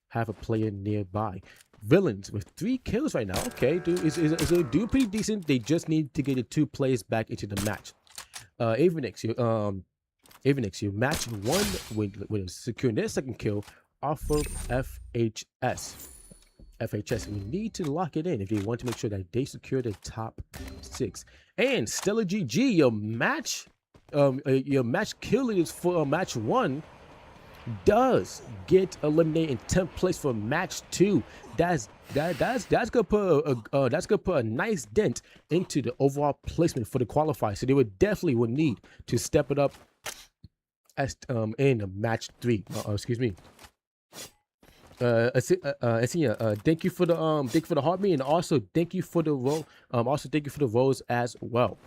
have a player nearby. Villains with 3 kills right now. Okay, dude, is doing pretty decent. They just need to get the 2 players back into the match. Avenix, you match 1 with securing their 2nd kill off of FHS. FHS, we need to lock it in if they want to make sure that they secure the top 6. And Stellar GG, your match kill leaders for match 1 does get eliminated in 10th place for match 2. That's gonna put a nice dent into the overall placement for the qualifier. So they would need to step it up as in match 3. Excuse me. Thank you for the heartbeat, and also thank you for the role. Also thank you for the roles as well.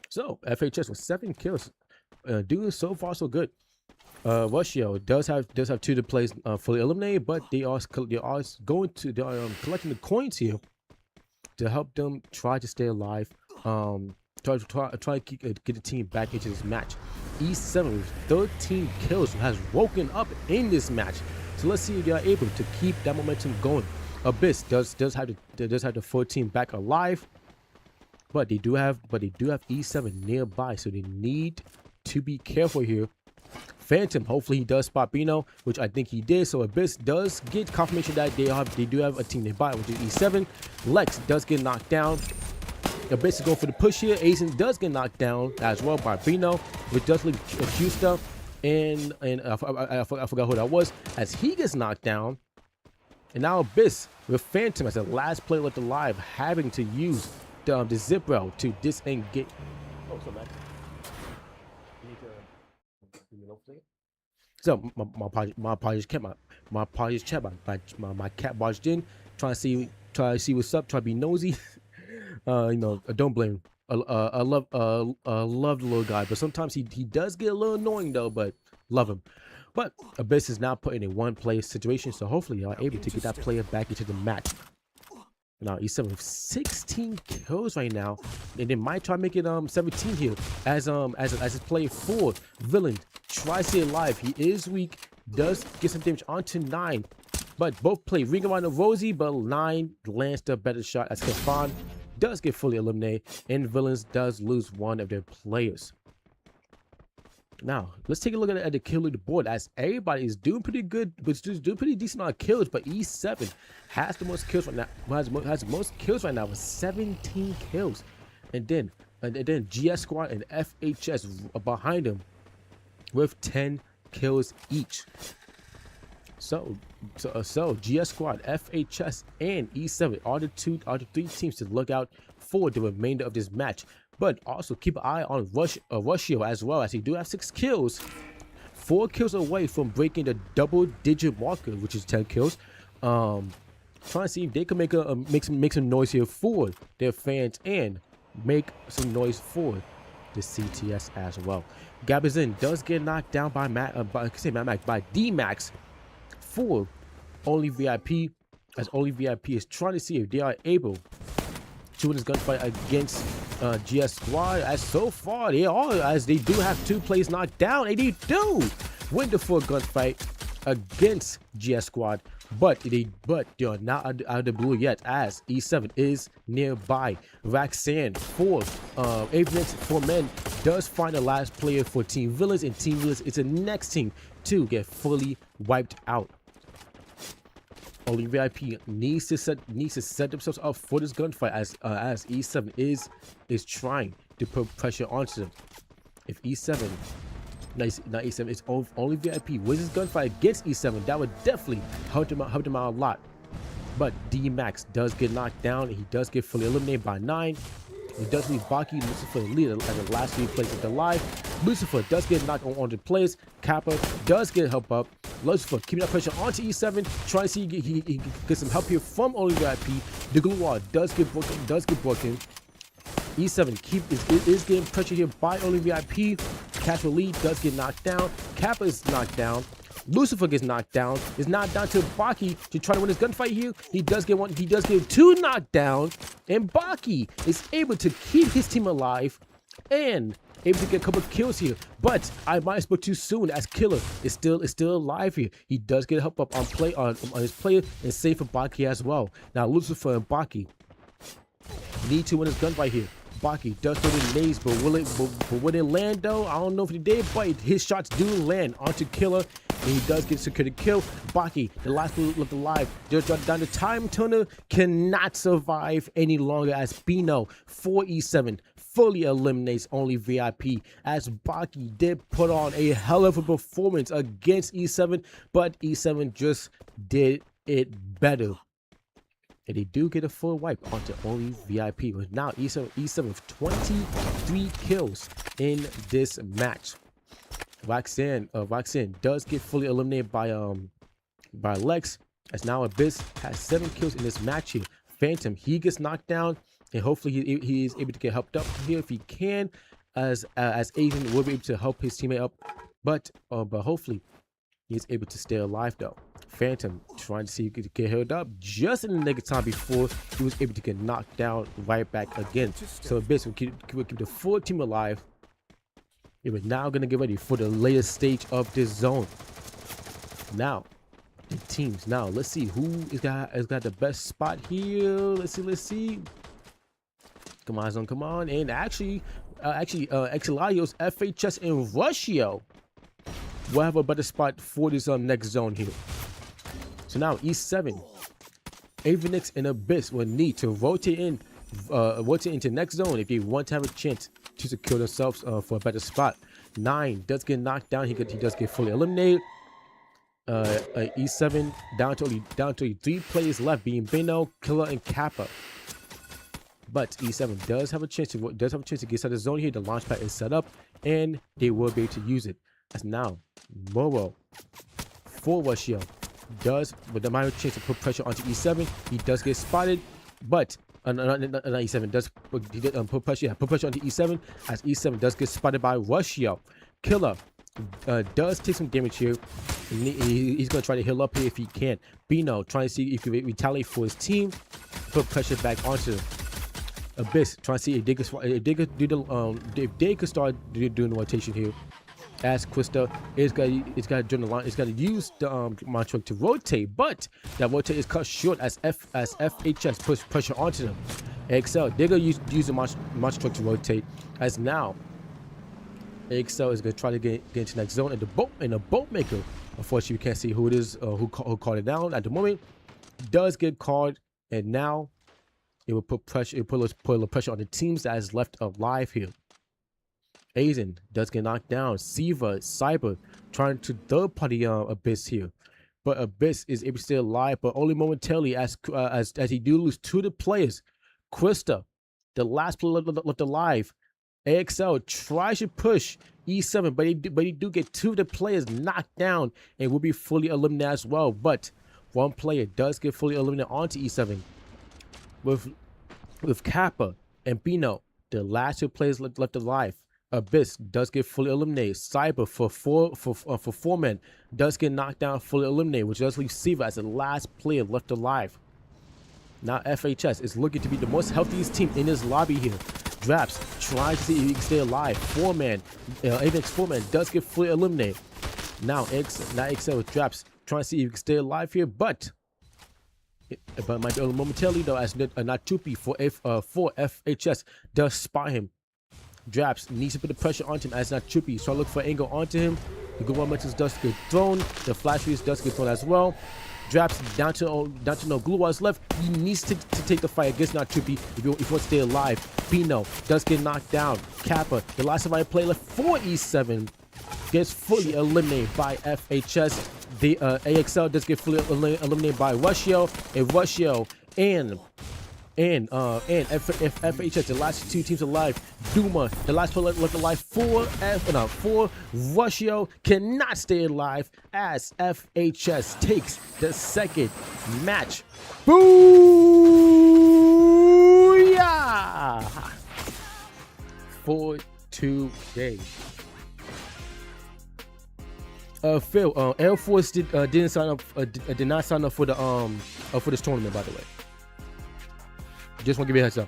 So FHS with 7 kills, doing so far so good. Rushio does have 2 players fully eliminated, but they are collecting the coins here to help them try to stay alive. Try to get the team back into this match. E7 with 13 kills has woken up in this match. So let's see if they are able to keep that momentum going. Abyss does have the 14 back alive. But they do have E7 nearby, so they need to be careful here. Phantom, hopefully he does spot Bino, which I think he did. So Abyss does get confirmation that they do have a team nearby, which is E7. Lex does get knocked down. Abyss is going for the push here. Aizen does get knocked down as well by Bino, which does leave Custa, and I forgot who that was, as he gets knocked down. And now Abyss with Phantom as the last player left alive, having to use the zip rail to disengage. Oh, so man. So my apologies, chat. My cat barged in, trying to see what's up, try to be nosy. Don't blame him. I love the little guy, but sometimes he does get a little annoying though. But love him. But Abyss is now put in a 1-player situation, so hopefully you are able to get that player back into the match. Now E7 with 16 kills right now, and they might try to make it 17 here as his player 4 villain tries to stay alive. He is weak, does get some damage onto 9, but both play ring around the rosy, but 9 lands the better shot as Kafan does get fully eliminated, and villains does lose one of their players. Now, let's take a look at the kill leaderboard as everybody is doing pretty good, but doing pretty decent on kills, but E7 has the most kills right now, has most kills right now with 17 kills. And then GS Squad and FHS behind him with 10 kills each. So GS Squad, FHS, and E7 are the three teams to look out for the remainder of this match. But also keep an eye on Rushio as well, as he do have 6 kills, 4 kills away from breaking the double-digit marker, which is 10 kills. Trying to see if they can make some noise here for their fans and make some noise for the CTS as well. Gabazin does get knocked down by D-Max for Only VIP, as Only VIP is trying to see if they are able to win this gunfight against GS Squad. As so far they are, as they do have 2 players knocked down, and they do win the full gunfight against GS Squad, but they are not out of the blue yet, as E7 is nearby. Roxanne for Avenix 4 men does find the last player for Team Villains, and Team Villains is the next team to get fully wiped out. Only VIP needs to set themselves up for this gunfight, as E7 is trying to put pressure onto them. If E7, not E7, it's Only VIP wins this gunfight against E7, that would definitely help them out a lot. But D-Max does get knocked down, and he does get fully eliminated by 9. He does leave Baki and Lucifer lead at the last 3 plays of the live. Lucifer does get knocked on the players. Kappa does get help up. Lucifer keeping that pressure onto E7, trying to see he gets some help here from Only VIP. The glue wall does get broken. E7 is getting pressure here by Only VIP. Casual lead does get knocked down. Kappa is knocked down. Lucifer gets knocked down. Is knocked down to Baki to try to win this gunfight here. He does get 2 knocked down, and Baki is able to keep his team alive and able to get a couple of kills here. But I might have spoke too soon, as Killer is still alive here. He does get help up on his player and save for Baki as well. Now Lucifer and Baki need to win this gunfight here. Baki does throw the nades, but will it land though? I don't know if he did, but his shots do land onto Killer, and he does get secured to kill. Baki, the last one left alive, just dropped down. The time turner cannot survive any longer, as Bino for E7 fully eliminates Only VIP, as Baki did put on a hell of a performance against E7, but E7 just did it better. And they do get a full wipe onto Only VIP. But now E7 with 23 kills in this match. Roxanne does get fully eliminated by Lex, as now Abyss has 7 kills in this match here. Phantom, he gets knocked down, and hopefully he is able to get helped up here if he can, as Asian will be able to help his teammate up, but hopefully he is able to stay alive though. Phantom trying to see if he could get held up just in the nick of time before he was able to get knocked down right back again. So Abyss will keep the full team alive. We're now going to get ready for the latest stage of this zone. Now, the teams. Now, let's see who has got the best spot here. Let's see. Come on, zone, come on. And actually, Exiladios, FHS, and Rushio will have a better spot for this next zone here. So now E7, Avenix, and Abyss will need to rotate into next zone if they want to have a chance to secure themselves for a better spot. 9 does get knocked down. He does get fully eliminated. E7 down to only 3 players left, being Bino, Killer, and Kappa. But E7 does have a chance to get out of the zone here. The launch pad is set up, and they will be able to use it. As now Moro for Rushio does, with the minor chance to put pressure onto E7. He does get spotted, but E7 does put pressure onto E7, as E7 does get spotted by Rushio. Killer does take some damage here, and he's going to try to heal up here if he can. Bino trying to see if he can retaliate for his team. put pressure back onto Abyss, trying to see if they could do the if they could start doing the rotation here. As Quista, it's got to join the line. It's got to use the Mantra to rotate, but that rotate is cut short as FHS puts pressure onto them. AXL, they're gonna use the Mantra to rotate. As now, AXL is gonna try to get into the next zone, and the boat maker. Unfortunately, we can't see who it is who called it down at the moment. Does get called, and now it will put pressure. It will put a little pressure on the teams that is left alive here. Aizen does get knocked down. Siva, Cyber trying to third party Abyss here, but Abyss is able to stay alive, but only momentarily as he do lose 2 of the players. Quista, the last player left alive. AXL tries to push E7, but he do get 2 of the players knocked down and will be fully eliminated as well. But one player does get fully eliminated onto E7 with Kappa and Bino, the last 2 players left alive. Abyss does get fully eliminated. Cyber for four men does get knocked down, fully eliminated, which does leave Siva as the last player left alive. Now FHS is looking to be the most healthiest team in this lobby here. Draps trying to see if he can stay alive. 4-man, Apex 4-man does get fully eliminated. Now XL with Draps trying to see if he can stay alive here, but it might be momentarily though, as Natupi for FHS does spot him. Draps needs to put the pressure onto him as Natupi trying to look for angle onto him. The good momentum does get thrown. The flash freeze does get thrown as well. Draps down to no glue wires left. He needs to take the fight against Natupi if he wants to stay alive. Pino does get knocked down. Kappa, the last surviving player left for E7, gets fully eliminated by FHS. The AXL does get fully eliminated by Rushio, and Rushio and FHS, the last 2 teams alive. Duma, the last player left alive for Rushio, cannot stay alive as FHS takes the second match. Booyah! For today. Phil, Air Force did not sign up for this tournament, by the way. Just want to give you a heads up,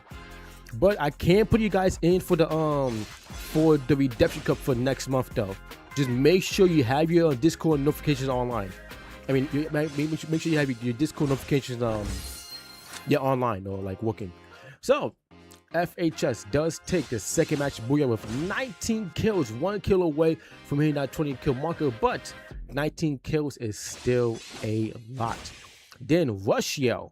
but I can put you guys in for the redemption cup for next month though. Just make sure you have your Discord notifications online. I mean, make sure you have your Discord notifications online or like working. So FHS does take the second match booyah with 19 kills, 1 kill away from hitting that 20 kill marker, but 19 kills is still a lot. Then Rushio,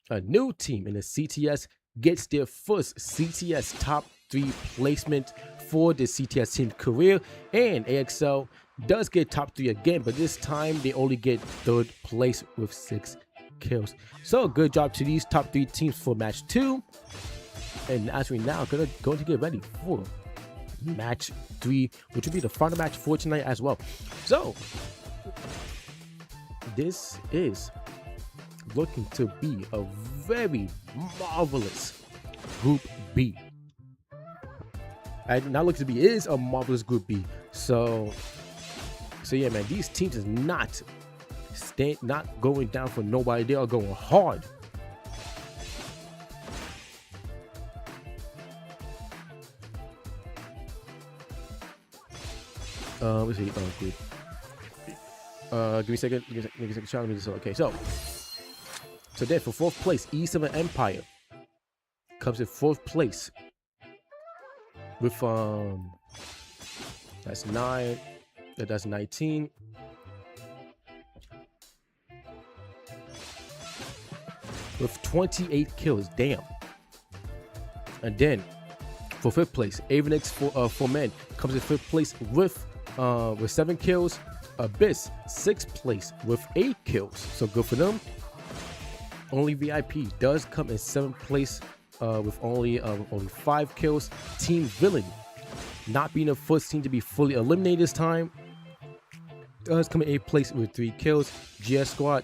a new team in the CTS, gets their first CTS top 3 placement for the CTS team career, and AXL does get top 3 again, but this time they only get 3rd place with 6 kills. So good job to these top 3 teams for match 2. And as we now going to get ready for match 3, which will be the final match for tonight as well. So this is looking to be a very marvelous Group B. And not looking to be, is a marvelous Group B. So yeah, man, these teams is not going down for nobody. They are going hard. Let's see. Oh, good. Give me a second. Give me a second. Okay, so then for 4th place, E7 Empire comes in 4th place with that's 9. That's 19. With 28 kills. Damn. And then for 5th place, Avenix for men comes in 5th place with 7 kills. Abyss 6th place with 8 kills. So good for them. Only VIP does come in 7th place with only 5 kills. Team Villain, not being the first team to be fully eliminated this time, does come in 8th place with 3 kills. GS Squad,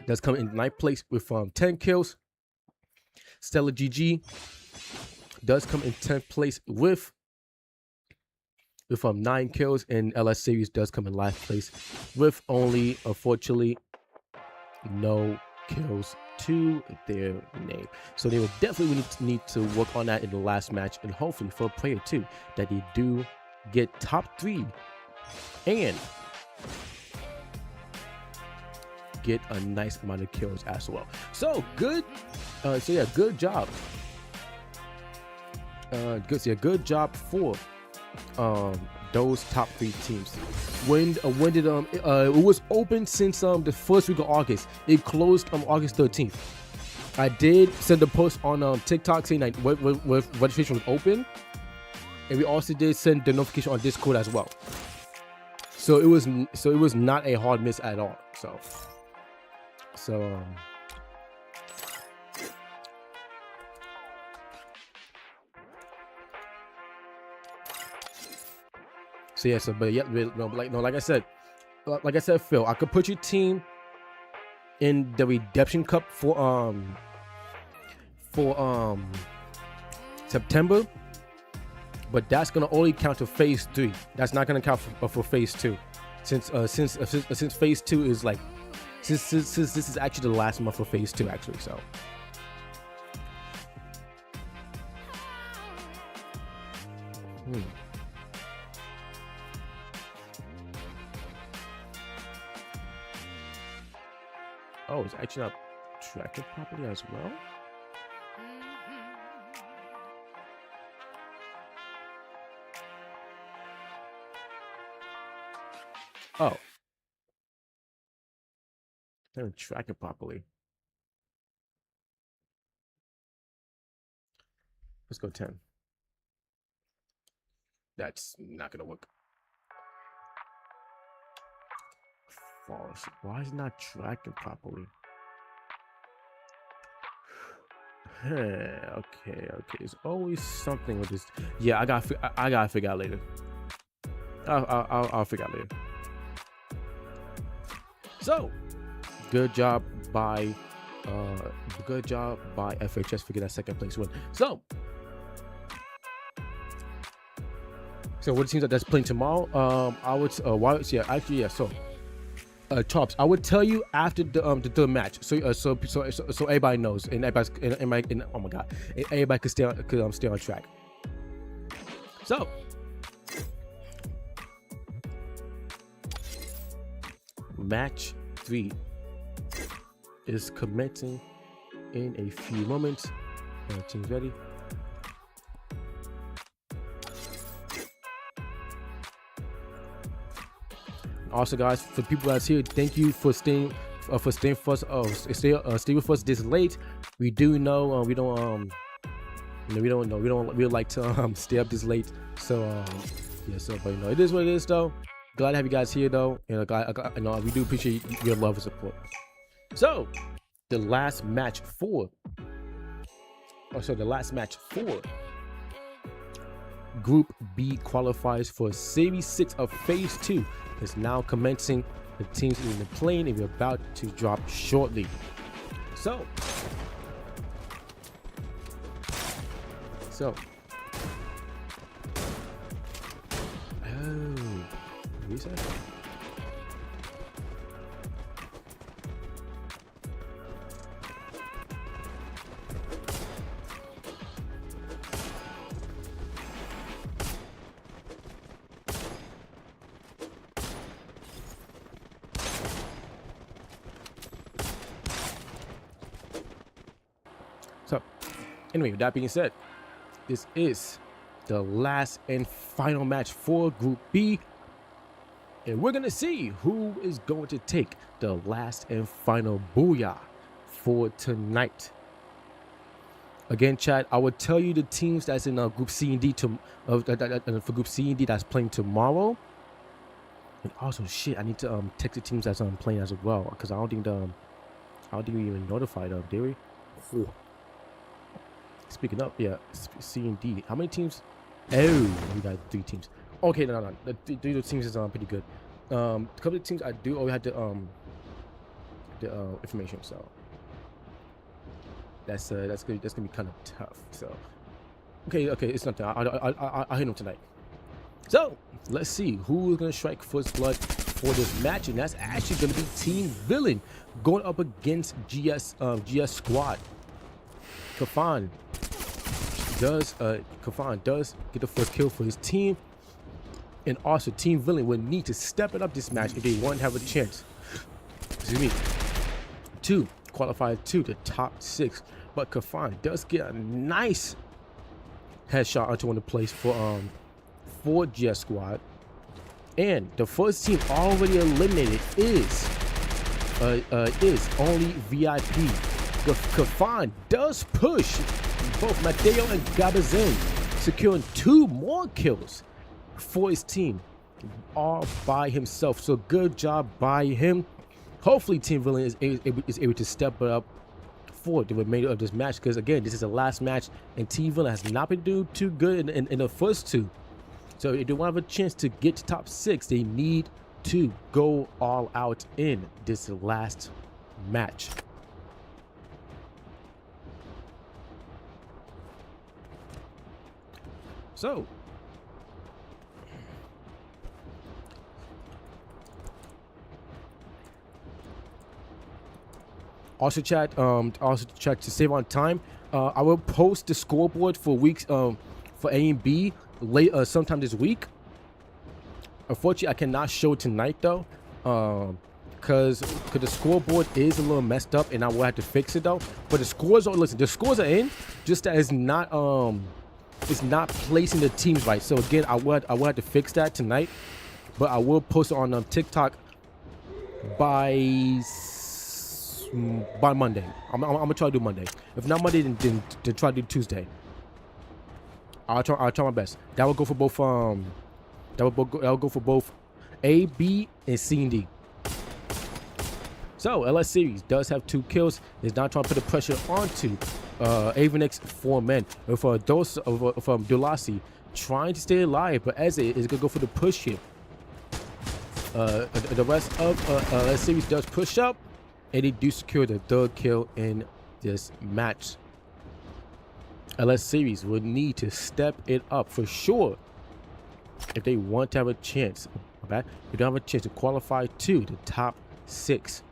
does come in 9th place with 10 kills. Stella GG does come in 10th place with 9 kills, and LS Series does come in last place with only, unfortunately, no kills to their name. So they will definitely need to work on that in the last match, and hopefully for player 2 that they do get top 3 and get a nice amount of kills as well. So good. Good job. Good job for those top 3 teams. When did it was open since the first week of August. It closed on August 13th. I did send a post on TikTok saying like what registration was open, and we also did send the notification on Discord as well. So it was not a hard miss at all. Like I said, Phil, I could put your team in the Redemption Cup for September, but that's gonna only count to phase 3. That's not gonna count for phase 2, since phase 2 is like since this is actually the last month for phase 2 actually. So. Oh, it's actually not tracking properly as well. Oh, they're tracking properly. Let's go 10. That's not gonna work. False. Why is it not tracking properly? Okay. There's always something with this. Yeah, I gotta figure out later. I'll figure out later. So, good job by FHS for getting that second place win. So what teams that's playing tomorrow? I would So Chops, I would tell you after the third match, so everybody knows, and everybody, oh my god, everybody could stay on track. So match 3 is commencing in a few moments. Team's ready. Also, guys, for the people that's here, thank you for staying with us this late. We do know we don't like to stay up this late. So but it is what it is though. Glad to have you guys here though, and we do appreciate your love and support. So the last match for Group B qualifiers for Series 6 of Phase 2 is now commencing. The teams in the plane and we're about to drop shortly. So reset. So, anyway, with that being said, this is the last and final match for Group B. And we're going to see who is going to take the last and final booyah for tonight. Again, chat, I will tell you the teams that's in Group C and D for Group C and D that's playing tomorrow. And also, shit, I need to text the teams that's playing as well, because I don't think we even notified them, did we? Ooh. Speaking up, yeah, C and D. How many teams? Oh, we got 3 teams. Okay, no. The 3 teams is pretty good. A couple of teams I do already had the information, so that's gonna be kind of tough. So okay, it's not that. I'll hit them tonight. So let's see who's gonna strike first blood for this match, and that's actually going to be Team Villain going up against GS Squad. Kafan does get the first kill for his team, and also Team Villain would need to step it up this match if they want to have a chance. Excuse me. To qualify to the top 6, but Kafan does get a nice headshot onto one of the plays for GS Squad, and the first team already eliminated is only VIP. Kafan does push both Mateo and Gabazin, securing 2 more kills for his team all by himself. So good job by him. Hopefully Team Villain is able to step it up for the remainder of this match, because again, this is the last match and Team Villain has not been doing too good in the first 2. So if they want to have a chance to get to top 6, they need to go all out in this last match. So also chat to save on time, I will post the scoreboard for weeks for A and B late sometime this week. Unfortunately, I cannot show it tonight though, because the scoreboard is a little messed up and I will have to fix it though. But the scores are, listen, the scores are in, just that it's not placing the teams right. So again, I will have to fix that tonight, but I will post it on TikTok by Monday. I'm gonna try to do Monday. If not Monday, then try to do Tuesday. I'll try my best. That will go for both that will go for both A, B, and C and D. So LS Series does have 2 kills. Is now trying to put the pressure onto Avenix 4 men. With a dose from Dulasi trying to stay alive, but Eze is gonna go for the push here. The rest of LS Series does push up, and they do secure the 3rd kill in this match. LS Series would need to step it up for sure if they want to have a chance. Okay, they don't have a chance to qualify to the top 6.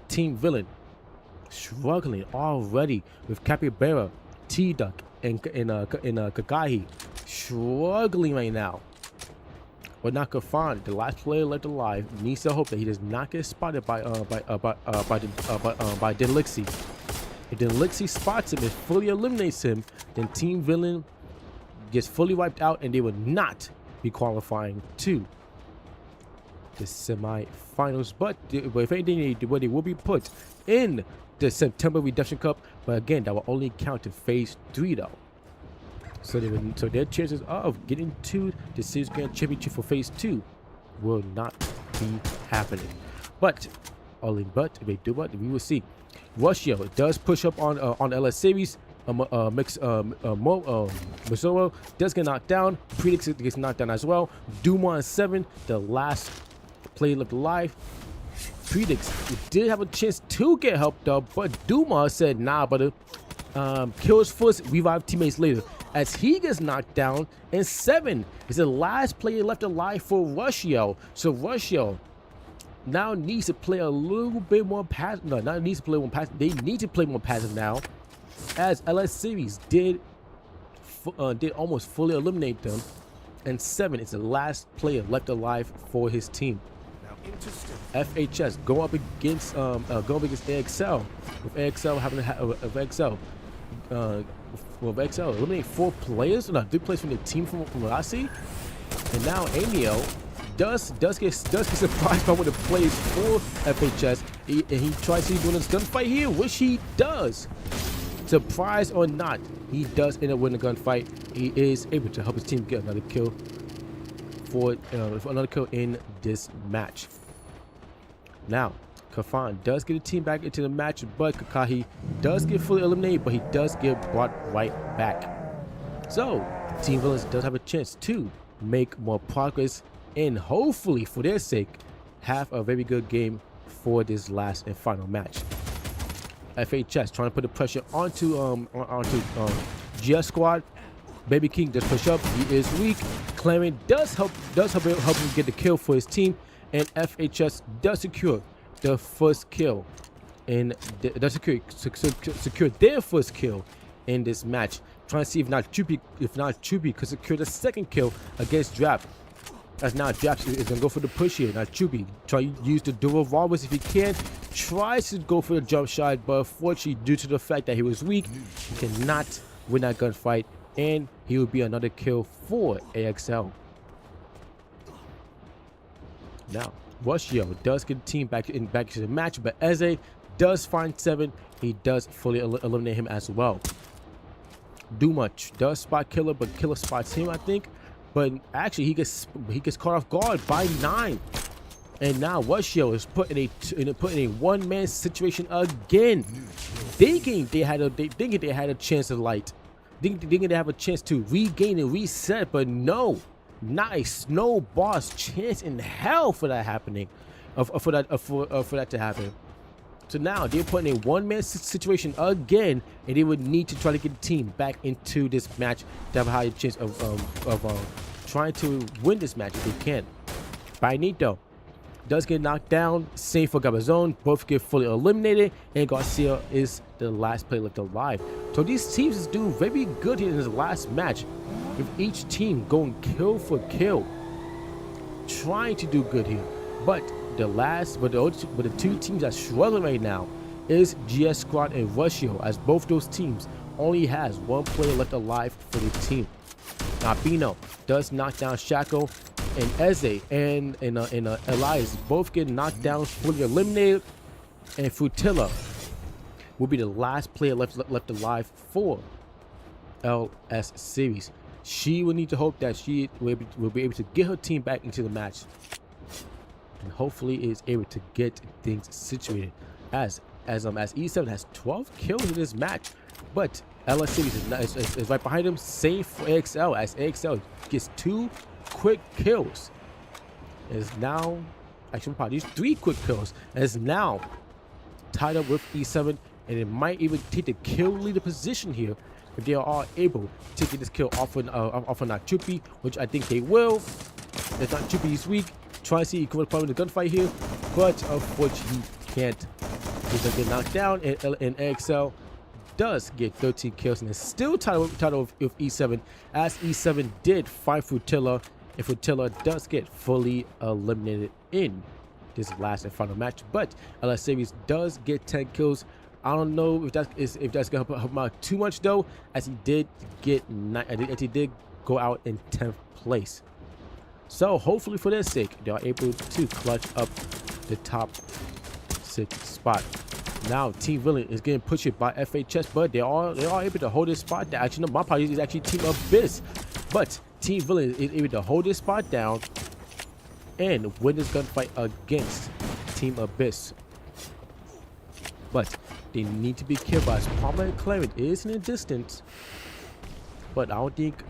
Team Villain struggling already with Capybara, T-Duck, and Kakahi struggling right now. But not Kafan, the last player left alive, needs to hope that he does not get spotted by Denlixi. If Denlixi spots him and fully eliminates him, then Team Villain gets fully wiped out and they would not be qualifying to the semi-finals. But if anything, they will be put in the September Redemption Cup. But again, that will only count to phase 3 though. So their chances of getting to the Series Grand Championship for phase 2 will not be happening. But if they do what, we will see. Russia does push up on LS Series. Missouro does get knocked down. Predix gets knocked down as well. Duma on 7, the last player left alive. Predix did have a chance to get helped up, but Duma said, nah, brother. Kills first, revive teammates later. As he gets knocked down, and 7 is the last player left alive for Russia. So Russia now needs to play a little bit more passive. No, not needs to play more passive. They need to play more passive now, as LS Series did almost fully eliminate them, and 7 is the last player left alive for his team. FHS go up against AXL, with AXL eliminate 4 players, no, 3 players from the team from what I see, and now Amiel does get surprised by one of the plays for FHS, and he tries to win this gunfight here, which he does. Surprise or not, he does end up winning the gunfight. He is able to help his team get another kill for another kill in this match. Now, Kafan does get a team back into the match, but Kakahi does get fully eliminated, but he does get brought right back. So, Team Villains does have a chance to make more progress and hopefully, for their sake, have a very good game for this last and final match. FHS trying to put the pressure onto GS Squad. Baby King does push up. He is weak. Clarence does help him get the kill for his team, and FHS does secure the first kill and does secure their first kill in this match. Trying to see if not Chupi could secure the second kill against Drap. As now Drap is gonna go for the push here. Now Chupi try to use the dual revolvers if he can. Tries to go for the jump shot, but unfortunately, due to the fact that he was weak, he cannot win that gunfight, and he will be another kill for AXL. Now, Rushio does get the team back into the match, but Eze does find 7. He does fully eliminate him as well. Much does spot Killer, but Killer spots him, I think. But actually, he gets caught off guard by 9. And now Rushio is put in a one-man situation again, thinking they had a chance of light, thinking they have a chance to regain and reset, but no, not a snowball's chance in hell for that happening, for that to happen. So now they're put in a one-man situation again, and they would need to try to get the team back into this match to have a higher chance of trying to win this match if they can. Benito does get knocked down. Same for Gabazon. Both get fully eliminated, and Garcia is the last player left alive. So these teams is doing very good here in this last match, with each team going kill for kill, trying to do good here. But the two teams that struggling right now is GS Squad and Rushio, as both those teams only has one player left alive for the team. Now Bino does knock down Shaco, and Eze and Elias both get knocked down, fully eliminated, and Frutilla will be the last player left alive for LS series. She will need to hope that she will be able to get her team back into the match, and hopefully is able to get things situated. As E7 has 12 kills in this match, but LS series is right behind him. Same for AXL, as AXL gets 2 quick kills. Is now actually probably 3 quick kills, and is now tied up with E7, and it might even take the kill leader position here if they are able to get this kill off of Chupi, which I think they will. If not, Chupi is weak. Try to see if he can probably the gunfight here, but unfortunately he can't. He's gonna get knocked down, and AXL does get 13 kills and is still tied with E7, as E7 did find Frutilla, and Frutilla does get fully eliminated in this last and final match. But LS series does get 10 kills. I don't know if that's gonna help him out too much though, as he did go out in 10th place. So hopefully for their sake, they are able to clutch up the top 6 spot. Now Team Villain is getting pushed by FHS, but they are able to hold this spot down. Actually, no, my apologies, is actually Team Abyss, but Team Villain is able to hold this spot down and win this gunfight against Team Abyss. But they need to be careful, as Palmer and Clarence is in the distance. But I don't think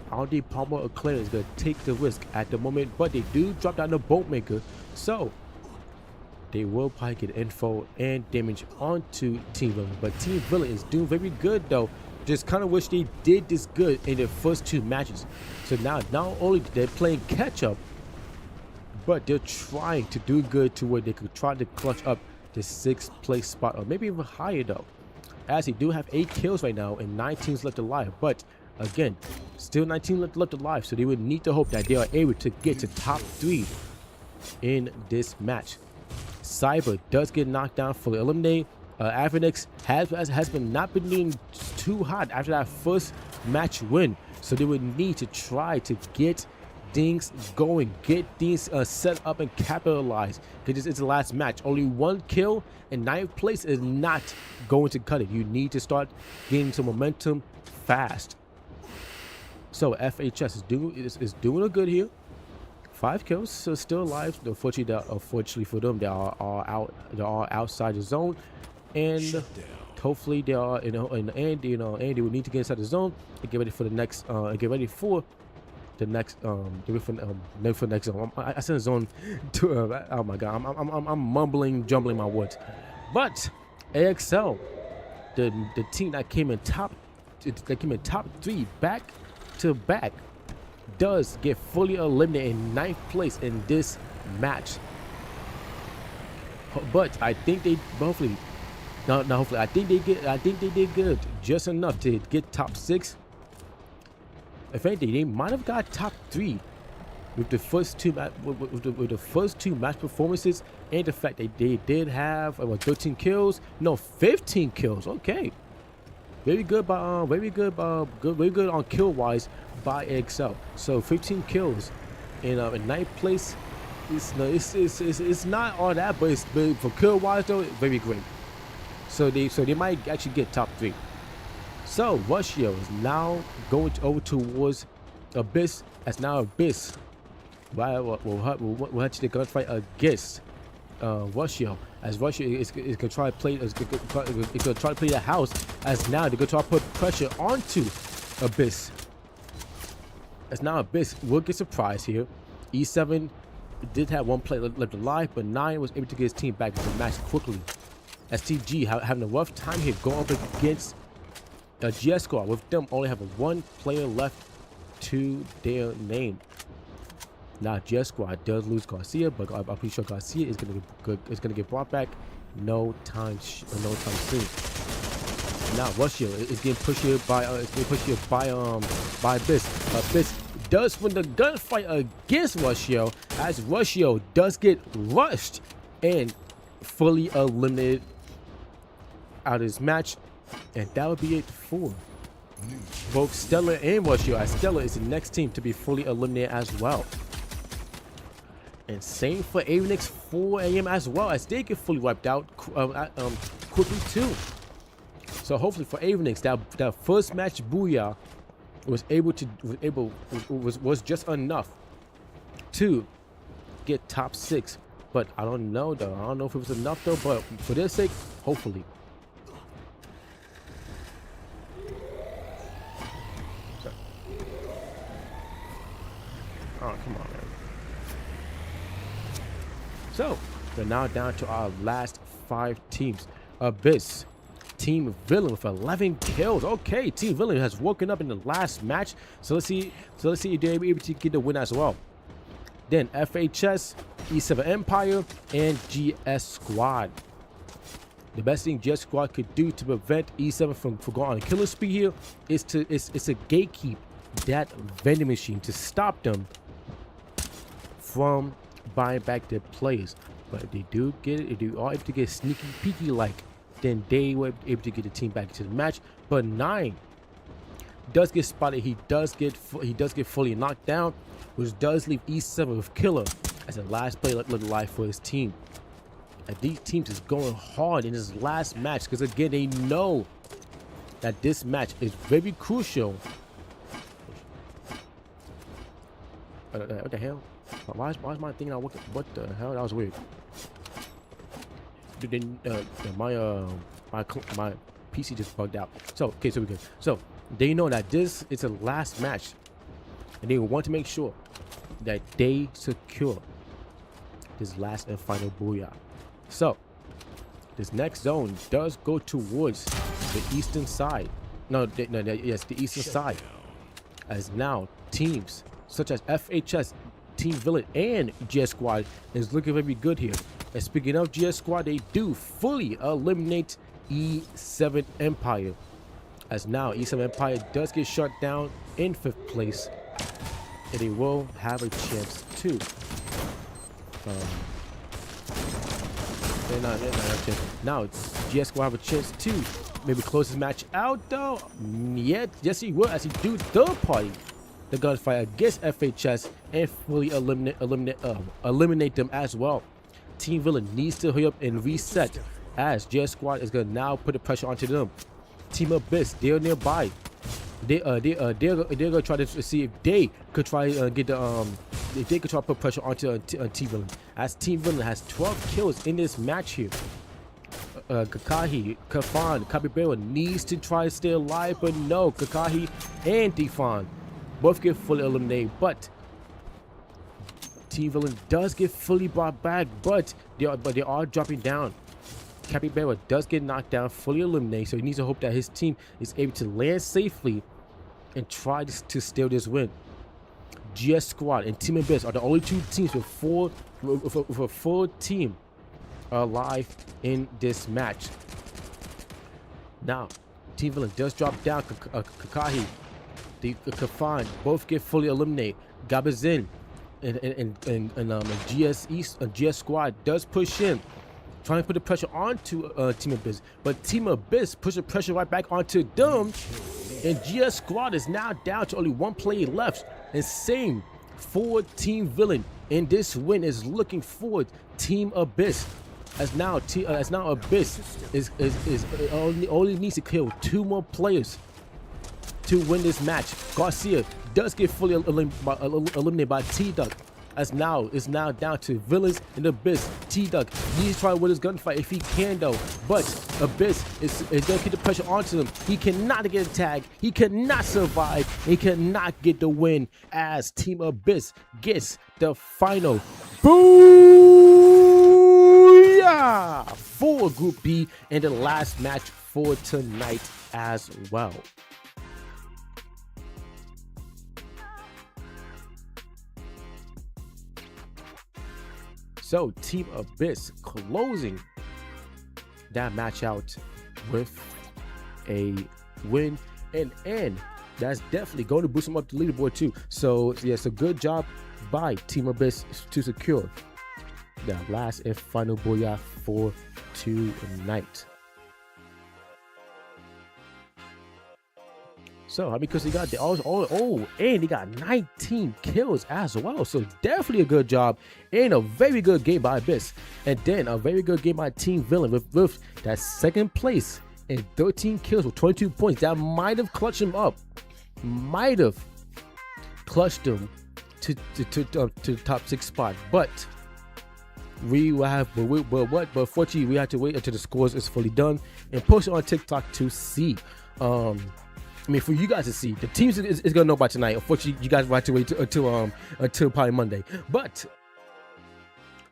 Palmer or Clarence is gonna take the risk at the moment. But they do drop down the boat maker, so they will probably get info and damage onto Team Villain. But Team Villain is doing very good though. Just kind of wish they did this good in their first 2 matches. So now not only they're playing catch up, but they're trying to do good to where they could try to clutch up the 6th place spot, or maybe even higher though, as they do have 8 kills right now and 9 teams left alive. But again, still 19 left alive, so they would need to hope that they are able to get to top 3 in this match. Cyber does get knocked down, fully eliminated. Avenix has not been doing too hot after that first match win, so they would need to try to get things going, get things set up and capitalize, because it's the last match. Only 1 kill and 9th place is not going to cut it. You need to start getting some momentum fast. So FHS is doing a good here. 5 kills, so still alive. Unfortunately for them, they are outside the zone, and hopefully they are in the end. And they will need to get inside the zone and get ready for the next. Get ready for the next. For next zone. I said zone. Oh my god, I'm jumbling my words. But AXL, the team that came in top 3 back to back, does get fully eliminated in 9th place in this match. But I think they hopefully, no, hopefully I think they did good, just enough to get top 6. If anything, they might have got top 3 with the first two with the first 2 match performances, and the fact that they did have 13 kills, no 15 kills. Okay, very good by very good on kill wise by Excel. So 15 kills in 9th place. It's not all that, but for kill wise though, very great. So they might actually get top 3. So Russia is now going over towards Abyss. As now Abyss will actually gunfight against Russia. As Russia is gonna try to play, the house. As now they're gonna try to put pressure onto Abyss. As now Abyss will get surprised here. E7 did have 1 player left alive, but 9 was able to get his team back into the match quickly. As TG having a rough time here going up against a GS squad, with them only having 1 player left to their name. Now GS squad does lose Garcia, but I'm pretty sure Garcia is gonna get brought back no time soon. Now Russia is getting pushed here by Abyss. Abyss does win the gunfight against Russia, as Russia does get rushed and fully eliminated out of this match, and that would be it for both Stellar and Russia, as Stellar is the next team to be fully eliminated as well. And same for Avianix 4 AM as well, as they get fully wiped out quickly too. So hopefully for Avianix, that first match booyah was just enough to get top 6. But I don't know though. I don't know if it was enough though. But for their sake, hopefully. Oh, come on, man. So we're now down to our last 5 teams. Abyss, Team Villain with 11 kills. Okay, Team Villain has woken up in the last match. So let's see if they're able to get the win as well. Then FHS, E7 Empire, and GS Squad. The best thing GS Squad could do to prevent E7 from going on a killer spree here is to gatekeep that vending machine to stop them from buying back their players. But if they do get it, if they are able to get sneaky peeky like, then they were able to get the team back into the match. But 9 does get spotted. He does get fully knocked down, which does leave E7 with Killer as the last player left alive for his team. And these teams is going hard in this last match, because again they know that this match is very crucial. What the hell? Why is my thing not working? What the hell? That was weird. My PC just bugged out. So okay, so we good. So they know that this is a last match, and they want to make sure that they secure this last and final booyah. So this next zone does go towards the eastern side. Yes, the eastern side. As now teams such as FHS, Team Villain, and GS Squad is looking very good here. And speaking of GS Squad, they do fully eliminate E7 Empire. As now E7 Empire does get shut down in 5th place, and they will have a chance to now GS Squad have a chance to maybe close this match out though. Yet yes he will, as he do third party the gunfight against FHS and fully eliminate them as well. Team Villain needs to hurry up and reset, as GS Squad is gonna now put the pressure onto them. Team Abyss, they're nearby. They're gonna try to see if they could try get the if they could try to put pressure onto Team Villain, as Team Villain has 12 kills in this match here. Kakahi, Kafan, Capybara needs to try to stay alive, but no, Kakahi and Defan both get fully eliminated. But Team Villain does get fully brought back, but they are dropping down. Capybara does get knocked down, fully eliminated, so he needs to hope that his team is able to land safely and try to steal this win. GS Squad and Team Abyss are the only 2 teams with a full team alive in this match. Now, Team Villain does drop down. Kakahi, the Kafan, both get fully eliminated. Gabazin and GS Squad does push in, trying to put the pressure onto Team Abyss, but Team Abyss push the pressure right back onto them, and GS Squad is now down to only one player left. And same for Team Villain, and this win is looking forward Team Abyss, as now Abyss is only needs to kill 2 more players to win this match. Garcia does get fully eliminated by T-Duck, as now it's now down to Villains and Abyss. T-Duck needs to try to win his gunfight if he can though, but Abyss is gonna keep the pressure onto him. He cannot get a tag, he cannot survive, he cannot get the win, as Team Abyss gets the final booyah for Group B and the last match for tonight as well. So Team Abyss closing that match out with a win, and that's definitely going to boost them up the leaderboard too. So yes, a good job by Team Abyss to secure that last and final booyah for tonight. So I mean, because he got the and he got 19 kills as well. So definitely a good job and a very good game by Abyss. And then a very good game by Team Villain with that second place and 13 kills with 22 points. That might have clutched him up. Might have clutched him to the top 6 spot. But fortunately we have to wait until the scores is fully done and post it on TikTok to see. I mean, for you guys to see, the teams is gonna know by tonight. Unfortunately, you guys will have to wait until probably Monday. But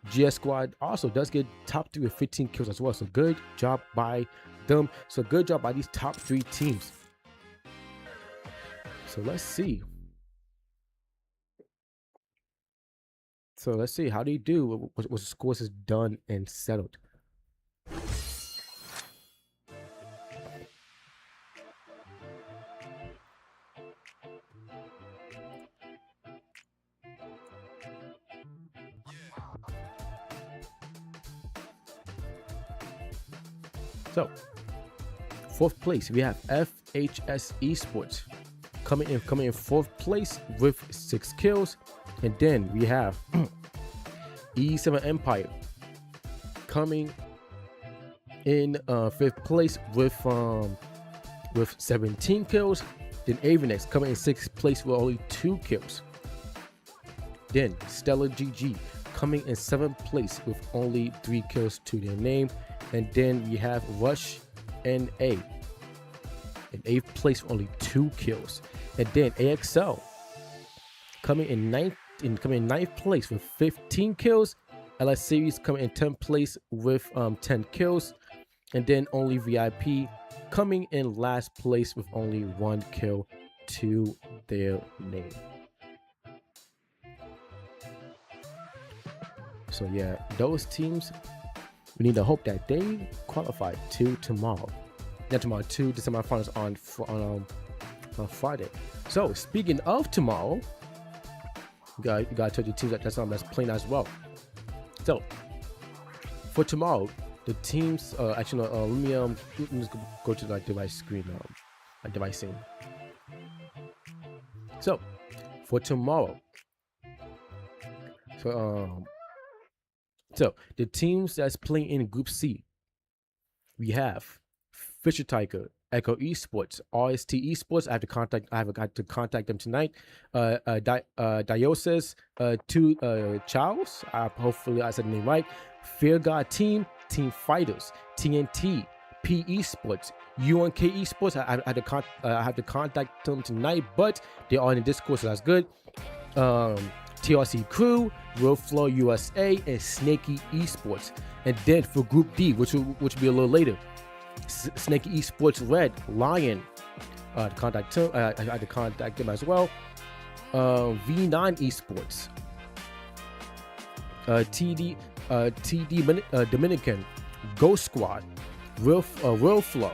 GS Squad also does get top 3 with 15 kills as well. So good job by them. So good job by these top 3 teams. So let's see. How do you do? What the scores is done and settled. So, 4th place, we have FHS Esports coming in 4th place with 6 kills, and then we have E7 Empire coming in 5th place with 17 kills. Then Avenex coming in 6th place with only 2 kills. Then Stellar GG coming in 7th place with only 3 kills to their name. And then we have Rush NA in 8th place with only 2 kills. And then AXL coming in 9th place with 15 kills. LS Series coming in 10th place with 10 kills. And then only VIP coming in last place with only 1 kill to their name. So yeah, those teams, we need to hope that they qualify to tomorrow. Not tomorrow, to the semifinals on Friday. So speaking of tomorrow, you gotta tell your teams that's playing as well. So for tomorrow, the teams let me just go to the device screen device scene. So for tomorrow, so the teams that's playing in Group C, we have Fisher Tiger, Echo Esports, RST Esports. I have to contact them tonight. Diocese, Charles. Hopefully I said the name right. Fear God Team Fighters, TNT, P Esports, UNK Esports. I have to contact them tonight, but they are in the Discord, so that's good. TRC Crew, Real Flow USA, and Snaky Esports. And then for Group D, which will be a little later, Snaky Esports Red, Lion. I had to contact them as well. V9 Esports, Dominican, Ghost Squad, Real Flow,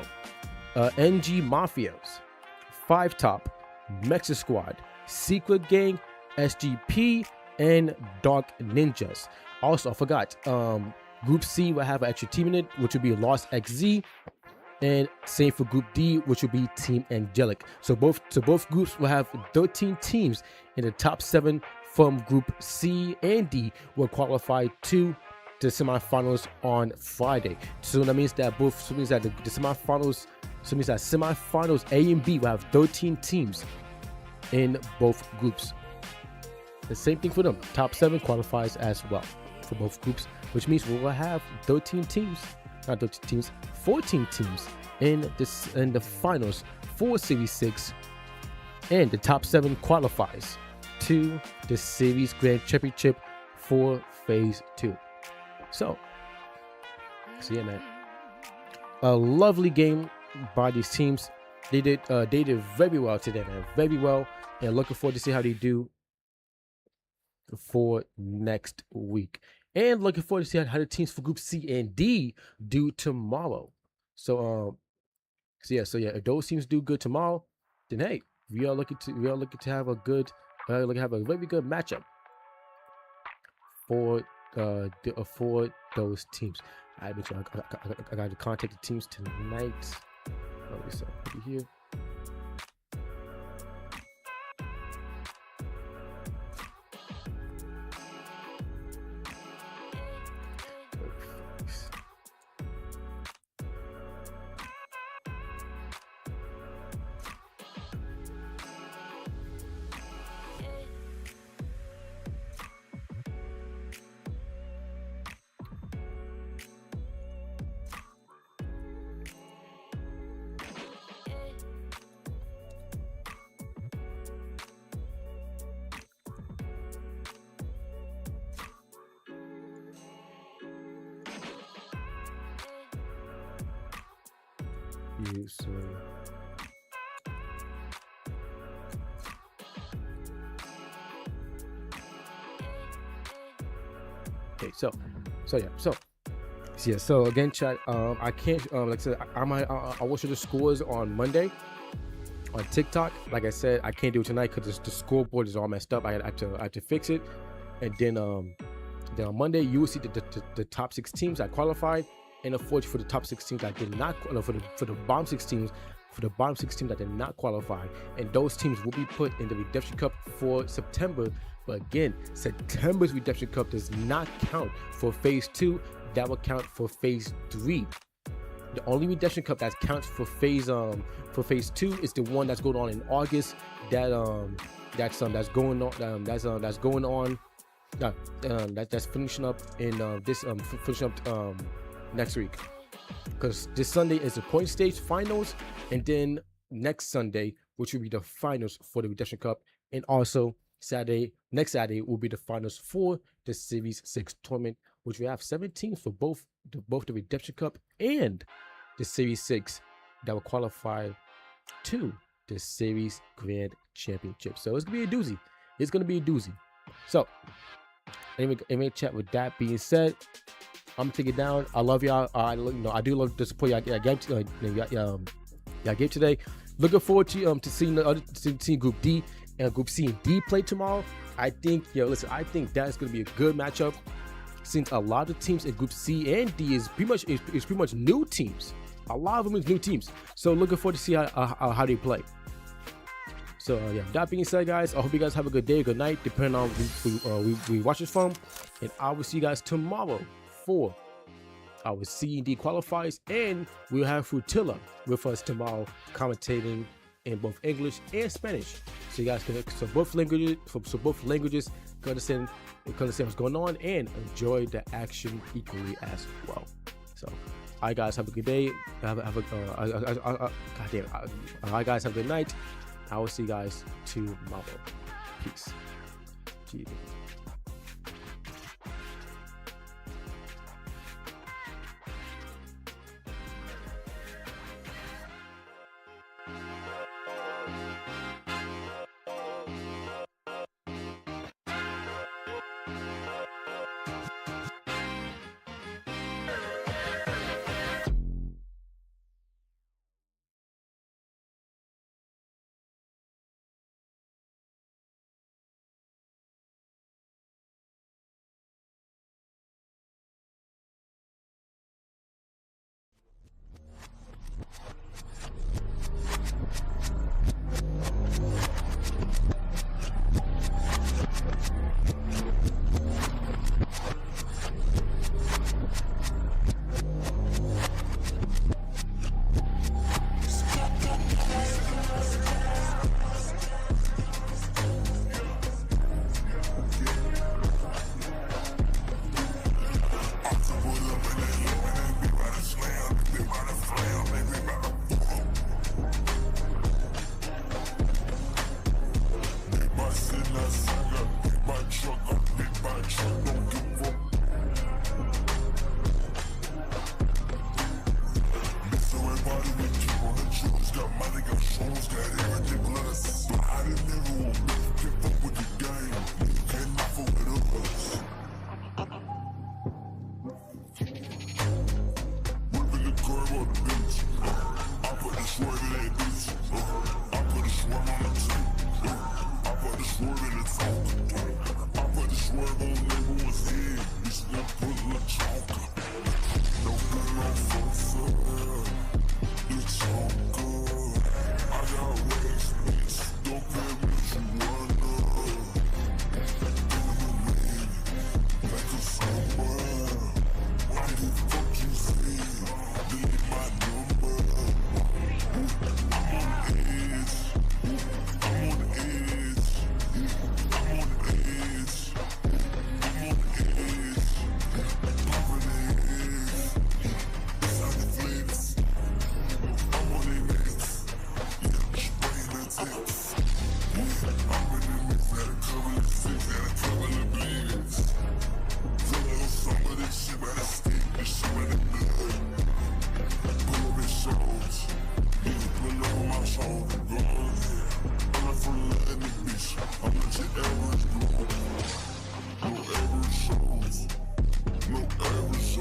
NG Mafios, 5 Top, Mexa Squad, Secret Gang, SGP, and Dark Ninjas. Also, I forgot, Group C will have an extra team in it, which will be Lost XZ, and same for Group D, which will be Team Angelic. So both groups will have 13 teams, in the top 7 from Group C and D will qualify to the semifinals on Friday. So that means that the semifinals, semifinals A and B will have 13 teams in both groups. The same thing for them. Top 7 qualifies as well for both groups, which means we will have 14 teams in the finals for Series 6, and the top 7 qualifies to the Series Grand Championship for Phase 2. So yeah, man, a lovely game by these teams. They did very well today, man, very well, and looking forward to see how they do for next week, and looking forward to see how the teams for Group C and D do tomorrow. So if those teams do good tomorrow, then hey, we are looking to have a very good matchup for those teams. I got to contact the teams tonight. Let me see here. So okay, so again, chat, I can't like I said, I will show the scores on Monday on TikTok. Like I said, I can't do it tonight because the scoreboard is all messed up. I have to fix it, and then on Monday you will see the top 6 teams that qualified, and unfortunately for the top 6 teams that did not for the bottom 6 teams. For the bottom 6 teams that did not qualify, and those teams will be put in the Redemption Cup for September. But again, September's Redemption Cup does not count for Phase 2. That will count for Phase 3. The only Redemption Cup that counts for Phase 2 is the one that's going on in August. That's finishing up in next week. Because this Sunday is the point stage finals, and then next Sunday, which will be the finals for the Redemption Cup, and also next Saturday will be the finals for the Series 6 tournament, which we have 17 for both the Redemption Cup and the Series 6 that will qualify to the Series Grand Championship. So it's gonna be a doozy. So anyway, chat. With that being said, I'm gonna take it down. I love y'all. I do love the support y'all gave today. Looking forward to seeing Group D and Group C and D play tomorrow. I think that's gonna be a good matchup, since a lot of teams in Group C and D is pretty much new teams. A lot of them is new teams. So looking forward to see how they play. So that being said, guys, I hope you guys have a good day, good night, depending on we watch this from, and I will see you guys tomorrow for our C and D qualifiers, and we'll have Frutilla with us tomorrow, commentating in both English and Spanish, so you guys can both languages can understand what's going on and enjoy the action equally as well. So, all right, guys, have a good day. All right, guys, have a good night. I will see you guys tomorrow. Peace. Jeez.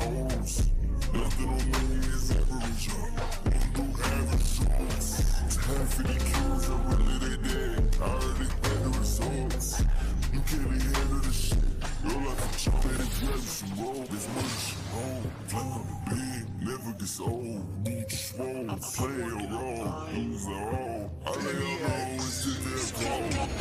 hoes. Nothing on me is average, won't do average shows. 1050 kills, I really they dead. I already had the results. You can't even handle the shit. Your life a chop and grab some roll. There's money she roll. Flame on the bed, never gets old. Need swole, play a role, lose a role. I lay alone and sit there cold.